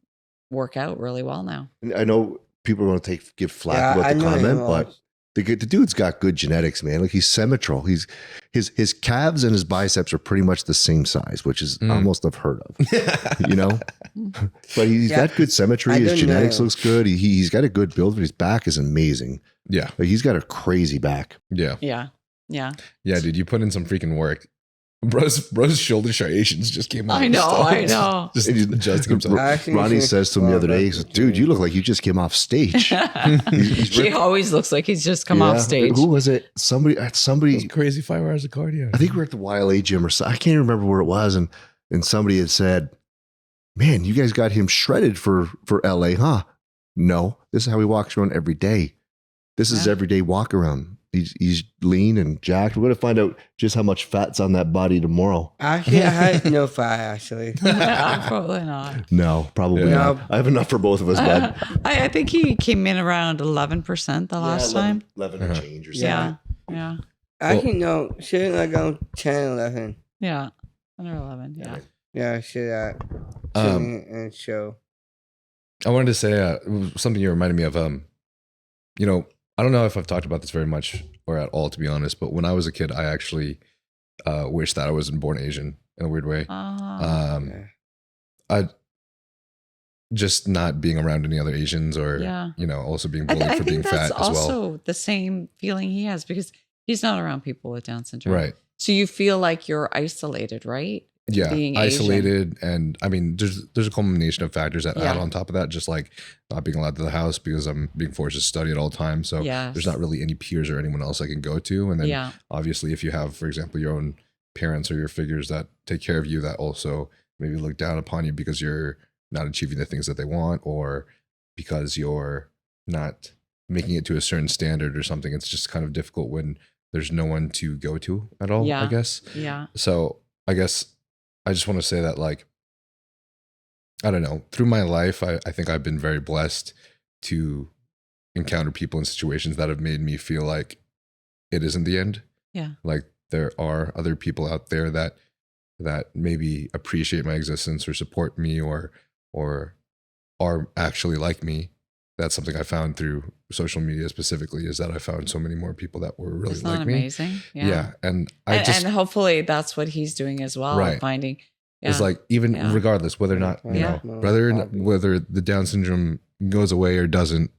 work out really well now. I know people are going to give flack about the comment, but the dude's got good genetics, man. Like he's symmetrical. His calves and his biceps are pretty much the same size, which is almost unheard of, you know. But he's got good symmetry. His genetics looks good. He's got a good build, but his back is amazing. Yeah, like he's got a crazy back. Yeah. Dude, you put in some freaking work. Bro's shoulder striations just came out. I know. Just adjusting himself. Ronnie says to him the other day, he says, dude, you look like you just came off stage. He always looks like he's just come off stage. Who was it? Somebody crazy 5 hours of cardio. I think we were at the YLA gym or something. I can't remember where it was. And somebody had said, man, you guys got him shredded for LA, huh? No, this is how he walks around every day. This is everyday walk around. He's lean and jacked. We're going to find out just how much fat's on that body tomorrow. Actually, I had no fat, actually. Probably not. No, probably not. I have enough for both of us, bud. I think he came in around 11% the last time. 11 and change or something. Yeah. Actually, no. Shouldn't I go 10, 11? Yeah. Under 11, yeah. Yeah, should I? And show. I wanted to say something you reminded me of. You know, I don't know if I've talked about this very much or at all, to be honest, but when I was a kid, I actually wished that I wasn't born Asian in a weird way. I just not being around any other Asians or, you know, also being bullied for being fat as well. That's also the same feeling he has because he's not around people with Down syndrome. Right. So you feel like you're isolated, right? Yeah, being isolated, and I mean, there's a culmination of factors that add on top of that, just like not being allowed to the house because I'm being forced to study at all times. So there's not really any peers or anyone else I can go to. And then obviously, if you have, for example, your own parents or your figures that take care of you, that also maybe look down upon you because you're not achieving the things that they want, or because you're not making it to a certain standard or something. It's just kind of difficult when there's no one to go to at all. I guess. Yeah. So I guess I just want to say that, like, I don't know, through my life, I think I've been very blessed to encounter people in situations that have made me feel like it isn't the end. Yeah. Like there are other people out there that maybe appreciate my existence or support me or are actually like me. That's something I found through social media specifically, is that I found so many more people that were really like me. Amazing. Yeah. And hopefully that's what he's doing as well. Right. Finding. It's like, even regardless, whether or not, you know, whether the Down syndrome goes away or doesn't,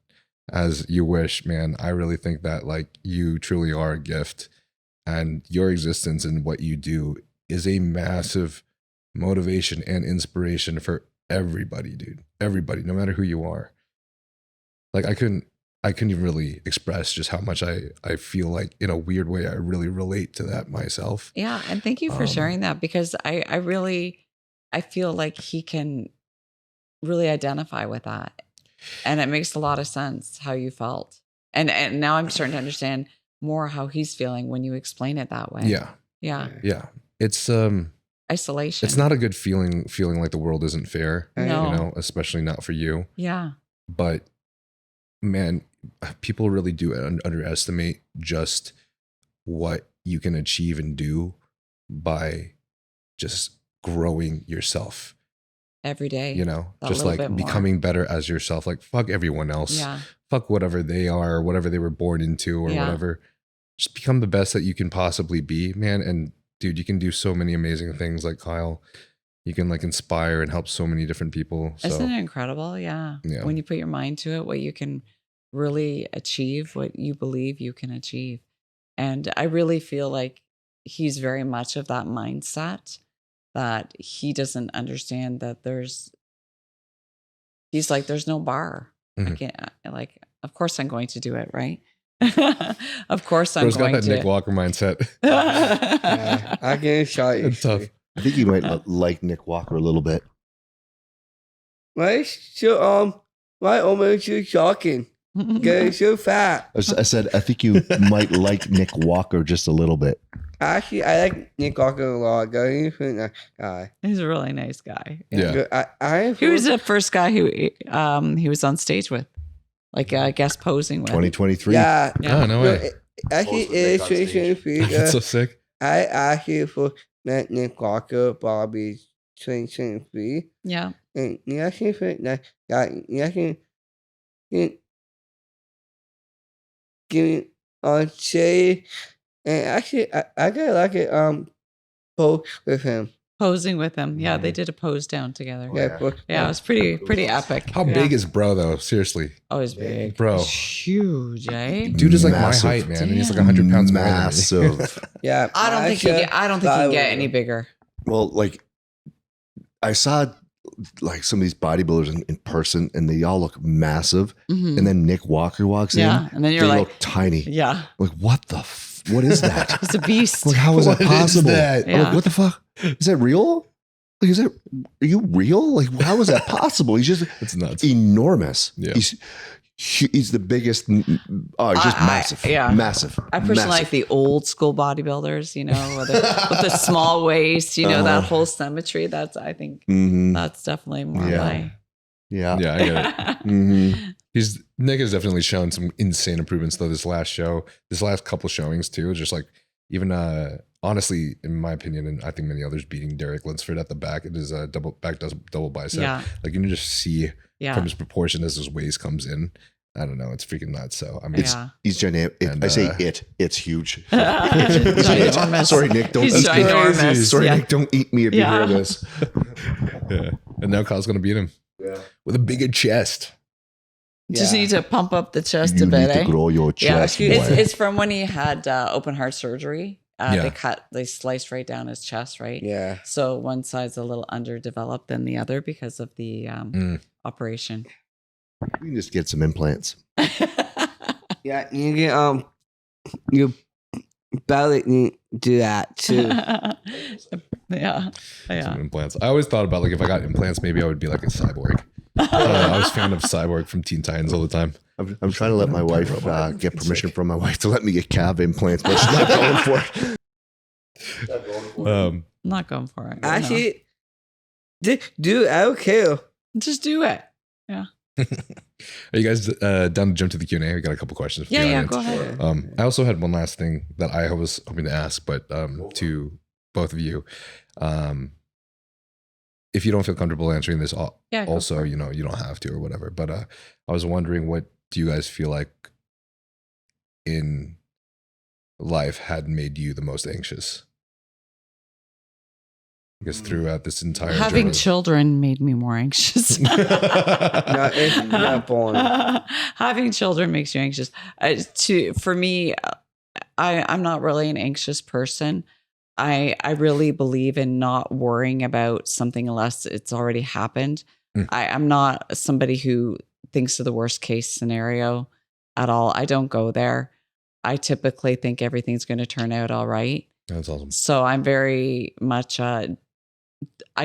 as you wish, man, I really think that, like, you truly are a gift, and your existence and what you do is a massive motivation and inspiration for everybody, dude. Everybody, no matter who you are. Like, I couldn't even really express just how much I feel like, in a weird way, I really relate to that myself. Yeah. And thank you for sharing that, because I feel like he can really identify with that. And it makes a lot of sense how you felt. And now I'm starting to understand more how he's feeling when you explain it that way. Yeah. It's, isolation. It's not a good feeling like the world isn't fair. No. You know, especially not for you. Yeah. But man, people really do underestimate just what you can achieve and do by just growing yourself Every day. You know, a just little bit like more. becoming better as yourself. Like fuck everyone else. Yeah. Fuck whatever they are, whatever they were born into or Yeah. whatever. Just become the best that you can possibly be, man. And dude, you can do so many amazing things like Kyle. You can like inspire and help so many different people. So Isn't it incredible? Yeah. Yeah. When you put your mind to it, what you can really achieve, what you believe you can achieve. And I really feel like he's very much of that mindset that he doesn't understand that he's like, there's no bar. I Mhm. can't, like, of course I'm going to do it, right? Of course I'm Bro's got going that to. Nick Walker mindset. Yeah, I can show you. It's tough. I think you might like Nick Walker a little bit. Why so why almost you shocking? Get so fat. I said, I think you might like Nick Walker just a little bit. Actually, I like Nick Walker a lot. He's a nice guy. He's a really nice guy. Yeah. He was the first guy who he was on stage with, like guest posing with. 2023. Yeah. Oh, no way. Actually, Posted it's Nick on stage. 2023. That's so sick. I actually for met Nick Walker, Bobby 2023. Yeah. And you actually for that, you actually give me on say, and actually, I got like it post with him. Posing with him. Yeah, they did a pose down together. Oh, Yeah, yeah. post- Yeah, it was pretty epic. How Yeah. big is bro though? Seriously. Oh, he's big. Bro. He's huge, eh? Dude is like Massive. my height, man. And he's like Damn. 100 pounds more Massive. Yeah, I don't think he can get any bigger. Well, like I saw like some of these bodybuilders in person and they all look massive. Mhm. And then Nick Walker walks Yeah, in. and then They you're like, look tiny. yeah, Like, what the what is that? he's a beast. Like, how is that What is possible? that? I'm Yeah. like, what the fuck? Is that real? Like, are you real? Like, how is that possible? He's just It's nuts. enormous. Yeah. He's the biggest. He's just massive. yeah. Massive. I personally Massive. like the old school bodybuilders, you know, with the small waist, you know, that whole symmetry. I think Mhm. that's definitely more Yeah. my. Yeah. Yeah, I get it. Mhm. Nick has definitely shown some insane improvements though this last couple showings too. Just like even honestly, in my opinion, and I think many others, beating Derek Lunsford at the back. It is a double bicep. Yeah. Like you can just see Yeah. from his proportion as his waist comes in. I don't know. It's freaking nuts. So I mean, Yeah. He's gigantic. And, I say it's huge. He's ginormous. Sorry, Nick. Don't He's eat me. ginormous. Sorry, Yeah. Nick. Don't eat me if Yeah. you hear this. yeah. And now Kyle's gonna beat him. Yeah. With a bigger chest. Just Yeah. need to pump up the chest You a bit, need to eh? grow your Yeah, chest. it's- boy. it's from when he had open heart surgery. Yeah. They sliced right down his chest, right? Yeah. So one side's a little underdeveloped than the other because of the operation. We can just get some implants. Yeah, you can you belly need to do that too. Yeah. Some Yeah. implants. I always thought about like if I got implants, maybe I would be like a cyborg. I was a fan of Cyborg from Teen Titans all the time. I'm trying to let my wife get permission from my wife to let me get calf implants, but she's not going for it. I'm not going for it. Actually, do I don't care. No. Just do it. Are you guys down to jump to the Q&A? We got a couple questions from Yeah, the yeah, audience. go ahead. I also had one last thing that I was hoping to ask, but to both of you, if you don't feel comfortable answering this, Yeah, go also, for it. you know, you don't have to or whatever. But I was wondering, what do you guys feel like in life had made you the most anxious? I guess throughout this entire Having journey. children made me more anxious. No, it's not born. Having children makes you anxious. For me, I'm not really an anxious person. I really believe in not worrying about something unless it's already happened. I'm not somebody who thinks of the worst case scenario at all. I don't go there. I typically think everything's going to turn out all right. That's awesome. So I'm very much, I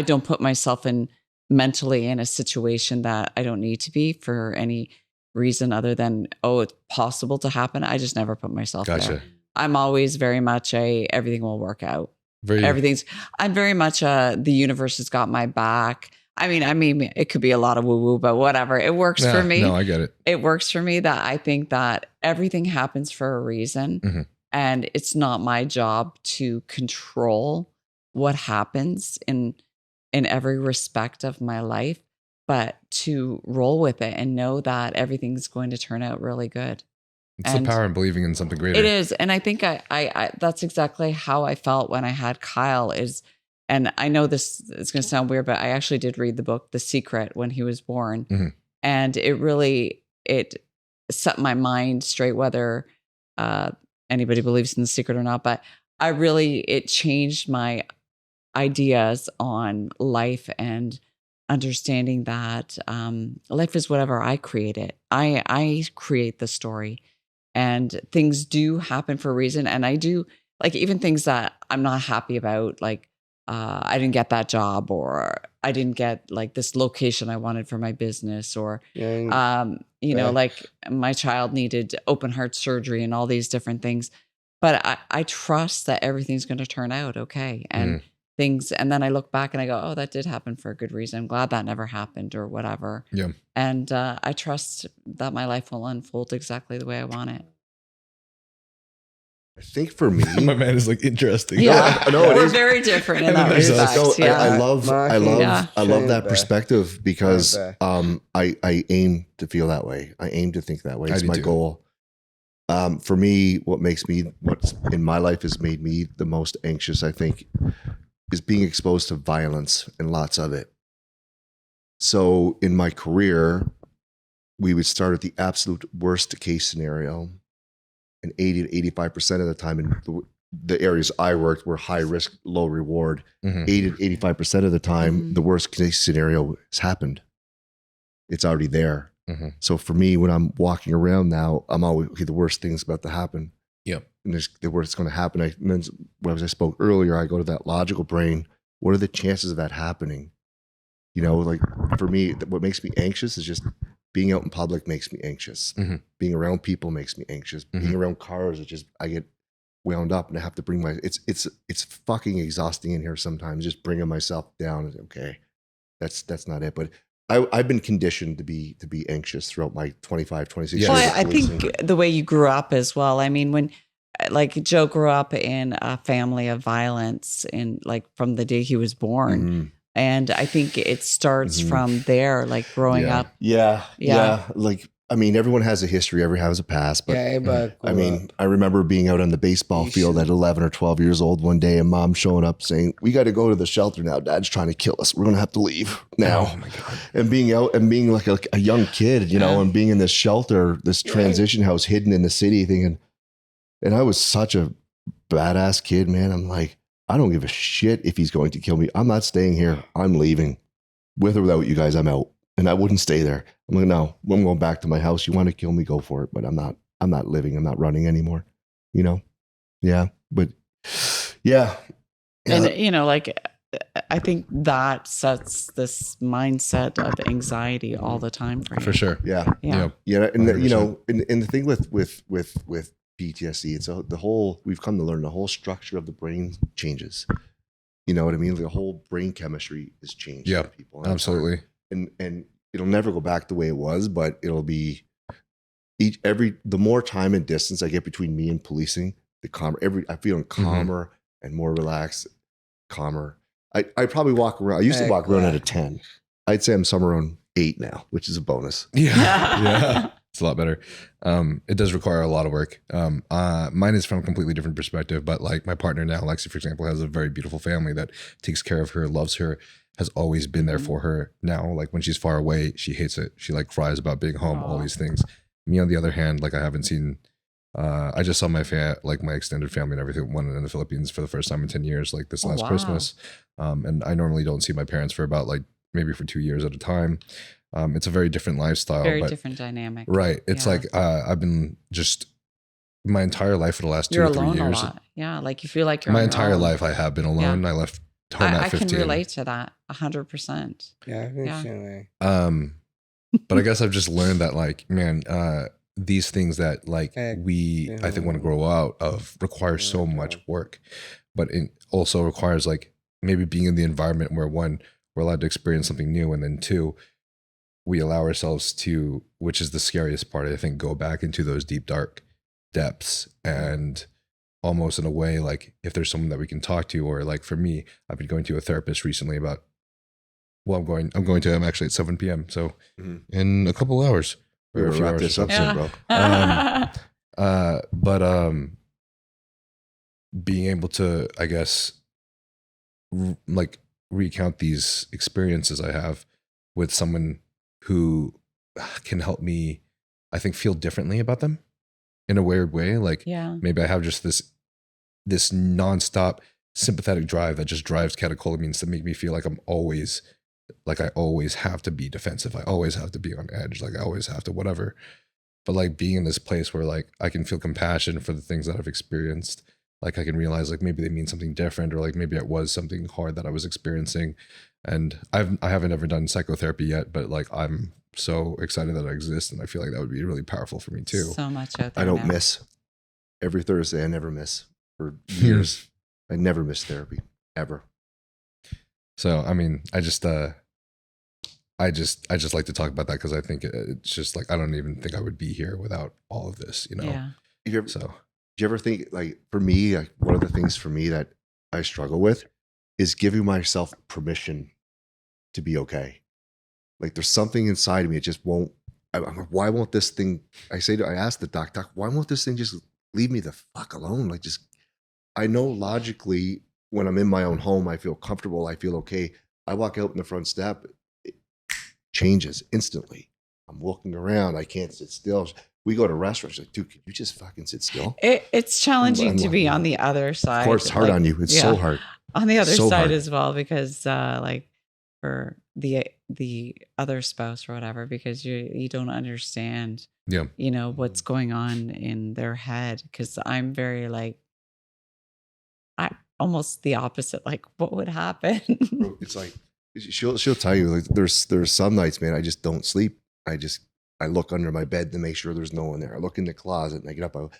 don't put myself mentally in a situation that I don't need to be for any reason other than, oh, it's possible to happen. I just never put myself Gotcha. there. I'm always very much everything will work out. I'm very much the universe has got my back. I mean, it could be a lot of woo-woo, but whatever. It works for me. No, I get it. It works for me that I think that everything happens for a reason. Mhm. And it's not my job to control what happens in every respect of my life, but to roll with it and know that everything's going to turn out really good. It's the power in believing in something greater. It is. And I think I that's exactly how I felt when I had Kyle and I know this is going to sound weird, but I actually did read the book, The Secret, when he was born. Mhm. And it set my mind straight, whether anybody believes in The Secret or not. But it changed my ideas on life and understanding that life is whatever I create it. I create the story. And things do happen for a reason. And I do, like, even things that I'm not happy about, like I didn't get that job, or I didn't get like this location I wanted for my business, or, like my child needed open heart surgery and all these different things. But I trust that everything's going to turn out okay. And and then I look back and I go, oh, that did happen for a good reason. I'm glad that never happened or whatever. Yeah. And I trust that my life will unfold exactly the way I want it. I think for me, my man is like interesting. Yeah, no, we're very different in that respect. I love that perspective because I aim to feel that way. I aim to think that way. It's my goal. For me, what's in my life has made me the most anxious, I think, is being exposed to violence and lots of it. So in my career, we would start at the absolute worst case scenario, and 80 to 85% of the time in the areas I worked were high risk, low reward. 80 to 85% of the time, the worst case scenario has happened. It's already there. So for me, when I'm walking around now, I'm always, okay, the worst thing's about to happen. Yep. And the worst going to happen. As I spoke earlier, I go to that logical brain. What are the chances of that happening? You know, like for me, what makes me anxious is just being out in public makes me anxious. Being around people makes me anxious. Being around cars, I get wound up and I have to bring it's fucking exhausting in here sometimes, just bringing myself down. Okay, that's not it. But I've been conditioned to be anxious throughout my 25, 26 years. Well, I think the way you grew up as well. I mean, when like Joe grew up in a family of violence from the day he was born. And I think it starts from there, like growing up. Yeah. Like, I mean, everyone has a history, everyone has a past, but I remember being out on the baseball field at 11 or 12 years old one day and mom showing up saying, we got to go to the shelter now. Dad's trying to kill us. We're going to have to leave now. Oh my God. And being out and being like a young kid, you know, and being in this shelter, this transition house hidden in the city thinking, and I was such a badass kid, man. I'm like, I don't give a shit if he's going to kill me. I'm not staying here. I'm leaving. With or without you guys, I'm out. And I wouldn't stay there. I'm like, no, I'm going back to my house. You want to kill me, go for it. But I'm not living. I'm not running anymore. You know? Yeah. But yeah. And, you know, like, I think that sets this mindset of anxiety all the time for you. For sure. Yeah. Yeah. Yeah. And you know, and the thing with PTSD, it's we've come to learn the whole structure of the brain changes. You know what I mean? The whole brain chemistry is changed. Yeah, for people. absolutely. And it'll never go back the way it was, but it'll be the more time and distance I get between me and policing, the calmer. I feel calmer and more relaxed, calmer. I probably walk around. I used to walk around at a 10. I'd say I'm somewhere around 8 now, which is a bonus. Yeah. It's a lot better. It does require a lot of work. Mine is from a completely different perspective, but like my partner now, Lexi, for example, has a very beautiful family that takes care of her, loves her, has always been there for her. Now, like when she's far away, she hates it. She like cries about being home, all these things. Me, on the other hand, like I haven't seen, I just saw my my extended family and everything, one in the Philippines for the first time in 10 years, like this last Christmas. And I normally don't see my parents for about like maybe for 2 years at a time. It's a very different lifestyle. Very different dynamic. Right. It's like I've been just my entire life for the last 2 or 3 years. You're alone a lot. Yeah. Like you feel like you're my entire life I have been alone. I left home at 15. I can relate to that 100%. Yeah. But I guess I've just learned that like, man, these things that like I think want to grow out of require so much work. but it also requires like maybe being in the environment where one, we're allowed to experience something new, and then two, we allow ourselves to, which is the scariest part, I think, go back into those deep, dark depths. And almost in a way, like if there's someone that we can talk to, or like for me, I've been going to a therapist recently about, well, I'm actually at 7 p.m. So in a couple hours. We're Or a gonna few wrap hours this or up so. soon, bro. But being able to, I guess, like recount these experiences I have with someone who can help me, I think, feel differently about them in a weird way. Like maybe I have just this nonstop sympathetic drive that just drives catecholamines to make me feel like I always have to be defensive. I always have to be on edge. Like I always have to whatever. But like being in this place where like I can feel compassion for the things that I've experienced. Like I can realize like maybe they mean something different, or like maybe it was something hard that I was experiencing. And I haven't ever done psychotherapy yet, but like I'm so excited that it exists, and I feel like that would be really powerful for me too. So much out there. I don't now. miss. Every Thursday, I never miss. For years, I never miss therapy, ever. So, I mean, I just like to talk about that because I think it's just like, I don't even think I would be here without all of this, you know? Yeah. Do you ever think, like, for me, like, one of the things for me that I struggle with is giving myself permission to be okay. Like, there's something inside of me, it just won't. I'm like, why won't this thing? I asked the doc, why won't this thing just leave me the fuck alone? Like, just, I know logically when I'm in my own home, I feel comfortable, I feel okay. I walk out in the front step, it changes instantly. I'm walking around, I can't sit still. We go to restaurants, like, dude, can you just fucking sit still? It's challenging to be on the other side. Of course, it's hard on you. It's so hard. On the other So side hard. as well, because like for the other spouse or whatever, because you don't understand, you know, what's going on in their head. Because I'm very like, I almost the opposite. Like, what would happen? It's like she'll tell you, like, there's some nights, man, I just don't sleep. I look under my bed to make sure there's no one there. I look in the closet and I get up.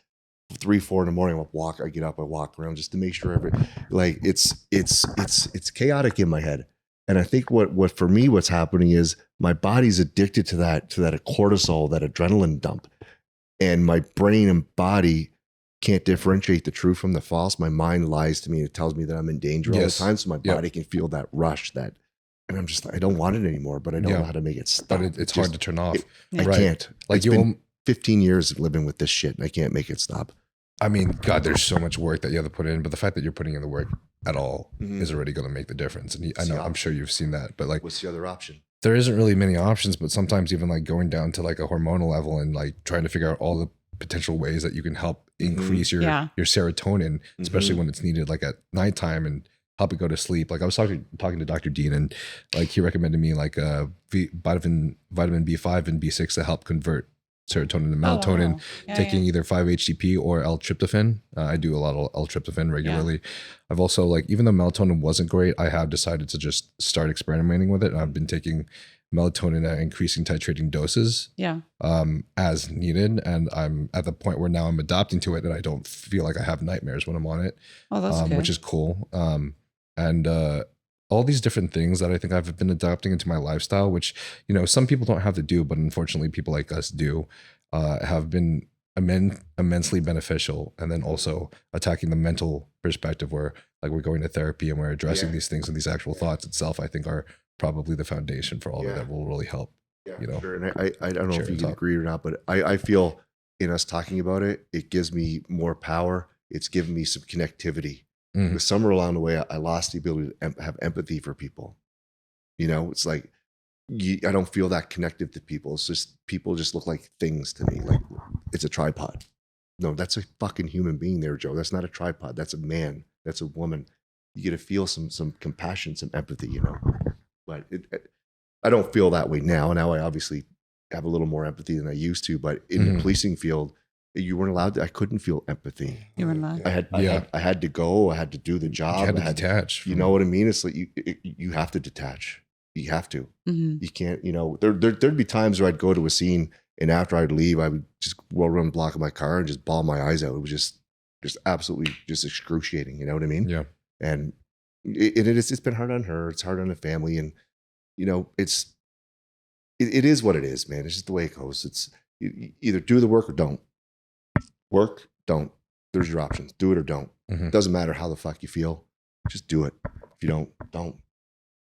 3, 4 in the morning, I get up, I walk around just to make sure like it's chaotic in my head. And I think what for me, what's happening is my body's addicted to that cortisol, that adrenaline dump. And my brain and body can't differentiate the true from the false. My mind lies to me. It tells me that I'm in danger all the time. So my body can feel that rush, and I'm just, I don't want it anymore, but I don't know how to make it stop. But it's hard to turn off. I can't. Like, it's been 15 years of living with this shit and I can't make it stop. I mean, God, there's so much work that you have to put in, but the fact that you're putting in the work at all is already going to make the difference. And I'm sure you've seen that, but like, what's the other option? There isn't really many options, but sometimes even like going down to like a hormonal level and like trying to figure out all the potential ways that you can help increase your serotonin, especially when it's needed, like at nighttime, and help it go to sleep. Like I was talking to Dr. Dean, and like he recommended me like vitamin B5 and B6 to help convert serotonin to melatonin, taking either 5-HTP or L-tryptophan. I do a lot of L-tryptophan regularly. I've also, like, even though melatonin wasn't great, I have decided to just start experimenting with it. And I've been taking melatonin at increasing titrating doses as needed. And I'm at the point where now I'm adapting to it, and I don't feel like I have nightmares when I'm on it, which is cool. And all these different things that I think I've been adapting into my lifestyle, which, you know, some people don't have to do, but unfortunately people like us do, have been immensely beneficial. And then also attacking the mental perspective, where like we're going to therapy and we're addressing these things, and these actual thoughts itself, I think, are probably the foundation for all of it that will really help. You know, sure. And I don't know if you can agree or not, but I feel in us talking about it, it gives me more power. It's given me some connectivity. Because somewhere along the way, I lost the ability to have empathy for people. You know, it's like, I don't feel that connected to people. It's just, people just look like things to me. Like, it's a tripod. No, that's a fucking human being there, Joe. That's not a tripod. That's a man. That's a woman. You get to feel some compassion, some empathy, you know. But I don't feel that way now. Now I obviously have a little more empathy than I used to. But in the policing field, you weren't allowed to. I couldn't feel empathy. You weren't allowed. I had to go. I had to do the job. You had to detach. You know what I mean? It's like you have to detach. You have to. You can't. You know, there'd be times where I'd go to a scene, and after I'd leave, I would just roll around the block of my car and just bawl my eyes out. It was just, just absolutely just excruciating. You know what I mean? Yeah. And it's been hard on her. It's hard on the family. And, you know, it is what it is, man. It's just the way it goes. It's you either do the work or don't. Work, don't. There's your options. Do it or don't. Mm-hmm. Doesn't matter how the fuck you feel. Just do it. If you don't.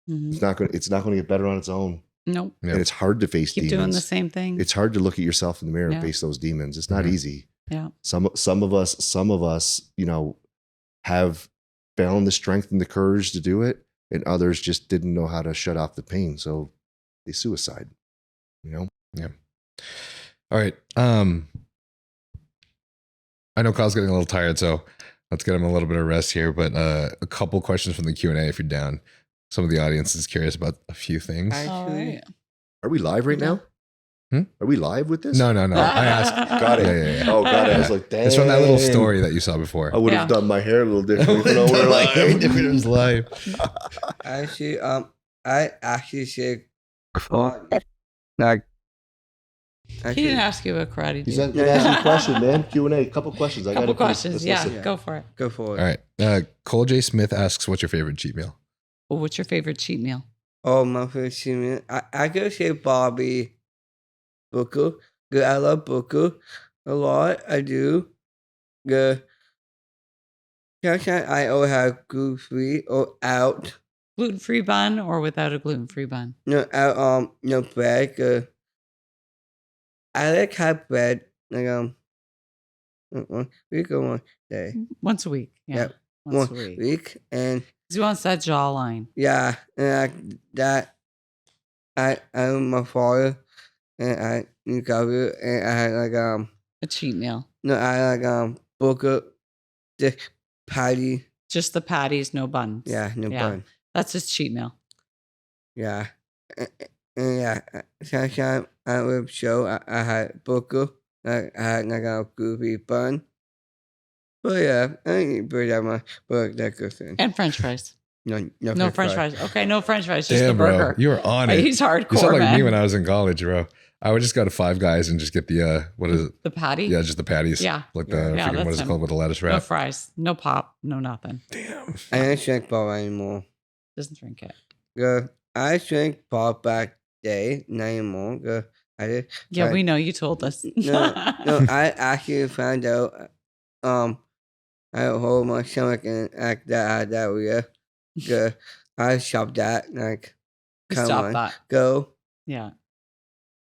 Mm-hmm. It's not gonna get better on its own. Nope. Yeah. And it's hard to face Keep demons. doing the same thing. It's hard to look at yourself in the mirror Yeah. and face those demons. It's not Mhm. easy. Yeah. Some of us, you know, have found the strength and the courage to do it, and others just didn't know how to shut off the pain. So they suicide. You know? Yeah. All right. I know Kyle's getting a little tired, so let's get him a little bit of rest here. But a couple questions from the Q&A if you're down. Some of the audience is curious about a few things. All right. Are we live right now? Hmm? Are we live with this? No. I asked. Got it. Yeah. Oh, got it. I was like, dang. It's from that little story that you saw before. I would have Yeah. done my hair a little different. You know, we're like, It was live. Actually, I actually said, like, He didn't ask you about karate. he's Dude. asking a question, man. Q&A. Couple questions. I Couple gotta questions. Yeah, listen. go for it. go for it. All right. Cole J. Smith asks, what's your favorite cheat meal? Well, what's your favorite cheat meal? Oh, my favorite team. I could say Bobby Booker. Good, I love Booker a lot. I do. Good. Sometimes I always have gluten-free or out. Gluten-free bun or without a gluten-free bun? No, out, no bread. Good. I like have bread. Like, we go one day. Once a week. Yeah. Yep. Once One a week. week. And He wants that jawline. yeah, and I'm my father, and I recovered, and I had like A cheat meal. no, I had like burger, the patty, Just the patties, no buns. yeah, no Yeah. bun, That's his cheat meal. yeah, and yeah. Sometimes I would show I had burger, I had like a goofy bun, but yeah, I didn't eat bread that much, but that's good thing. And French fries. No No French fries. Okay, no French fries. Just Damn, the burger. bro. You were on it. He's hardcore, You sound like man. me when I was in college, bro. I would just go to Five Guys and just get the, what is it? The patty? Yeah, just the patties. Yeah. Like the, Yeah. I Yeah, forget what that's is it him. called with the lettuce No wrap. fries. No pop. No nothing. Damn. I don't drink Bob anymore. Doesn't drink it. Good. I drank Bob back day, not anymore. Good. I did. Yeah, Sorry. we know. You told us. No, I actually found out. I hold my stomach and act that I had diarrhea. Good. I stopped that. Like, You come stop on, that. go. Yeah.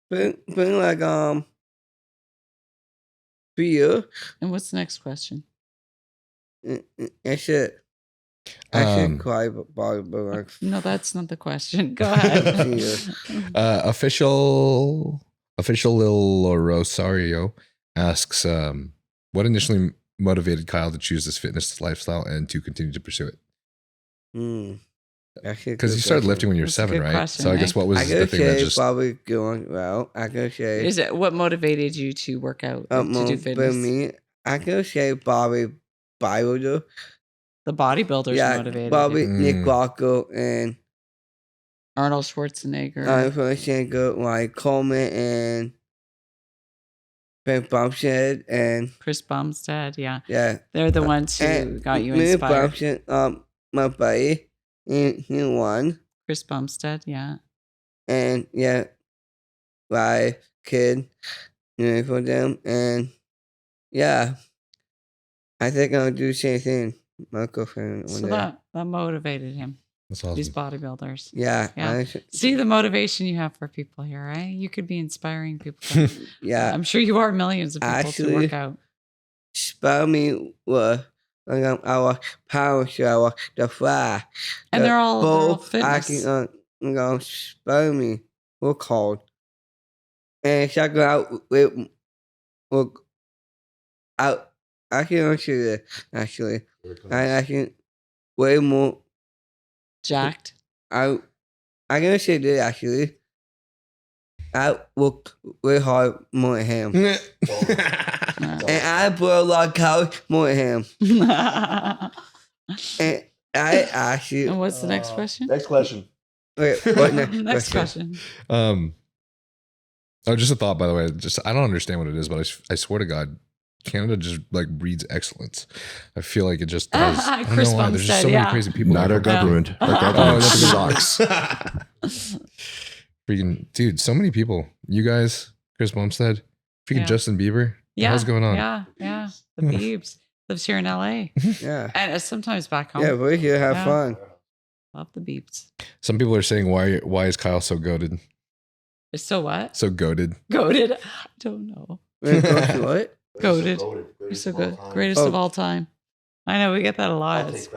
Bring like beer. And what's the next question? That's it. I Um, should cry, but like, No, that's not the question. Go ahead. Jesus. Official Lil Rosario asks, what initially motivated Kyle to choose this fitness lifestyle and to continue to pursue it? Because you started lifting when you were That's a 7, good right? question, So I guess right? what was I the could thing that say just probably going well. I could say Is it what motivated you to work out and to do for fitness? me. I could say Bobby Bodybuilder. The bodybuilders Yeah, motivated Bobby you. Nick Rocco and Arnold Schwarzenegger. Schwarzenegger, like Coleman and Ben Bumstead and Chris Bumstead. Yeah. yeah. They're the ones who And got you me and inspired. Bumstead, my buddy, he won. Chris Bumstead. Yeah. And yeah, my kid, for them. And yeah, I think I'll do the same thing. My girlfriend one So day. that motivated him. that's These awesome. bodybuilders. Yeah. Yeah. See the motivation you have for people here, right? You could be inspiring people. to- Yeah. I'm sure you are millions of people to Actually, work out. Spell me with our power shower, the fly. And they're all I fitness. can spell me. We're called. And check it out with out. I can answer this actually. I can way more. Jacked. I can say this actually. I work way hard more than him. Yeah. And I put a lot of calories more than him. And I actually. And what's the next question? Next question. Wait, what Next question. Oh, just a thought, by the way. Just I don't understand what it is, but I swear to God, Canada just like breeds excellence. I feel like it just does. I don't Chris know why. There's just so Bumstead, many crazy people. Not our government. Our Oh, government that's sucks. freaking dude, so many people. You guys, Chris Bumstead, freaking Yeah. Justin Bieber. Yeah. What's going on? Yeah. The Biebs lives here in LA. Yeah. And sometimes back home. Yeah, we're here to have Yeah. fun. Love the Biebs. Some people are saying why is Kyle so goated? It's so what? So goated. Goated. I don't know. We're going to what? Goated. You're so good. Greatest of all time. I know we get that a lot. It's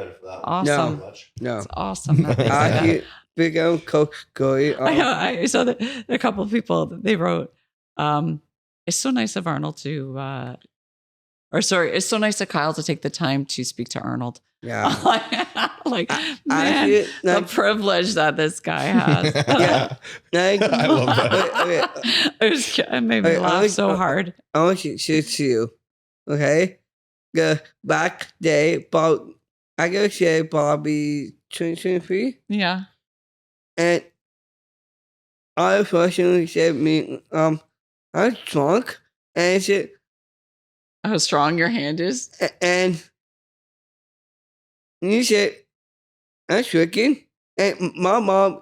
awesome. No. It's awesome. that they say that. I big old Coach Goy. I know. I saw that there are a couple of people that they wrote. It's so nice of Arnold to, it's so nice of Kyle to take the time to speak to Arnold. Yeah. Like, I man, feel the like- privilege that this guy has. Yeah. Like, I love that. Okay. It made me Wait, laugh I- so hard. I want you to see you. Okay? The back day, about, I gotta say, Bobby 2023. Yeah. And I personally said me, I was drunk. And I said, How strong your hand is. and you said, I'm drinking. And my mom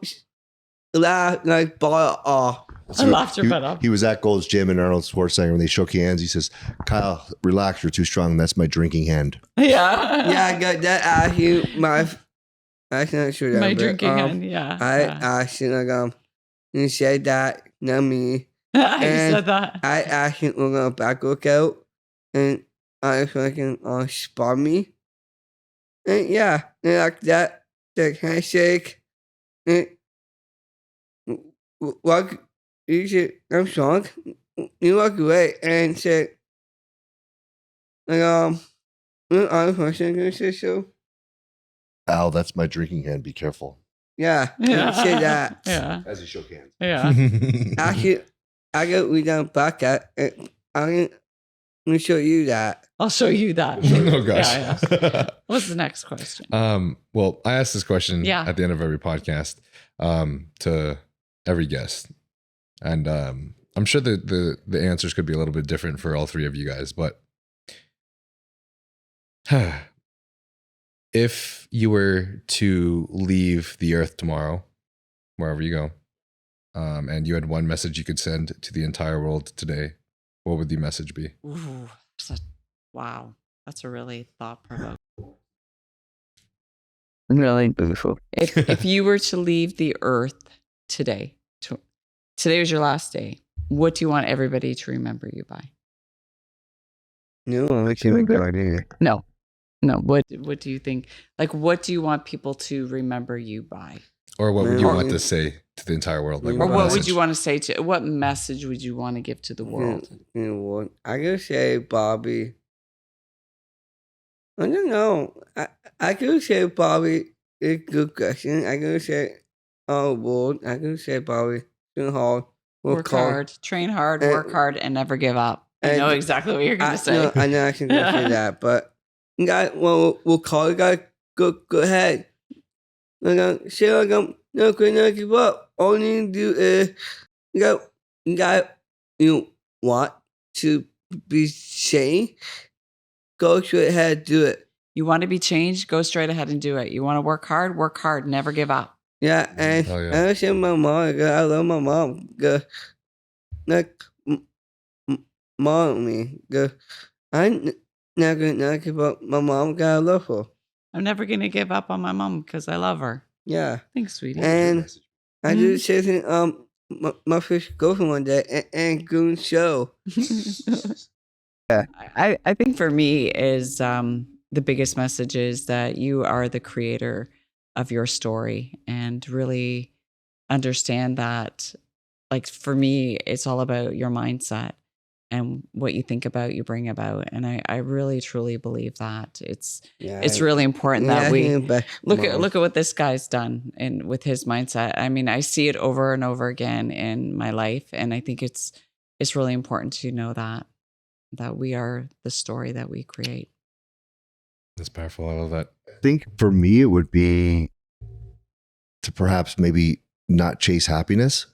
laughed like, ball off. I laughed your butt off. He was at Gold's Gym and Arnold Schwarzenegger when they shook hands. He says, Kyle, relax, you're too strong. That's my drinking hand. Yeah. Yeah, I got that out here. I'm not sure that. My but, drinking hand. Yeah. I yeah. asked him, like, you said that, not me. I and said that. I asked him, we're going to back workout. And I was fucking spar me. And yeah, and like that, the handshake. And walk, you said, I'm strong. You walk away and said, like, I'm a person going to say so. Al, that's my drinking hand. Be careful. Yeah, Yeah. say that. Yeah. As he shook hands. Yeah. Actually, I got we down back at it. I'm gonna show you that. I'll show you that. Oh gosh. Yeah. What's the next question? Well, I ask this question Yeah. at the end of every podcast to every guest. And I'm sure that the answers could be a little bit different for all three of you guys, but if you were to leave the earth tomorrow, wherever you go, and you had one message you could send to the entire world today, what would the message be? Ooh, wow. That's a really thought-provoking. Really beautiful. If you were to leave the earth today, today was your last day, what do you want everybody to remember you by? No, I can't make that idea. No. What do you think? Like, what do you want people to remember you by? Or what would you Or- want to say to the entire world? Like, Or Or what would message? you want to say to? What message would you want to give to the world? You know what? I gotta say, Bobby. I don't know. I could say Bobby is a good question. I could say, world. I could say Bobby, train hard, Work hard, train hard, work hard, and never give up. I and- know exactly what you're going to say. No, I know I can go say that, but guy, we'll call it. Guy, go ahead. Like, say like no, quit, not give up. All you need to do is you want to be sane. Go straight ahead, do it. You want to be changed? Go straight ahead and do it. You want to work hard, never give up. Yeah, and Oh, yeah. I say my mom. I love my mom. Like, mommy. I'm not gonna give up my mom. I love her. I'm never going to give up on my mom because I love her. Yeah, Thanks, sweetie. and I Mm-hmm. do say my first girlfriend one day and go and show. I think for me is the biggest message is that you are the creator of your story and really understand that. Like for me, it's all about your mindset and what you think about, you bring about. And I really, truly believe that it's really important that we look at what this guy's done and with his mindset. I mean, I see it over and over again in my life. And I think it's really important to know that we are the story that we create. That's powerful. I love that. I think for me, it would be to perhaps maybe not chase happiness,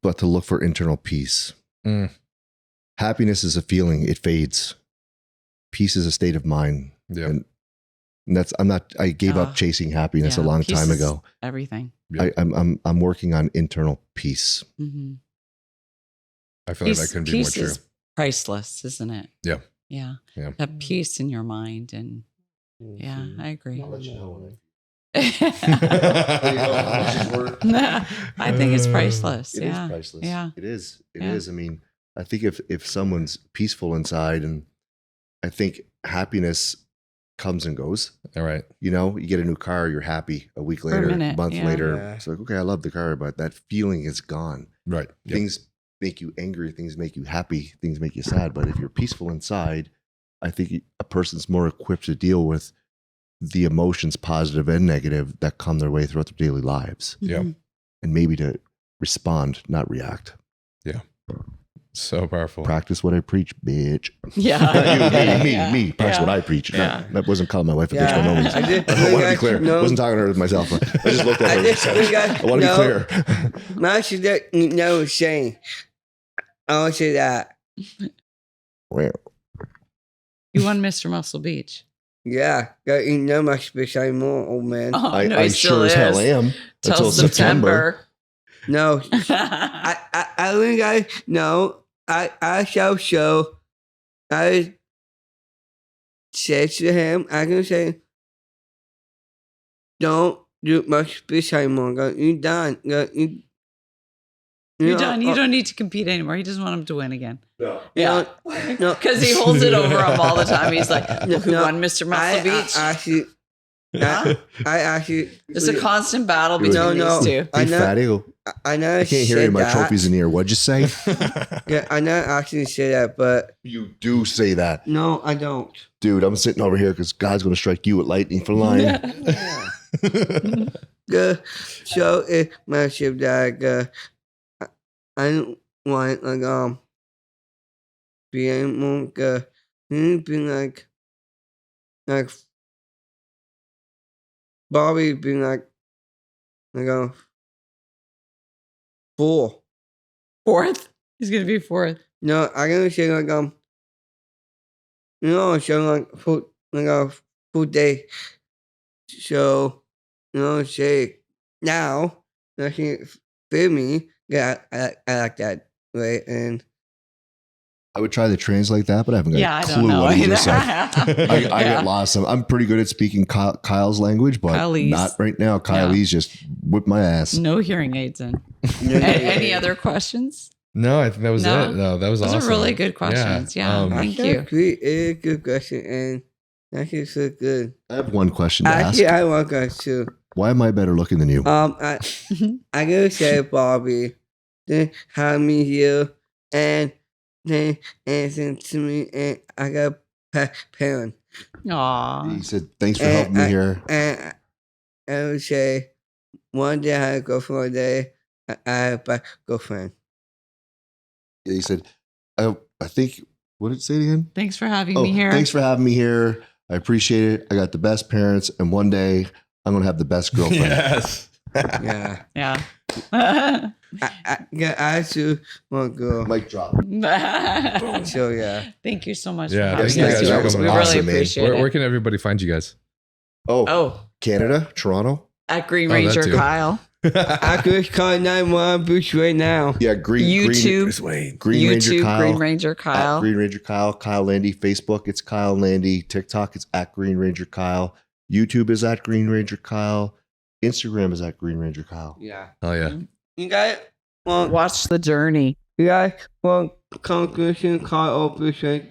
but to look for internal peace. Mm. Happiness is a feeling. It fades. Peace is a state of mind. Yeah. And I gave up chasing happiness a long peace time is ago. Everything. Yeah. I'm working on internal peace. Mm-hmm. I feel like that couldn't be more Peace true. is priceless, isn't it? Yeah. Yeah. Yeah. Have peace in your mind. And yeah, I agree. I'll let you know when I think it's priceless. It Yeah. is priceless. Yeah. It is. It Yeah. is. I mean, I think if someone's peaceful inside, and I think happiness comes and goes. All right. You know, you get a new car, you're happy. A week a later, minute, month yeah. later, Yeah. it's like, okay, I love the car, but that feeling is gone. Right. Yep. Things make you angry, things make you happy, things make you sad. But if you're peaceful inside, I think a person's more equipped to deal with the emotions, positive and negative, that come their way throughout their daily lives, Yeah. Mhm. and maybe to respond, not react. So powerful. Practice what I preach, bitch. Yeah. Not you, Yeah. me. Practice Yeah. what I preach. Yeah. That wasn't calling my wife a bitch Yeah. by no means. I did- I want to be clear. no. I wasn't talking to her with myself. I just looked at her. I just- we got- I want to no. be clear. My sister never saying. I want to say that. Well, You won Mr. Muscle Beach. Yeah. Got you know my speech anymore, old man. Oh, I, no, I he still sure as hell is. am. Till Until September. No. I think I know. I shall show. I said to him, I can say, don't do my speech anymore. Go, you done. Go, You're done. You don't need to compete anymore. He doesn't want him to win again. No. Yeah. No. Because he holds it over him all the time. He's like, look who No, won Mr. Muscle Beach. I actually. It's a constant battle No, between no. these two. I Hey, know. fatty. I know. I can't hear you. My trophy's in the ear. What'd you say? Yeah, I know. I actually say that, but You do say that. no, I don't. Dude, I'm sitting over here because God's going to strike you with lightning for lying. Good. So it massive that I don't want being more good. Being like Bobby being like 4. Fourth? He's going to be fourth. No, I'm gonna say so full day. So say now that he fit me. Yeah, I like that way, and I would try to translate that, but I haven't got Yeah, I a don't clue know what he either. just said. I Yeah. get lost. I'm pretty good at speaking Kyle's language, but Kylie's. not right now. Kylie's just whipped my ass. No hearing aids in. Yeah. Any other questions? No, I think that was No? it. No, that was Those awesome. are really good questions. Yeah. Thank you. It's a good question, and actually so good. I have one question to ask. Actually, I want guys too. Why am I better looking than you? I gotta say, Bobby, they had me here, and they answered to me, and I got parent. Aw. He said, thanks for helping me here. And I would say, one day I had a girlfriend, one day I had a girlfriend. He said, I think, what did it say again? Thanks for having Oh, me here. thanks for having me here. I appreciate it. I got the best parents, and one day I'm going to have the best girlfriend. Yes. Yeah. Yeah. I too want to go. Mic drop. So, yeah. Thank you so much Yeah, for thank having you us guys. here. That was We awesome, really man. appreciate Where it. can everybody find you guys? Oh, Canada, Toronto. at Green Oh, that Ranger too. Kyle. I could call 911 Bruce right now. Yeah, Green YouTube. Green Ranger YouTube, Kyle. Green Ranger At Kyle. Green Ranger Kyle. Kyle Landi. Facebook, it's Kyle Landi. TikTok, it's at Green Ranger Kyle. YouTube is at Green Ranger Kyle. Instagram is at Green Ranger Kyle. Yeah. Oh yeah. You guys want Watch the journey. You guys want conclusion call or Bruce right